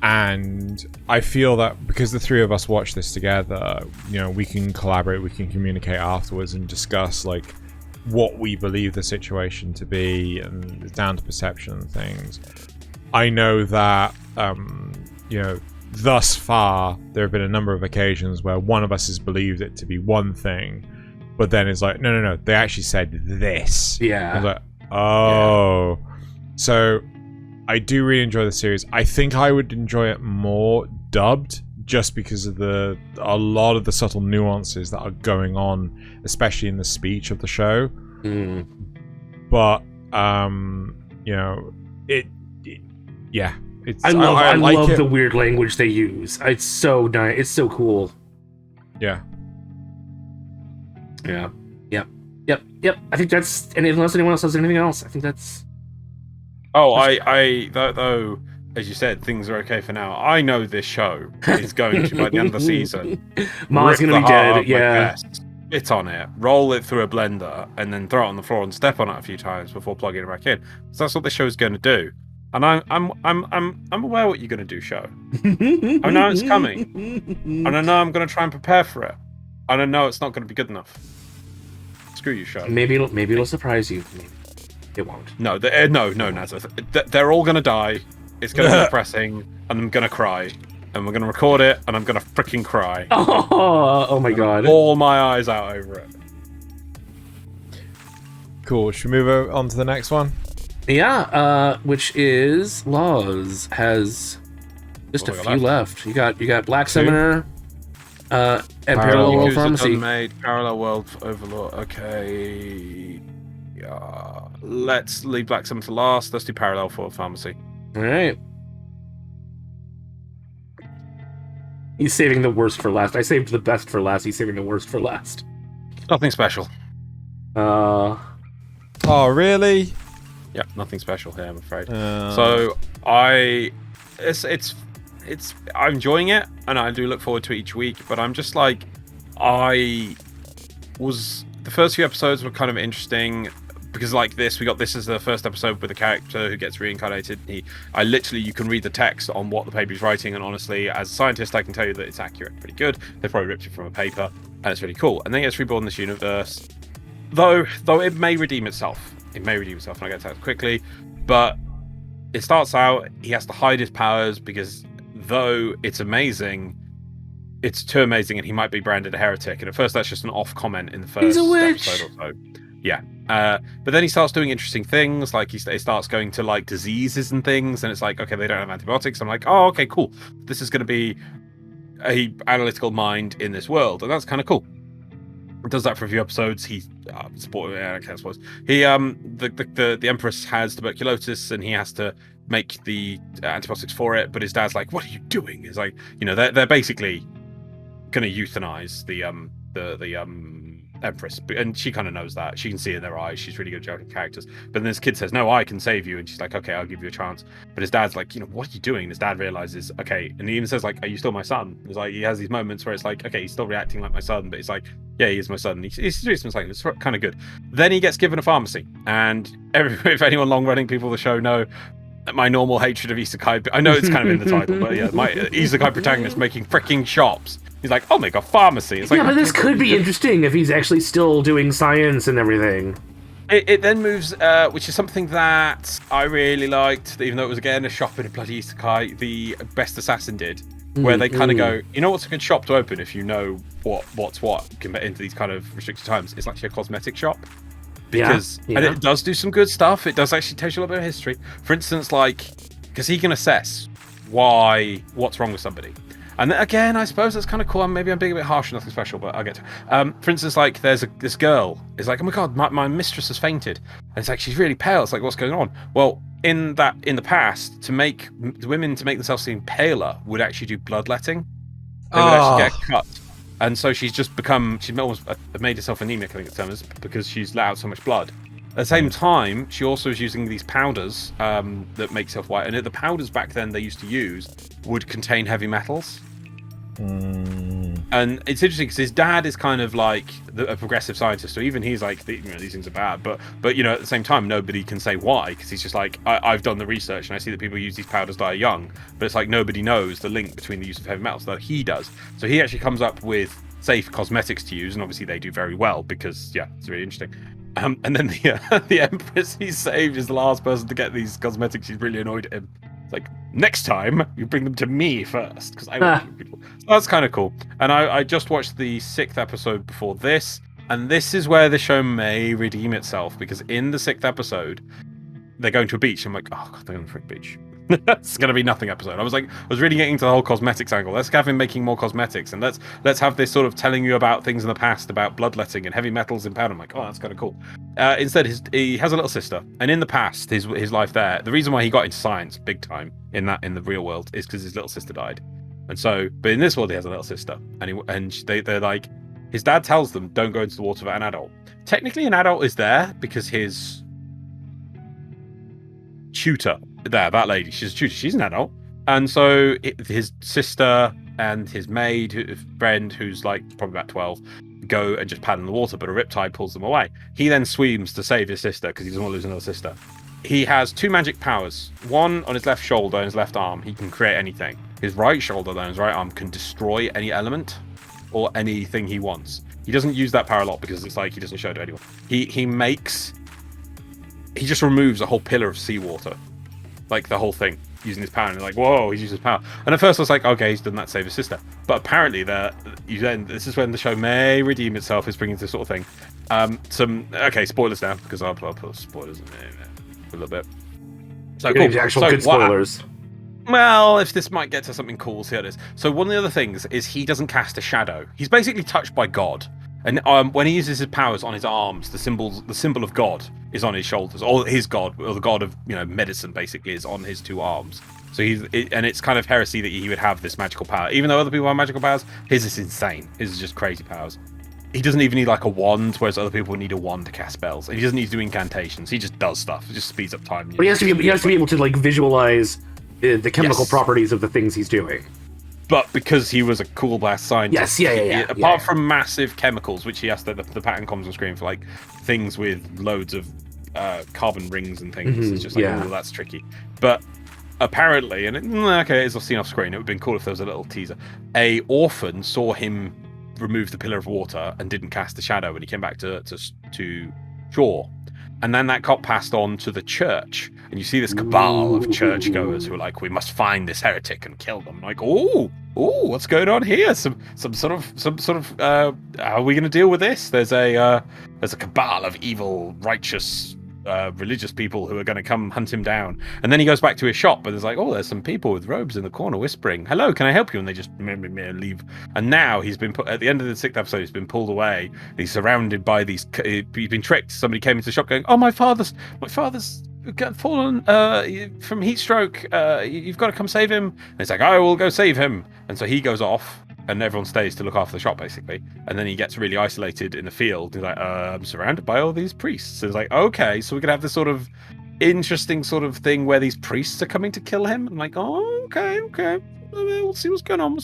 And I feel that because the three of us watch this together, you know, we can collaborate, we can communicate afterwards and discuss like what we believe the situation to be, and it's down to perception and things. I know that you know, thus far there have been a number of occasions where one of us has believed it to be one thing, but then it's like, no, they actually said this. Yeah. I was like, oh. Yeah. So I do really enjoy the series. I think I would enjoy it more dubbed, just because of a lot of the subtle nuances that are going on, especially in the speech of the show. But you know, yeah. I love the weird language they use. It's so nice. It's so cool. Yeah. Yep. I think that's. And unless anyone else has anything else, I think that's. Oh, though, as you said, things are okay for now. I know this show is going to, by the end of the season, Ma's gonna be dead. Yeah. Spit on it, roll it through a blender, and then throw it on the floor and step on it a few times before plugging it back in. So that's what this show is going to do. And I'm aware what you're going to do, show. I know it's coming, and I know I'm going to try and prepare for it, and I know it's not going to be good enough. Screw you, show. Maybe it'll surprise you. Maybe it won't. No, Nasuth. They're all going to die. It's going to be depressing, and I'm going to cry, and we're going to record it, and I'm going to freaking cry. Oh my god! All my eyes out over it. Cool. Should we move on to the next one? Yeah, which is Loz has just a few left. You got Black Summoner, and Parallel World Pharmacy. Maid, Parallel World Overlord. Okay, let's leave Black Summoner to last. Let's do Parallel World Pharmacy. All right. He's saving the worst for last. I saved the best for last. He's saving the worst for last. Nothing special. Oh, really? Yeah, nothing special here, I'm afraid. So I'm enjoying it, and I do look forward to it each week. But I'm just like, the first few episodes were kind of interesting because like this is the first episode with a character who gets reincarnated. You can read the text on what the paper is writing, and honestly, as a scientist, I can tell you that it's accurate, pretty good. They probably ripped it from a paper, and it's really cool. And then he gets reborn in this universe, though it may redeem itself. It may redeem itself, and I'll get to that quickly. But it starts out, he has to hide his powers because though it's amazing, it's too amazing, and he might be branded a heretic. And at first, that's just an off comment in the first episode or so. Yeah. But then he starts doing interesting things, like he starts going to like diseases and things, and it's like, okay, they don't have antibiotics. I'm like, oh, okay, cool. This is going to be a analytical mind in this world, and that's kind of cool. Does that for a few episodes. He the Empress has tuberculosis, and he has to make the antibiotics for it. But his dad's like, "What are you doing?" It's like, you know, they're basically going to euthanize the Empress, and she kind of knows that. She can see in their eyes. She's really good at judging characters. But then this kid says, "No, I can save you," and she's like, "Okay, I'll give you a chance." But his dad's like, "You know, what are you doing?" And his dad realizes, okay, and he even says, like, "Are you still my son?" It's like he has these moments where it's like, okay, he's still reacting like my son, but it's like, yeah, he is my son. He's doing something like it's kind of good. Then he gets given a pharmacy, and if anyone long-running people of the show know my normal hatred of Isekai, I know it's kind of in the title, but yeah, my Isekai protagonist making freaking shops. He's like, oh my god, pharmacy. It's like, yeah, but this could be interesting if he's actually still doing science and everything. It then moves, which is something that I really liked, even though it was again a shop in a bloody Isekai, the Best Assassin did, where they kind of go, you know what's a good shop to open if you know what's what into these kind of restricted times? It's actually a cosmetic shop. Because and it does do some good stuff. It does actually tell you a little bit of history. For instance, like, because he can assess what's wrong with somebody. And again, I suppose that's kind of cool. Maybe I'm being a bit harsh, nothing special, but I'll get to it. For instance, like, there's this girl. It's like, oh my god, my mistress has fainted. And it's like, she's really pale. It's like, what's going on? Well, in the past, to make women to make themselves seem paler would actually do bloodletting. They would actually get cut. And so she's almost made herself anemic, I think it's term is, because she's let out so much blood. At the same time, she also is using these powders that make herself white. And the powders back then they used to use would contain heavy metals. And it's interesting because his dad is kind of like a progressive scientist, so even he's like, these things are bad. But at the same time, nobody can say why, because he's just like, I've done the research and I see that people use these powders that are young, but it's like nobody knows the link between the use of heavy metals, though he does. So he actually comes up with safe cosmetics to use, and obviously they do very well because it's really interesting. And then the Empress he saved is the last person to get these cosmetics. She's really annoyed at him. Like, next time you bring them to me first, because I want people. So that's kind of cool. And I just watched the 6th episode before this, and this is where the show may redeem itself, because in the 6th episode they're going to a beach. I'm like, oh god, they're going to a freak beach. It's going to be nothing episode. I was really getting into the whole cosmetics angle. Let's have him making more cosmetics, and let's have this sort of telling you about things in the past, about bloodletting and heavy metals in powder. I'm like, oh, that's kind of cool. Instead, he has a little sister, and in the past, his life there, the reason why he got into science big time in the real world is because his little sister died. And so, but in this world, he has a little sister, and they're like, his dad tells them, don't go into the water without an adult. Technically, an adult is there because his tutor, that lady, she's a tutor, she's an adult, and so his sister and his maid friend, who's like probably about 12, go and just paddle in the water, but a riptide pulls them away. He then swims to save his sister because he doesn't want to lose another sister. He has 2 magic powers, one on his left shoulder and his left arm. He can create anything. His right shoulder, though, and his right arm can destroy any element or anything he wants. He doesn't use that power a lot because it's like he doesn't show it to anyone. He just removes a whole pillar of seawater, like the whole thing, using his power. And like, whoa, he's using his power. And at first I was like, okay, he's done that to save his sister. But apparently, this is when the show may redeem itself, is bringing this sort of thing. Okay, spoilers now, because I'll put spoilers in there a little bit. So cool. Actual good spoilers. Well, if this might get to something cool, here it is. So one of the other things is he doesn't cast a shadow. He's basically touched by God. And when he uses his powers on his arms, the symbol of God is on his shoulders, or his God, or the God of medicine, basically, is on his 2 arms. So and it's kind of heresy that he would have this magical power, even though other people have magical powers. His is insane. His is just crazy powers. He doesn't even need like a wand, whereas other people need a wand to cast spells. And he doesn't need to do incantations. He just does stuff. It just speeds up time. But he has to be able to like visualize the chemical properties of the things he's doing. But because he was a cool blast scientist, apart from massive chemicals, which he has the pattern comes on screen for like things with loads of carbon rings and things. It's just like, oh, that's tricky. But apparently, and it's seen off screen. It would have been cool if there was a little teaser. A orphan saw him remove the pillar of water and didn't cast the shadow when he came back to shore. And then that got passed on to the church, and you see this cabal of churchgoers who are like, "We must find this heretic and kill them." Like, oh, what's going on here? Some sort of. How are we going to deal with this? There's a cabal of evil, righteous, religious people who are going to come hunt him down. And then he goes back to his shop, and there's like, oh, there's some people with robes in the corner whispering, "Hello, can I help you?" And they just leave. And now he's been put at the end of the 6th episode. He's been pulled away. He's surrounded by these. He's been tricked. Somebody came into the shop going, "Oh, my father's fallen from heat stroke. You've got to come save him." And he's like, "I will go save him." And so he goes off, and everyone stays to look after the shop, basically. And then he gets really isolated in the field. He's like, I'm surrounded by all these priests. So it's like, okay, so we could have this sort of interesting sort of thing where these priests are coming to kill him. I'm like, oh, okay. We'll see what's going on.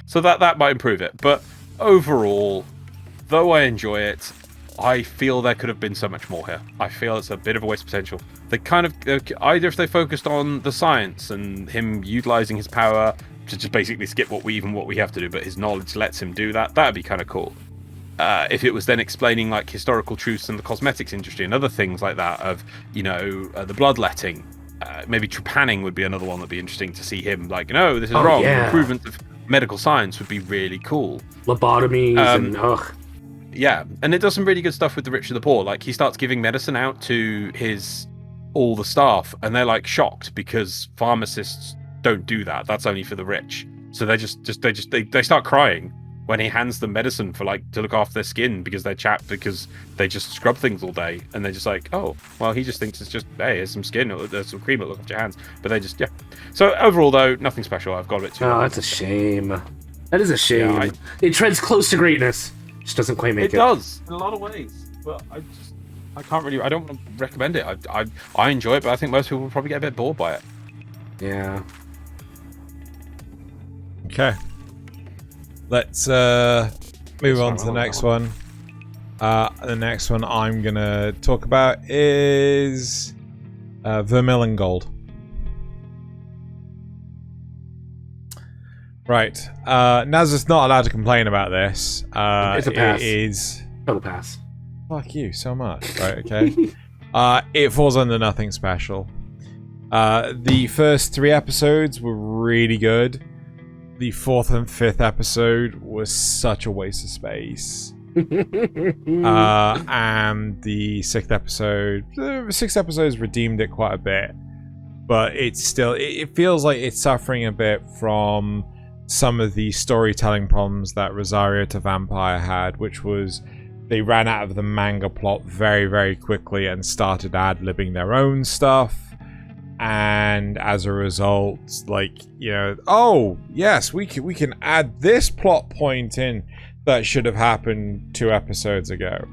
So that might improve it. But overall, though I enjoy it, I feel there could have been so much more here. I feel it's a bit of a waste of potential. They kind of, either if they focused on the science and him utilizing his power to just basically skip what we have to do, but his knowledge lets him do that'd be kind of cool. If it was then explaining like historical truths in the cosmetics industry and other things like that of, the bloodletting, maybe trepanning would be another one that'd be interesting to see him like, no, this is wrong. Yeah. Improvement of medical science would be really cool. Lobotomies and Yeah, and it does some really good stuff with the rich and the poor. Like he starts giving medicine out to all the staff, and they're like shocked because pharmacists don't do that. That's only for the rich. So they start crying when he hands them medicine for like to look after their skin because they're chapped because they just scrub things all day, and they're just like, oh, well, he just thinks it's just, hey, here's some skin or there's some cream that look after your hands, but they just So overall though, nothing special. I've got a bit too. Oh, that's a shame. That is a shame. Yeah, it treads close to greatness, just doesn't quite make it. It does in a lot of ways, but I can't really. I don't want to recommend it. I enjoy it, but I think most people will probably get a bit bored by it. Yeah. Okay. Let's move on to the next one. The next one I'm gonna talk about is Vermilion Gold. Right. Nasuth's not allowed to complain about this. It's a pass. It is. Total pass. Fuck you so much. Right, okay. It falls under nothing special. The first 3 episodes were really good. The 4th and 5th episode was such a waste of space. And the 6th episode... The 6th episode redeemed it quite a bit. But it's still... It feels like it's suffering a bit from some of the storytelling problems that Rosario to Vampire had, which was they ran out of the manga plot very, very quickly and started ad-libbing their own stuff. And as a result, like, you know, oh, yes, we can add this plot point in that should have happened 2 episodes ago.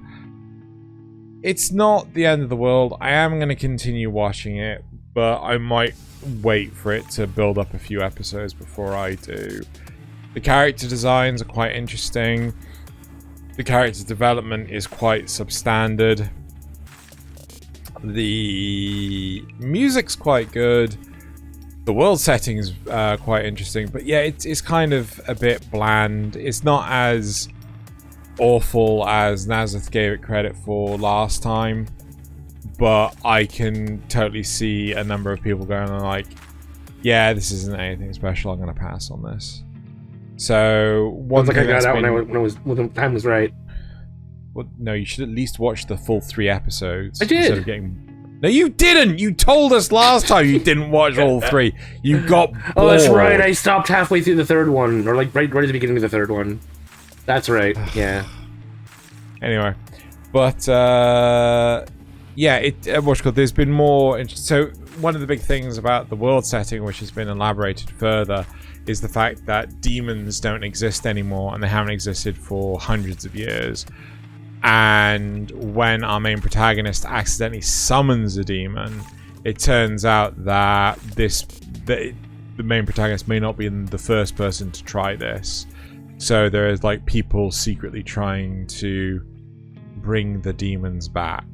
It's not the end of the world. I am going to continue watching it, but I might wait for it to build up a few episodes before I do. The character designs are quite interesting. The character development is quite substandard. The music's quite good. The world setting's quite interesting, but yeah, it's kind of a bit bland. It's not as awful as Nasuth gave it credit for last time, but I can totally see a number of people going like, yeah, this isn't anything special, I'm gonna pass on this. So one thing I got out when the time was right. Well, no, you should at least watch the full 3 episodes. I did. Instead of getting... No, you didn't. You told us last time you didn't watch all 3. You got bored. Oh, that's right. I stopped halfway through the 3rd one, or like right at the beginning of the 3rd one. That's right. Yeah. Anyway, but yeah, what's called. There's been more. So one of the big things about the world setting, which has been elaborated further, is the fact that demons don't exist anymore, and they haven't existed for hundreds of years. And when our main protagonist accidentally summons a demon, it turns out that the main protagonist may not be the first person to try this. So there is like people secretly trying to bring the demons back.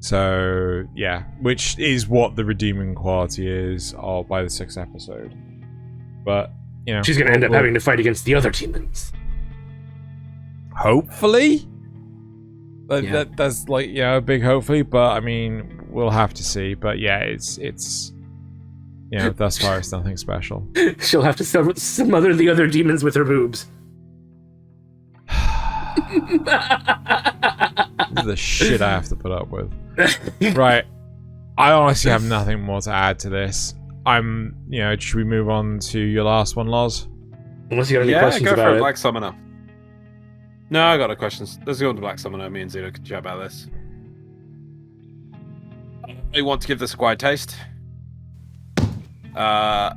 So yeah, which is what the redeeming quality is by the 6th episode. But you know, she's gonna end up having to fight against the other demons. Hopefully. That's like, you know, a big hopefully, but I mean, we'll have to see. But yeah, it's you know, thus far it's nothing special. She'll have to smother the other demons with her boobs. This is the shit I have to put up with. Right. I honestly have nothing more to add to this. You know, should we move on to your last one, Loz? Unless you got any questions about it. Yeah, go for it, Black Summoner. No, I got no questions. Let's go on to Black Summoner. Me and Zeno can chat about this. I want to give this a quiet taste.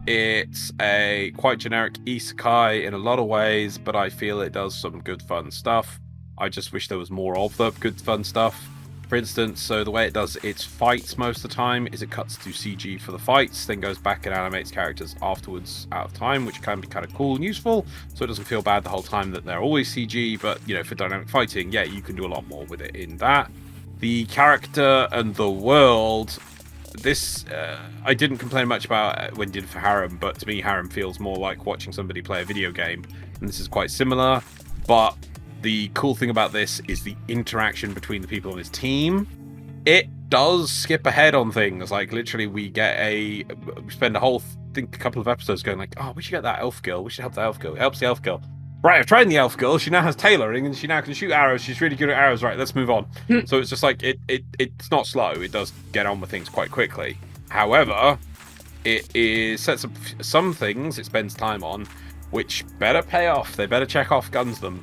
It's a quite generic isekai in a lot of ways, but I feel it does some good fun stuff. I just wish there was more of the good fun stuff. For instance, so the way it does its fights most of the time is it cuts to CG for the fights, then goes back and animates characters afterwards out of time, which can be kind of cool and useful, so it doesn't feel bad the whole time that they're always CG, but, you know, for dynamic fighting, yeah, you can do a lot more with it in that. The character and the world, this, I didn't complain much about when did for Harem, but to me, Harem feels more like watching somebody play a video game, and this is quite similar, but the cool thing about this is the interaction between the people on his team. It does skip ahead on things. Like, literally, we spend a whole, couple of episodes going like, oh, we should get that elf girl. We should help the elf girl. It helps the elf girl. Right, I've trained the elf girl. She now has tailoring, and she now can shoot arrows. She's really good at arrows. Right, let's move on. So it's just like, it's not slow. It does get on with things quite quickly. However, it sets up some things it spends time on which better pay off. They better check off guns them,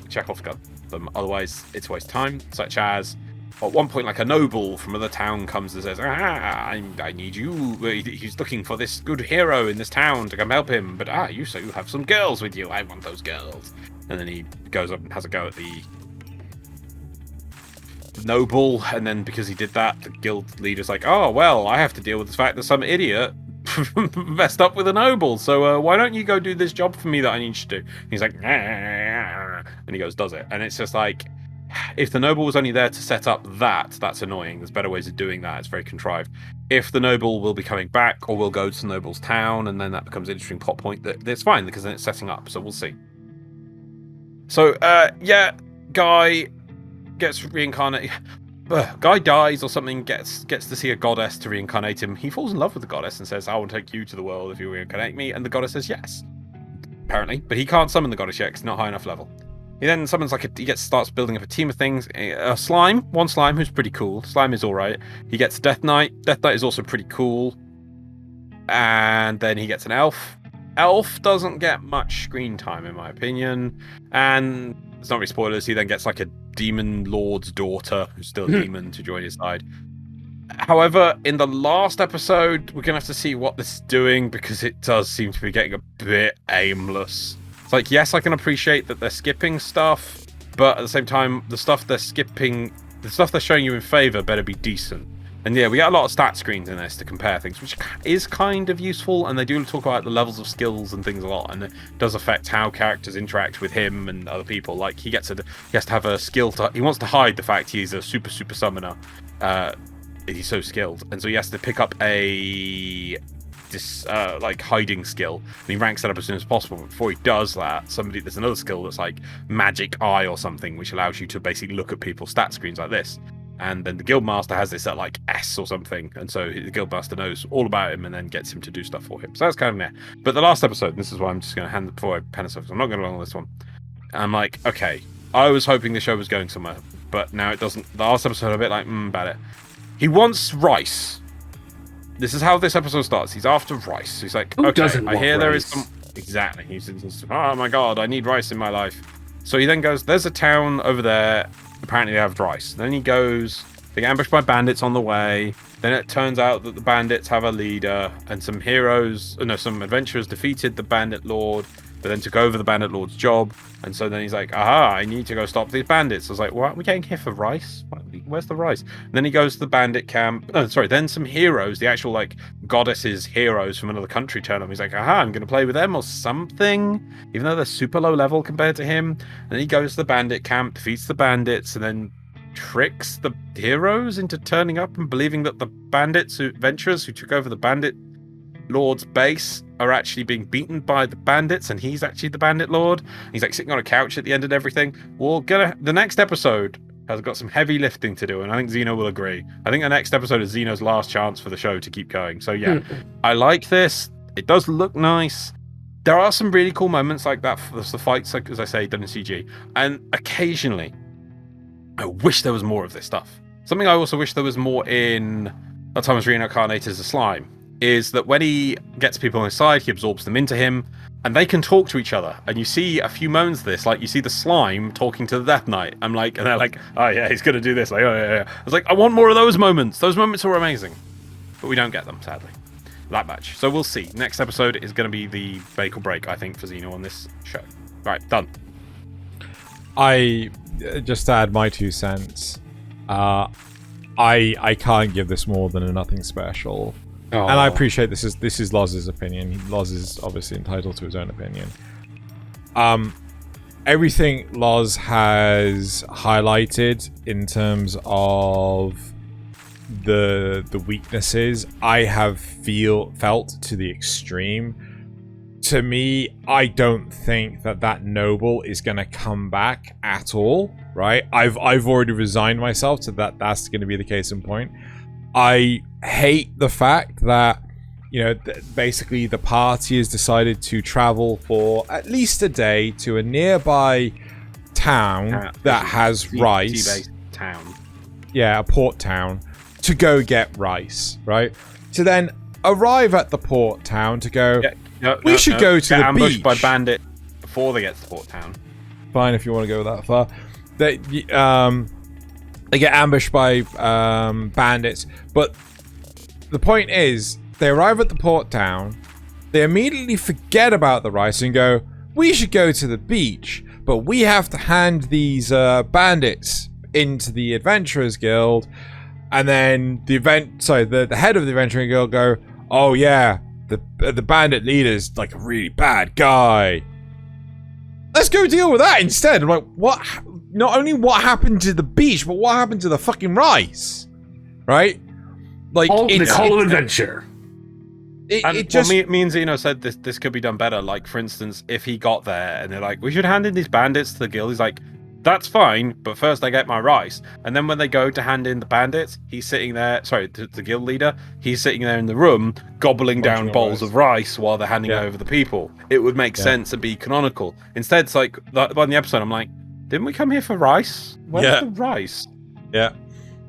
otherwise it's a waste of time. Such as, at one point, like a noble from another town comes and says, I need you. He's looking for this good hero in this town to come help him. But you have some girls with you. I want those girls. And then he goes up and has a go at the noble. And then because he did that, the guild leader's like, oh, well, I have to deal with the fact that some idiot messed up with a noble. So why don't you go do this job for me that I need you to do? And he's like, and he goes, does it. And it's just like, if the noble was only there to set up that's annoying. There's better ways of doing that. It's very contrived. If the noble will be coming back or will go to the noble's town, and then that becomes an interesting plot point, that's fine, because then it's setting up. So we'll see. So, Guy gets reincarnated. Guy dies or something, gets to see a goddess to reincarnate him. He falls in love with the goddess and says, I will take you to the world if you reincarnate me. And the goddess says yes, apparently. But he can't summon the goddess yet because it's not high enough level. He then summons starts building up a team of things. One slime who's pretty cool. Slime is alright. He gets Death Knight. Death Knight is also pretty cool. And then he gets an elf. Elf doesn't get much screen time, in my opinion. And it's not really spoilers. He then gets like a demon lord's daughter, who's still a demon, to join his side. However, in the last episode, we're going to have to see what this is doing, because it does seem to be getting a bit aimless. It's like, yes, I can appreciate that they're skipping stuff, but at the same time, the stuff they're skipping, the stuff they're showing you in favor better be decent. And yeah, we got a lot of stat screens in this to compare things, which is kind of useful, and they do talk about the levels of skills and things a lot, and it does affect how characters interact with him and other people. Like, he has to have a skill he wants to hide the fact he's a super summoner. He's so skilled, and so he has to pick up this hiding skill, and he ranks that up as soon as possible. But before he does that, there's another skill that's like magic eye or something, which allows you to basically look at people's stat screens like this. And then the guildmaster has this at like S or something, and so the guildmaster knows all about him and then gets him to do stuff for him. So that's kind of meh. But the last episode, and this is why I'm just going to hand it before I pen it off, I'm not going to go on this one. I'm like, okay, I was hoping the show was going somewhere, but now it doesn't. The last episode, I'm a bit like, about it. He wants rice. This is how this episode starts. He's after rice. He's like, Who okay, doesn't I want hear rice? there is some. Exactly. He's oh my god, I need rice in my life. So he then goes, there's a town over there. Apparently they have rice. Then he goes. They get ambushed by bandits on the way. Then it turns out that the bandits have a leader, and some adventurers defeated the bandit lord, but then took over the bandit lord's job. And so then he's like, aha, I need to go stop these bandits. I was like, what? Are we getting here for rice? Where's the rice? And then he goes to the bandit camp. Then some heroes, the actual like goddesses heroes from another country turn up. He's like, aha, I'm going to play with them or something, even though they're super low level compared to him. And then he goes to the bandit camp, defeats the bandits, and then tricks the heroes into turning up and believing that the adventurers who took over the bandit lord's base are actually being beaten by the bandits, and he's actually the bandit lord. He's like sitting on a couch at the end of everything. The next episode has got some heavy lifting to do, and I think Xeno will agree. I think the next episode is Xeno's last chance for the show to keep going. So yeah, I like this. It does look nice. There are some really cool moments like that. There's the fights, like, as I say, done in CG, and occasionally I wish there was more of this stuff. Something I also wish there was more in That Time Was Reincarnated as a Slime is that when he gets people on his side, he absorbs them into him, and they can talk to each other. And you see a few moments of this, like you see the slime talking to the Death Knight. And they're like, oh yeah, he's going to do this. Like, oh yeah. I was like, I want more of those moments. Those moments are amazing. But we don't get them, sadly. That much. So we'll see. Next episode is going to be the make or break, I think, for Xeno on this show. Right, done. Just to add my 2 cents, I can't give this more than a nothing special. Oh. And I appreciate this is Loz's opinion. Loz is obviously entitled to his own opinion. Everything Loz has highlighted in terms of the weaknesses, I have felt to the extreme. To me, I don't think that noble is going to come back at all, right? I've already resigned myself to that's going to be the case in point. I hate the fact that, basically the party has decided to travel for at least a day to a nearby town that has rice. Sea-based town. Yeah, a port town, to go get rice, right? To then arrive at the port town to go, we should go to the ambushed beach. by bandit. before they get to Port Town. Fine if you want to go that far. They get ambushed by bandits, but the point is, they arrive at the port town, they immediately forget about the rice and go, we should go to the beach, but we have to hand these bandits into the Adventurers Guild, and then the head of the Adventuring Guild go, oh yeah, the bandit leader's like a really bad guy. Let's go deal with that instead. I'm like, what? Not only what happened to the beach, but what happened to the fucking rice? Right? Like, the call of adventure. It just... me and Zeno said this could be done better. Like, for instance, if he got there and they're like, we should hand in these bandits to the guild. He's like, that's fine, but first I get my rice. And then when they go to hand in the bandits, he's sitting there, sorry, the guild leader, he's sitting there in the room, gobbling down bowls of rice while they're handing over the people. It would make sense and be canonical. Instead, it's like, on the episode, I'm like, didn't we come here for rice? Where's the rice? Yeah.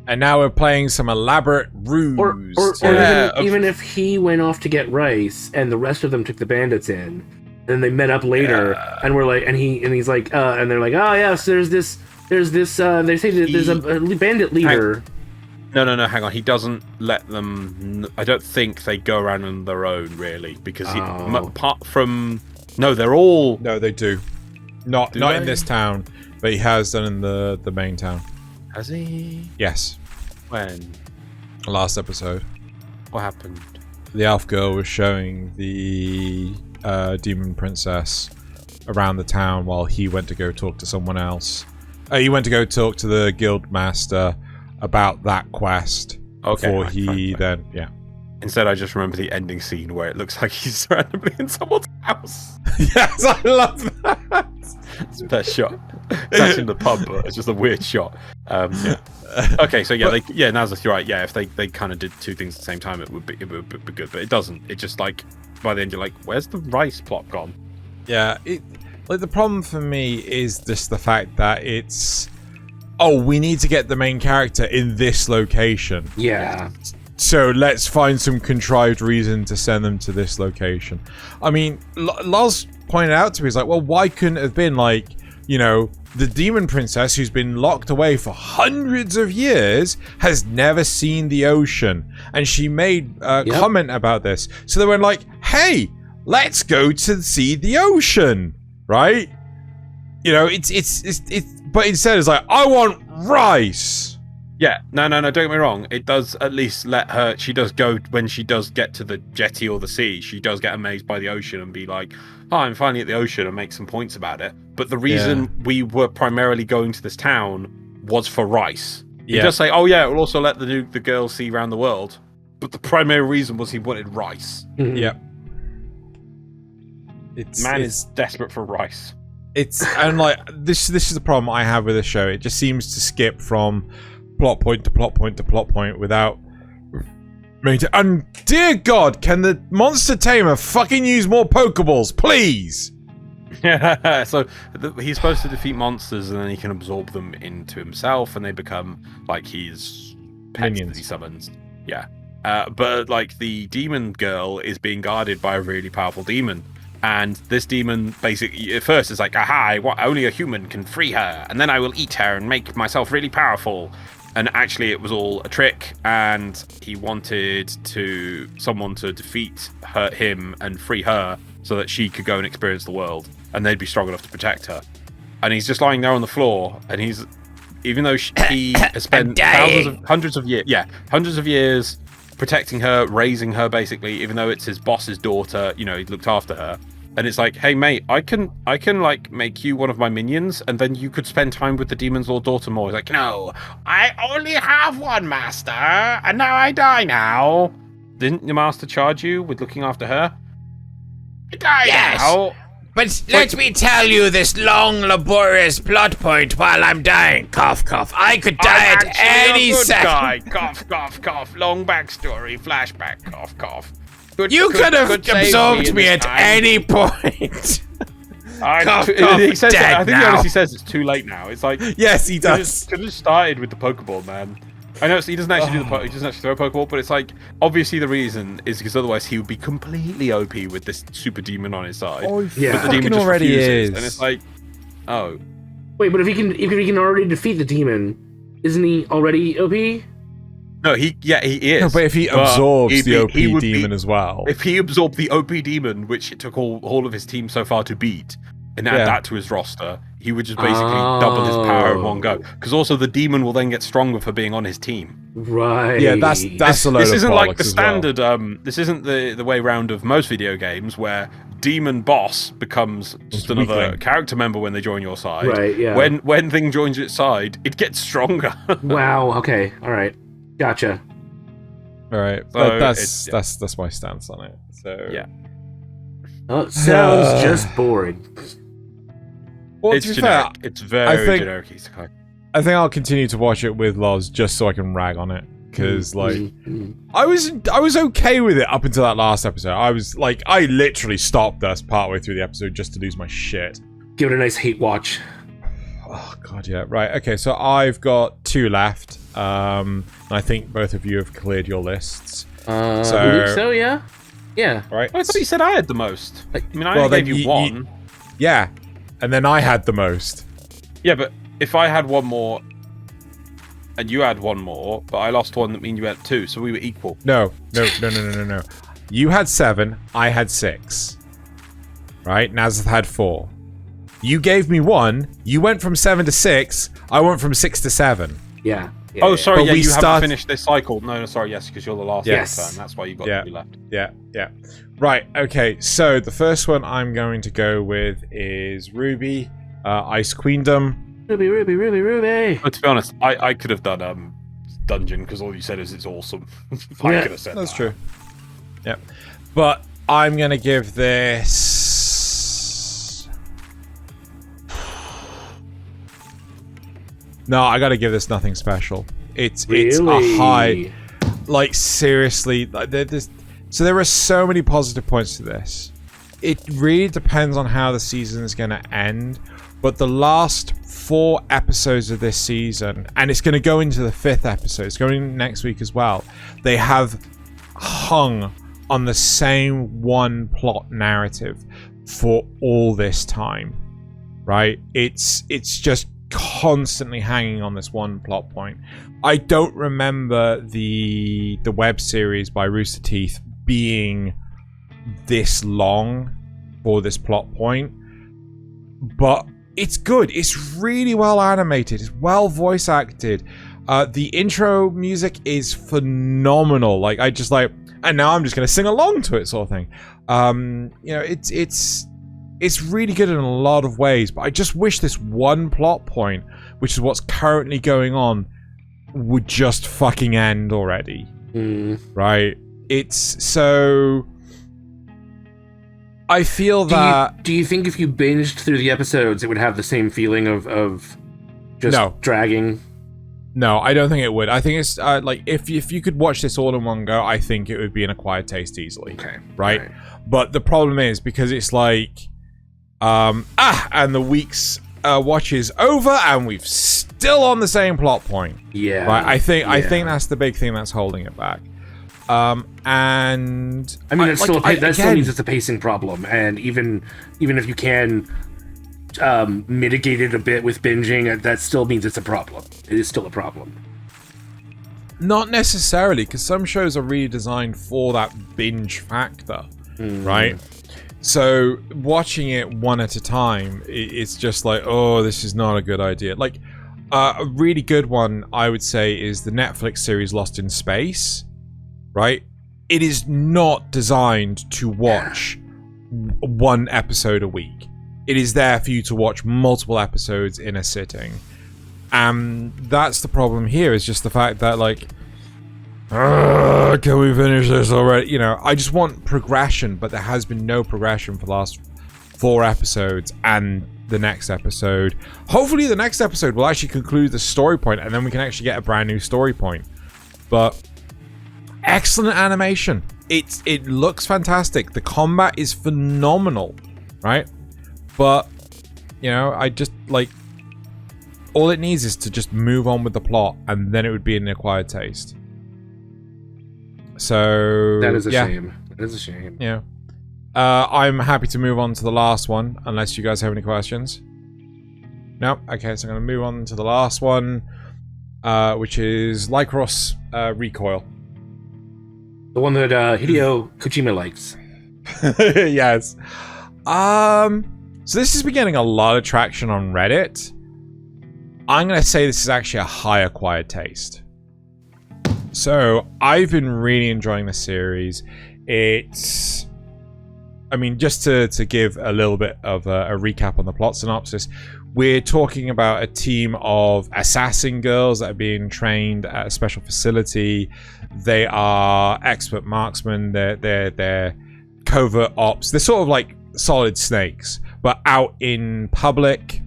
And now we're playing some elaborate ruse. Or even if he went off to get rice and the rest of them took the bandits in, then they met up later and we're like, and he's like, and they're like, oh yes, there's this, they say that there's a bandit leader. No, hang on. He doesn't let them. I don't think they go around on their own, really, because apart from they're all. No, they do. Not in this town, but he has done in the main town. Has he? Yes. When? Last episode. What happened? The elf girl was showing the demon princess around the town while he went to go talk to someone else. He went to go talk to the guild master about that quest. Okay. Before he then, yeah. Instead, I just remember the ending scene where it looks like he's randomly in someone's house. Yes, I love that. It's the best shot. It's actually in the pub, but it's just a weird shot. Yeah. Okay, so Nasuth, you're right. Yeah, if they kind of did two things at the same time, it would be good. But it doesn't. It just like by the end you're like, where's the rice plot gone? Yeah, the problem for me is just the fact that it's, we need to get the main character in this location. Yeah. So let's find some contrived reason to send them to this location. I mean, Loz pointed out to me, he's like, well, why couldn't it have been like, the demon princess who's been locked away for hundreds of years has never seen the ocean, and she made a comment about this. So they went like, hey, let's go to see the ocean, right? It's but instead it's like, I want rice. Yeah, no, don't get me wrong. It does at least let her, she does go, when she does get to the jetty or the sea, she does get amazed by the ocean and be like, oh, I'm finally at the ocean, and make some points about it. But the reason we were primarily going to this town was for rice. He does say, oh yeah, it will also let the girl see around the world. But the primary reason was he wanted rice. Mm-hmm. Yep. Man is desperate for rice. And like, this is the problem I have with this show. It just seems to skip from plot point to plot point to plot point without and dear God, can the monster tamer fucking use more Pokeballs, please? Yeah, so he's supposed to defeat monsters and then he can absorb them into himself and they become like his pets that he summons. Yeah. But like the demon girl is being guarded by a really powerful demon. And this demon basically, at first, is like, aha, only a human can free her. And then I will eat her and make myself really powerful. And actually, it was all a trick. And he wanted someone to defeat him and free her so that she could go and experience the world. And they'd be strong enough to protect her. And he's just lying there on the floor. And even though he has spent hundreds of years protecting her, raising her, basically, even though it's his boss's daughter, he looked after her. And it's like, hey mate, I can like make you one of my minions, and then you could spend time with the demon's lord daughter more. He's like, no, I only have one master, and now I die now. Didn't the master charge you with looking after her? I die now. But let me tell you this long, laborious plot point while I'm dying. Cough, cough. I could die at any second. Cough, cough, cough. Long backstory, flashback. Cough, cough. You could have absorbed me at any point. I think he honestly says it's too late now. It's like, yes, he does. Could have started with the Pokeball, man. I know he doesn't actually he doesn't actually throw a Pokeball, but it's like obviously the reason is because otherwise he would be completely OP with this super demon on his side. Oh, yeah. But the demon just already refuses, is. and it's like, oh, Wait, but if he can already defeat the demon, isn't he already OP? no, he is. No, but if he But absorbs he'd the be- OP he would be- demon as well. If he absorbed the OP demon, which it took all of his team so far to beat, and add Yeah. that to his roster, he would just basically double his power in one go. Because also the demon will then get stronger for being on his team. Right. Yeah, that's a load This of isn't like bollocks the as well. standard. This isn't the way round of most video games where demon boss becomes just another weakling. character member when they join your side. Right, yeah. When thing joins its side, it gets stronger. Wow. Okay. All right. Gotcha. All right, So that's my stance on it. So Yeah. Oh, it sounds just boring. Well, It's to be fair, generic. It's very think- generic isekai. I think I'll continue to watch it with Loz just so I can rag on it because like Mhm. I was okay with it up until that last episode. I was like I literally stopped us partway through the episode just to lose my shit. Give it a nice hate watch. Oh god, yeah. Right. Okay, so I've got 2 left. And I think both of you have cleared your lists. I believe so, yeah. Yeah. Right. I thought you said I had the most. I mean, I Well, only then gave you you- one. Yeah. And then I had the most. Yeah, but if I had one more and you had one more, but I lost one, that means you had 2, so we were equal. No. You had 7, I had 6. Right? Nasuth had 4. You gave me 1, you went from 7 to 6, I went from 6 to 7. Yeah. Oh, sorry, But yeah, we you start- haven't finished this cycle. No, sorry, yes, because you're the last Yes. turn. That's why you got Yeah. 3 left. Yeah. Right, okay, so the first one I'm going to go with is RWBY, Ice Queendom. Ruby. But to be honest, I could have done Dungeon, because all you said is it's awesome. I Yeah, could have said That's that. true. Yep. But I'm going to give this... No, I got to give this nothing special. It's a high... Like, seriously, like, so there are so many positive points to this. It really depends on how the season is going to end, but the last 4 episodes of this season, and it's going to go into the 5th episode, it's going next week as well, they have hung on the same one plot narrative for all this time, right? It's just constantly hanging on this one plot point. I don't remember the web series by Rooster Teeth being this long for this plot point, but it's good. It's really well animated. It's well voice acted. The intro music is phenomenal. Like I just like, and now I'm just gonna sing along to it, sort of thing. You know, it's really good in a lot of ways, but I just wish this one plot point, which is what's currently going on, would just fucking end already. Right? It's so... I feel that... Do you think if you binged through the episodes, it would have the same feeling of just No. dragging? No, I don't think it would. I think it's like if you could watch this all in one go, I think it would be an acquired taste easily. Okay. Right? Right. But the problem is because it's like and the week's watch is over and we've still on the same plot point. Yeah. Right? I think Yeah. that's the big thing that's holding it back. And I mean, that still means it's a pacing problem, and even if you can mitigate it a bit with binging, that still means it's a problem. It is still a problem. not necessarily, because some shows are really designed for that binge factor, right? So watching it one at a time, it's just like, oh, this is not a good idea. Like a really good one, I would say, is the Netflix series Lost in Space. Right? It is not designed to watch one episode a week. It is there for you to watch multiple episodes in a sitting. And that's the problem here, is just the fact that, like, can we finish this already? You know, I just want progression, but there has been no progression for the last 4 episodes and the next episode. Hopefully the next episode will actually conclude the story point, and then we can actually get a brand new story point. But... excellent animation. It looks fantastic. The combat is phenomenal, right? But you know, I just like all it needs is to just move on with the plot, and then it would be an acquired taste. So That is a shame. That is a shame. Yeah. I'm happy to move on to the last one, unless you guys have any questions. No? Okay, so I'm going to move on to the last one, which is Lycoris Recoil. The one that Hideo Kojima likes. Yes. So this has been getting a lot of traction on Reddit. I'm going to say this is actually a high acquired taste. So I've been really enjoying the series. It's... I mean, just to give a little bit of a recap on the plot synopsis, we're talking about a team of assassin girls that are being trained at a special facility. They are expert marksmen. They're covert ops. They're sort of like Solid Snakes, but out in public.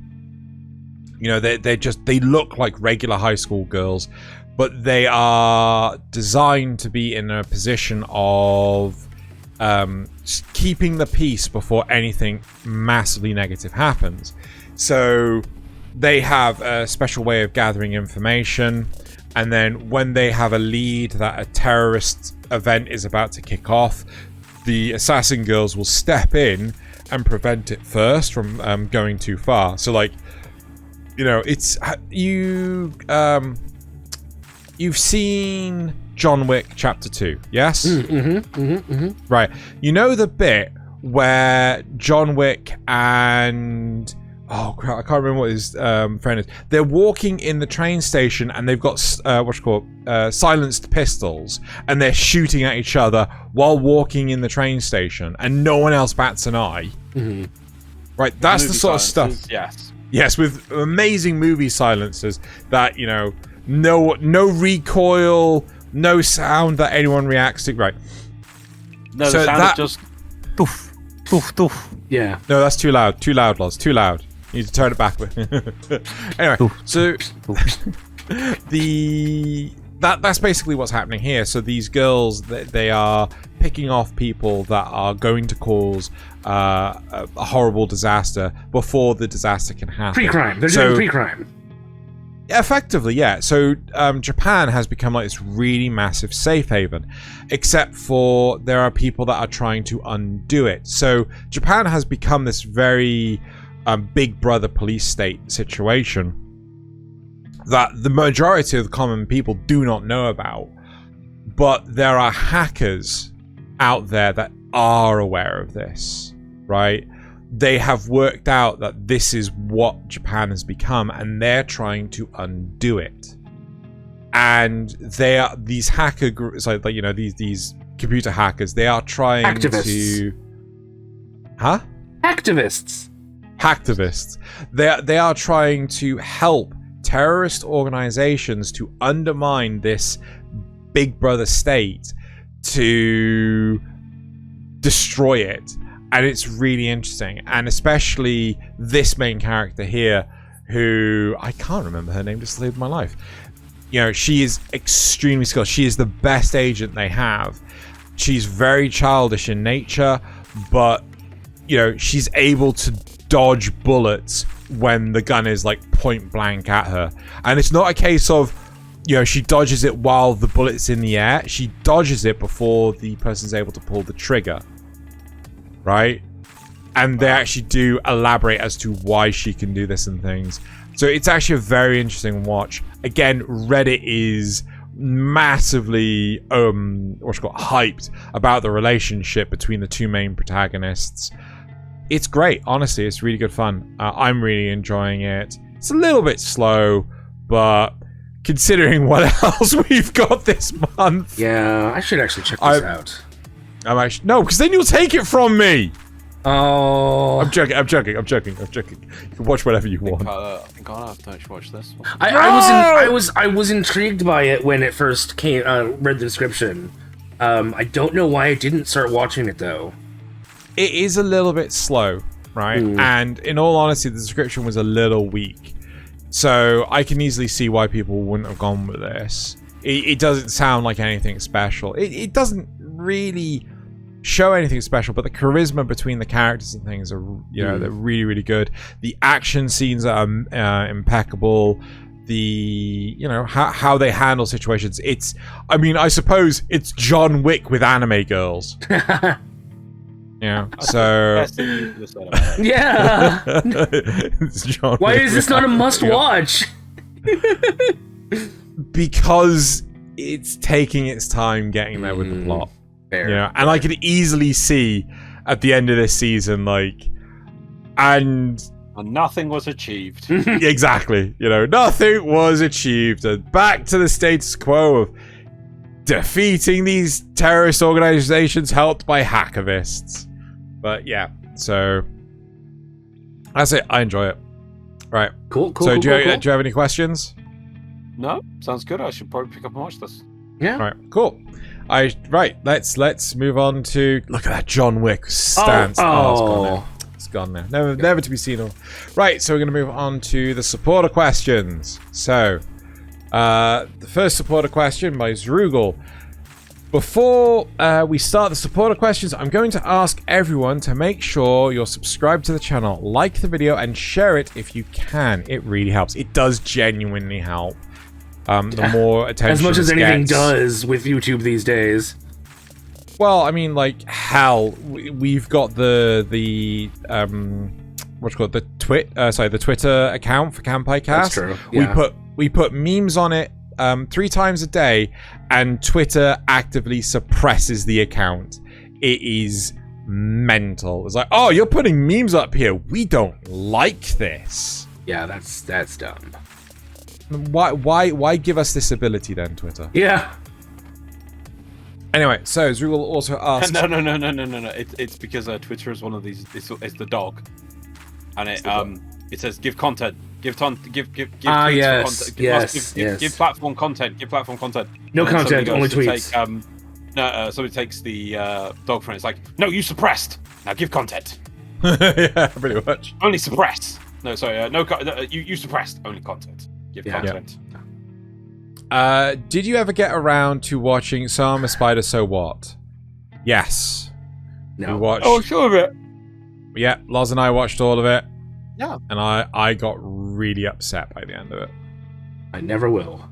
You know, they look like regular high school girls, but they are designed to be in a position of keeping the peace before anything massively negative happens. So they have a special way of gathering information, and then when they have a lead that a terrorist event is about to kick off, the assassin girls will step in and prevent it first from going too far. So, like, you know, it's you've seen John Wick Chapter 2, yes? Right. You know the bit where John Wick and... Oh, crap, I can't remember what his friend is. They're walking in the train station and they've got, silenced pistols. And they're shooting at each other while walking in the train station. And no one else bats an eye. Right, that's the sort of stuff... Yes. Yes, with amazing movie silencers that, you know, no recoil, no sound that anyone reacts to. Right. No, so the sound that is just doof, doof, doof. Yeah. No, that's too loud. Too loud, Loz. Too loud. You need to turn it back. Anyway, so that's basically what's happening here. So these girls, they are picking off people that are going to cause a horrible disaster before the disaster can happen. Pre-crime. They're doing pre-crime. Effectively, yeah. So Japan has become like this really massive safe haven, except for there are people that are trying to undo it. So Japan has become this very big brother police state situation that the majority of the common people do not know about. But there are hackers out there that are aware of this, right? They have worked out that this is what Japan has become, and they're trying to undo it. And they are these hacker groups, like you know, these computer hackers. They are trying to, Hacktivists. Hacktivists. They are trying to help terrorist organizations to undermine this Big Brother state to destroy it. And it's really interesting, and especially this main character here, who I can't remember her name, just saved my life. You know, she is extremely skilled. She is the best agent they have. She's very childish in nature, but you know, she's able to dodge bullets when the gun is like point blank at her. And it's not a case of, you know, she dodges it while the bullet's in the air. She dodges it before the person's able to pull the trigger. Right? And they actually do elaborate as to why she can do this and things. So it's actually a very interesting watch. Again, Reddit is massively hyped about the relationship between the two main protagonists. It's great, honestly. It's really good fun. I'm really enjoying it. It's a little bit slow, but considering what else we've got this month, yeah, I should actually check this out. No, because then you'll take it from me. Oh, I'm joking. You can watch whatever you want. I think I'll have to actually watch this one. I was intrigued by it when it first came. Read the description. I don't know why I didn't start watching it though. It is a little bit slow, right? And in all honesty, the description was a little weak. So I can easily see why people wouldn't have gone with this. It doesn't sound like anything special. It doesn't really show anything special, but the charisma between the characters and things are, you know, they're really, really good. The action scenes are impeccable. The, you know, how they handle situations. It's, I mean, I suppose it's John Wick with anime girls. Yeah, so yeah. it's John Why Wick is this with not a anime must-watch? Because it's taking its time getting there with the plot. Fair. Yeah, and I could easily see at the end of this season, like, and nothing was achieved. exactly, you know, nothing was achieved, and back to the status quo of defeating these terrorist organizations helped by hacktivists. But yeah, so that's it. I enjoy it. Right. Cool. So do you have any questions? No, sounds good. I should probably pick up and watch this. Yeah. Right. Cool. Let's move on to look at that John Wick stance. It's gone now. Never to be seen. Right. So we're gonna move on to the supporter questions. So the first supporter question by Zrugel. Before we start the supporter questions, I'm going to ask everyone to make sure you're subscribed to the channel, like the video, and share it if you can. It really helps. It does genuinely help. The more attention as much as anything gets. does with YouTube these days. Well, I mean, like, hell, we've got the what's it called, the Twitter account for Kanpai Cast. That's true. Yeah. We put memes on it 3 times a day, and Twitter actively suppresses the account. It is mental. It's like, oh, you're putting memes up here. We don't like this. Yeah, that's dumb. Why give us this ability then, Twitter? Yeah. Anyway, so Zrugel also asked. No. It's because Twitter is one of these. It's the dog, and it says give content, give tweets yes, for content. yes. Give platform content. Give platform content. No And then content, only somebody tweets. Somebody takes the dog from it. It's like, no, you suppressed. Now give content. Yeah, pretty much. Only suppress. No, sorry. You suppressed. Only content. Give content. Did you ever get around to watching Sama Spider So What? Yes. No. We watched. Oh, sure of it. Yeah, Loz and I watched all of it. Yeah. And I got really upset by the end of it. I never will.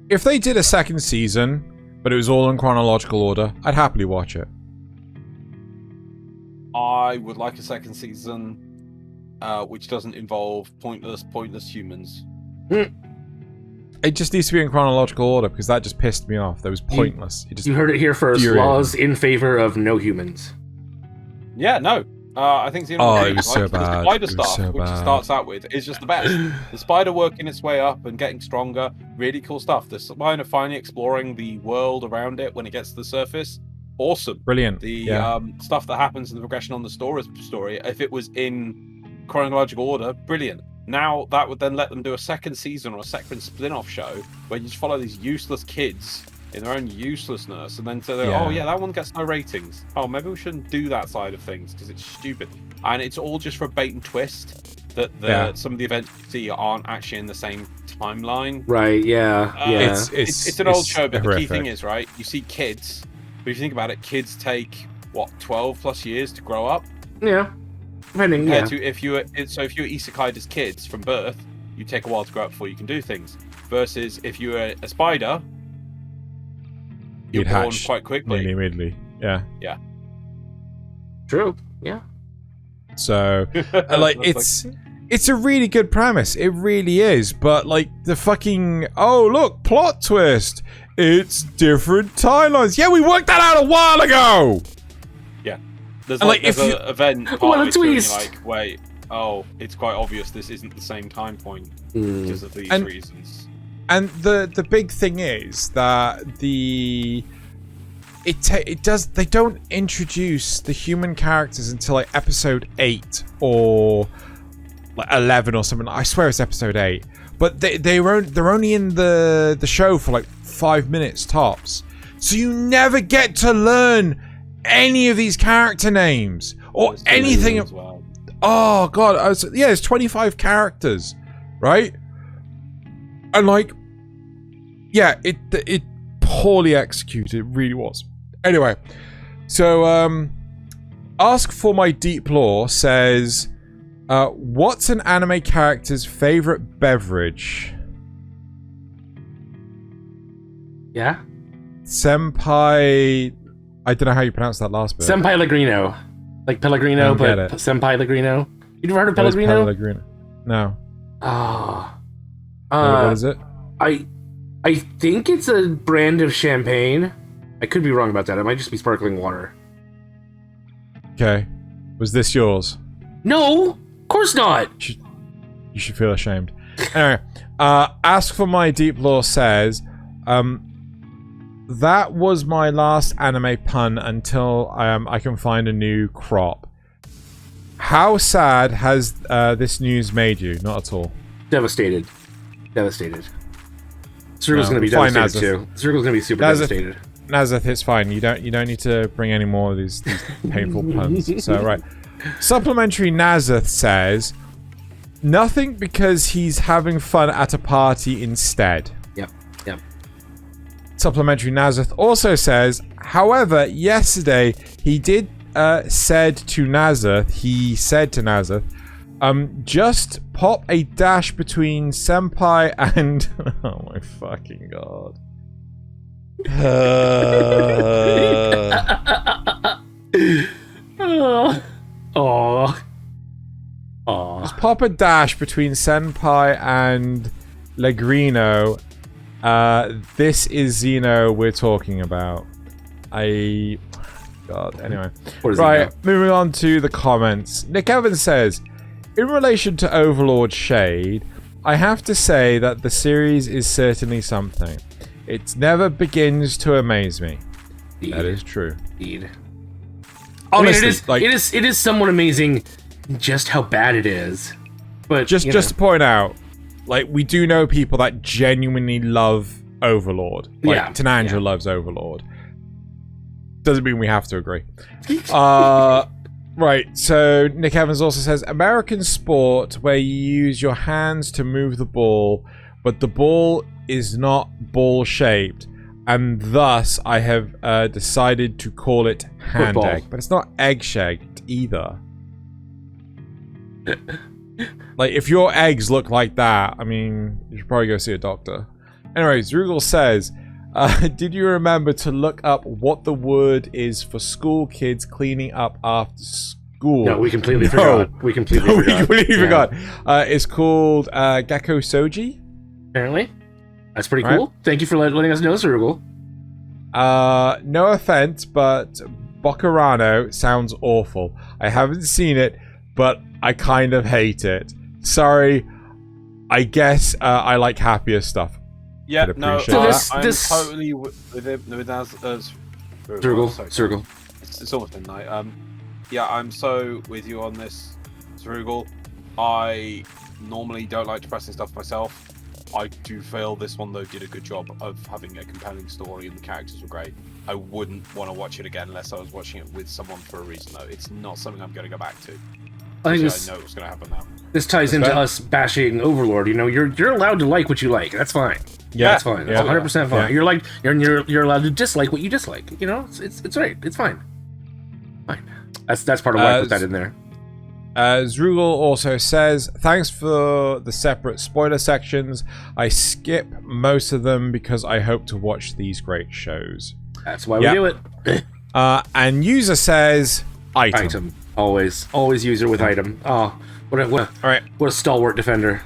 If they did a second season, but it was all in chronological order, I'd happily watch it. I would like a second season, which doesn't involve pointless humans. It just needs to be in chronological order because that just pissed me off. That was pointless. You heard it here first. Laws in favor of no humans. Yeah, no. I think the it was so bad. The spider It was stuff, so which it bad. starts out with, is just the best. The spider working its way up and getting stronger, really cool stuff. The spider finally exploring the world around it when it gets to the surface, awesome. Brilliant. The stuff that happens in the progression on the story, if it was in chronological order, brilliant. Now that would then let them do a second season or a second spin-off show where you just follow these useless kids in their own uselessness, and then say, oh yeah, that one gets no ratings. Oh, maybe we shouldn't do that side of things because it's stupid. And it's all just for a bait and twist that some of the events you see aren't actually in the same timeline. Right, yeah. It's an old show, but horrific. the key thing is, right, you see kids, but if you think about it, kids take, 12 plus years to grow up? Yeah. Depending, Compared to if you were isekai'd as kids from birth, you take a while to grow up before you can do things. Versus if you were a spider, you're born quite quickly. Immediately. Yeah. Yeah. True. Yeah. So, like, it's a really good premise. It really is. But, like, the fucking... Oh, look, plot twist. It's different timelines. Yeah, we worked that out a while ago! Yeah. There's And, like, like, there's if an event part What a of it where you're twist! like, wait, it's quite obvious this isn't the same time point because of these reasons. And the big thing is that they don't introduce the human characters until like episode 8 or like 11 or something. I swear it's episode 8. But they're only in the show for like 5 minutes tops. So you never get to learn any of these character names or anything. As well. Oh god, it's 25 characters, right? And like, yeah, it poorly executed. It really was. Anyway, so Ask for My Deep Lore says, what's an anime character's favorite beverage? Yeah? Senpai... I don't know how you pronounce that last bit. Senpai Pellegrino. Like Pellegrino, but Senpai Pellegrino. You never heard of Pellegrino? No. Ah. What is it? I think it's a brand of champagne. I could be wrong about that. It might just be sparkling water. Okay. Was this yours? No, of course not. You should feel ashamed. Anyway, Ask for My Deep Lore says, that was my last anime pun until I can find a new crop. How sad has this news made you? Not at all. Devastated. Circle's gonna be devastated too. Circle's gonna be super devastated. Nasuth, it's fine. You don't need to bring any more of these painful puns. So right. Supplementary Nasuth says, nothing because he's having fun at a party instead. Yep. Supplementary Nasuth also says, however, yesterday he did said to Nasuth, just pop a dash between senpai and oh my fucking god. Just pop a dash between senpai and Legrino. This is Xeno we're talking about. God, anyway. Right, moving on to the comments. Nick Evans says, in relation to Overlord Shade, I have to say that the series is certainly something. It never begins to amaze me. Indeed. That is true. Indeed. Honestly, it is somewhat amazing just how bad it is. But just to point out, like, we do know people that genuinely love Overlord. Like, Tanandra loves Overlord. Doesn't mean we have to agree. Right, so Nick Evans also says, American sport where you use your hands to move the ball, but the ball is not ball-shaped, and thus I have decided to call it hand Football. egg. But it's not egg-shaped either. Like, if your eggs look like that, I mean, you should probably go see a doctor. Anyways, Rugal says, did you remember to look up what the word is for school kids cleaning up after school? No, we completely forgot. We completely forgot. It's called Gakko Soji. Apparently. That's pretty cool. Right. Thank you for letting us know, Rugal. No offense, but Bocarano sounds awful. I haven't seen it, but I kind of hate it. Sorry. I guess I like happier stuff. Yeah, no, I'm this... totally with Circle. It's almost midnight. Yeah, I'm so with you on this, Zrugal. I normally don't like depressing stuff myself. I do feel this one, though, did a good job of having a compelling story and the characters were great. I wouldn't want to watch it again unless I was watching it with someone for a reason, though. It's not something I'm going to go back to. I know what's going to happen now. This ties into us bashing Overlord. You know, you're allowed to like what you like. That's fine. Yeah, that's fine. That's 100% fine. Yeah. You're allowed to dislike what you dislike. You know, it's right. It's fine. Fine. That's part of why I put that in there. Zrugal also says, thanks for the separate spoiler sections. I skip most of them because I hope to watch these great shows. That's why we do it. And user says, item. Always user with item. Oh, what a stalwart defender.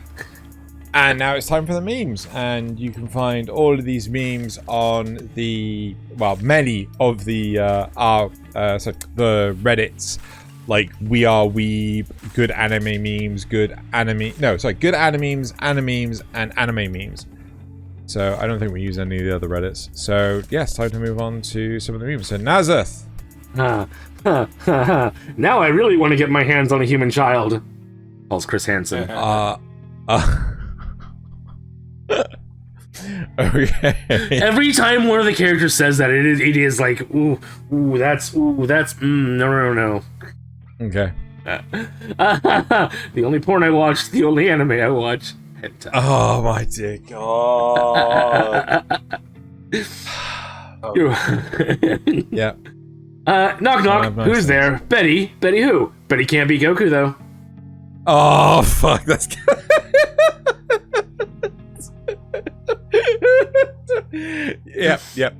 And now it's time for the memes, and you can find all of these memes on the many of the the Reddits, like We Are Weeb, Good Anime Memes, Good Animemes, Animemes, and Anime Memes. So I don't think we use any of the other Reddits. So yes, time to move on to some of the memes. So Nasuth. Now I really want to get my hands on a human child. Calls Chris Hansen. Okay. Every time one of the characters says that, it is like, that's no. Okay. The only porn I watch, the only anime I watch. Oh my dear God. Yeah. Knock knock. Who's there? Betty. Betty who? Betty can't be Goku though. Oh fuck, that's Yep, yep.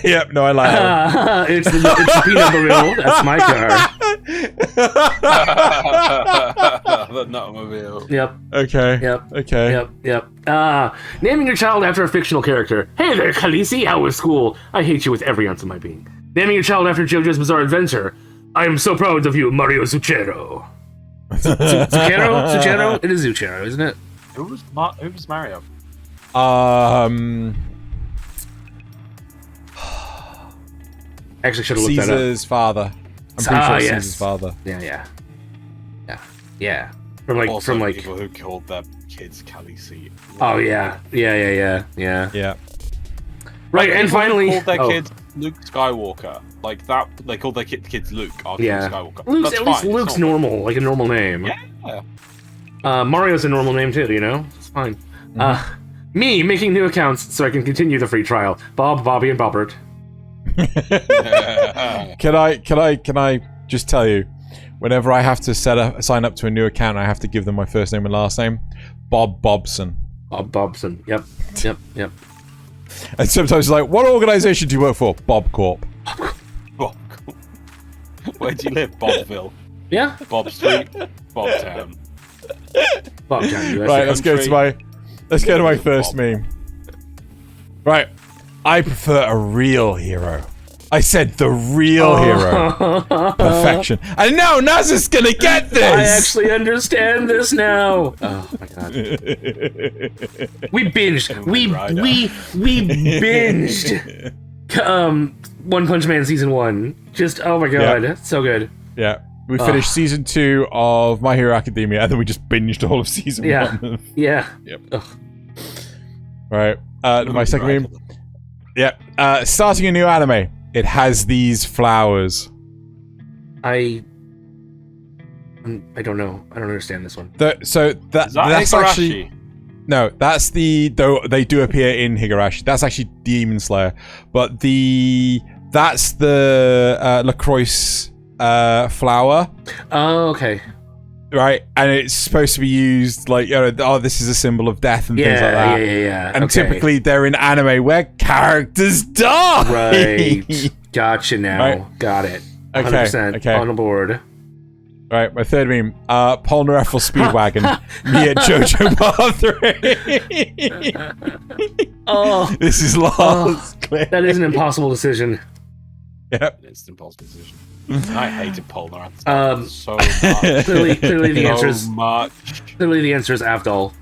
Yep, no, I like that. It's the peanut mobile. That's my car. The Nutmobile. Yep. Okay. Yep. Okay. Yep. Naming your child after a fictional character. Hey there, Khaleesi. How was school? I hate you with every ounce of my being. Naming your child after JoJo's Bizarre Adventure. I am so proud of you, Mario Zucchero. Zucchero? It is Zucchero, isn't it? Who was Mario? Actually, should have looked that up. Caesar's father. I'm pretty sure it's yes. Caesar's father. Yeah. From people who called their kids Khaleesi. Oh yeah. Yeah. Right, and finally, called their kids Luke Skywalker. Like that, they called their kids Luke after Luke Skywalker. Luke's, That's at least fine. Luke's normal, like a normal name. Yeah. Mario's a normal name too, you know? It's fine. Me making new accounts so I can continue the free trial. Bob, Bobby, and Bobbert. Can I just tell you, whenever I have to sign up to a new account, I have to give them my first name and last name. Bob Bobson. Bob Bobson. Yep. And sometimes it's like, what organization do you work for? Bob Corp. Bob. Where do you live? Bobville. Yeah. Bob Street. Bobtown. Bobtown, USA. Right, let's go to my first meme. Right. I prefer a real hero. I said the real hero. Perfection. And now Nasuth's gonna get this! I actually understand this now. Oh my god. We binged. We binged. One Punch Man season 1. Just oh my god, so good. Yeah. We finished season 2 of My Hero Academia, and then we just binged all of season 1. Yeah. Yep. Right. My second meme. Yeah. Starting a new anime. It has these flowers. I don't know. I don't understand this one. That's Higurashi? actually no. That's though they do appear in Higurashi. That's actually Demon Slayer, but that's the Lycoris flower. Oh, okay. Right, and it's supposed to be used like, this is a symbol of death and things like that. Yeah. And typically they're in anime where characters die. Right. Gotcha now. Right. Got it. 100%. Okay. On board. Right, my third meme. Polnareff Speedwagon. Me at JoJo Part 3. Oh. This is lost. That is an impossible decision. Yep. It's an impossible decision. I hated Polnareff so much. Clearly the answer is much. Clearly the answer is Avdol.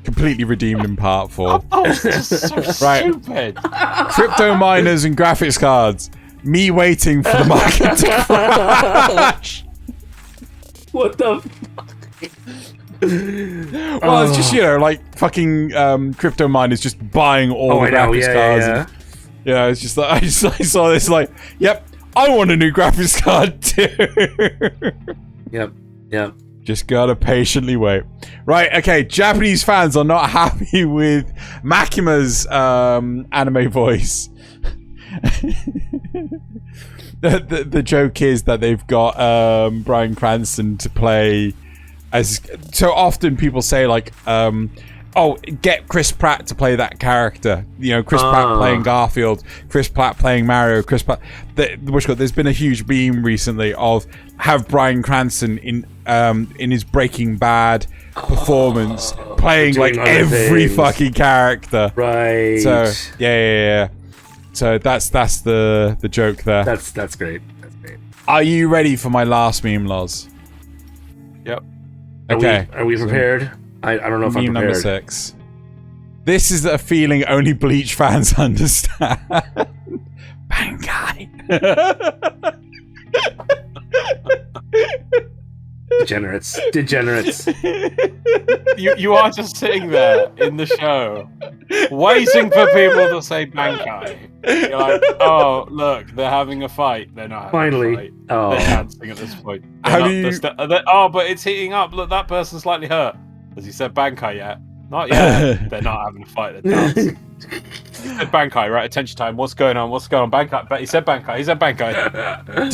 Completely redeemed in Part 4. Oh, it's just so stupid. Crypto miners and graphics cards. Me waiting for the market to crash. What the Well, it's just, like fucking crypto miners just buying all the graphics cards. Yeah. And, it's just like I saw this like, yep, I want a new graphics card too. Yep. Just gotta patiently wait. Right, okay, Japanese fans are not happy with Makima's anime voice. The joke is that they've got Bryan Cranston to play as... So often people say like, get Chris Pratt to play that character. Chris Pratt playing Garfield, Chris Pratt playing Mario, Chris Pratt... There's been a huge meme recently of have Bryan Cranston in his Breaking Bad performance playing like every fucking character. Right. So, yeah. So that's the joke there. That's great. That's great. Are you ready for my last meme, Loz? Yep. Okay. Are we prepared? I don't know if I'm meme prepared. number 6. This is a feeling only Bleach fans understand. Bankai. Degenerates. You are just sitting there in the show, waiting for people to say Bankai. You're like, oh, look, they're having a fight. They're not having a fight. Oh. They're dancing at this point. How do you... but it's heating up. Look, that person's slightly hurt. Has he said Bankai yet? Not yet. They're not having a fight. They're dancing. He said Bankai, right? Attention time. What's going on? Bankai. But he said Bankai.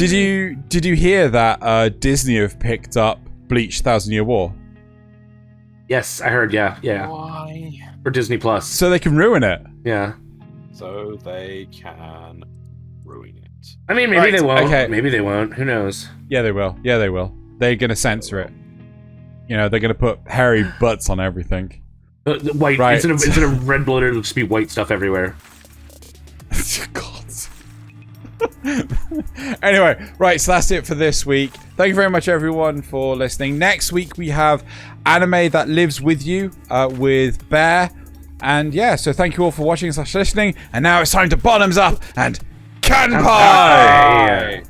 Did you hear that Disney have picked up Bleach 1,000 Year War? Yes, I heard. Yeah. Why? For Disney Plus. So they can ruin it. Yeah. So they can ruin it. I mean, maybe they won't. Okay. Maybe they won't. Who knows? Yeah, they will. They're gonna censor it. You know, they're gonna put hairy butts on everything. The white. Right. Instead of red blood, it'll just be white stuff everywhere. God. Anyway, right, so that's it for this week. Thank you very much, everyone, for listening. Next week, we have Anime That Lives With You with Bear. And yeah, so thank you all for watching / listening. And now it's time to bottoms up and Kanpai!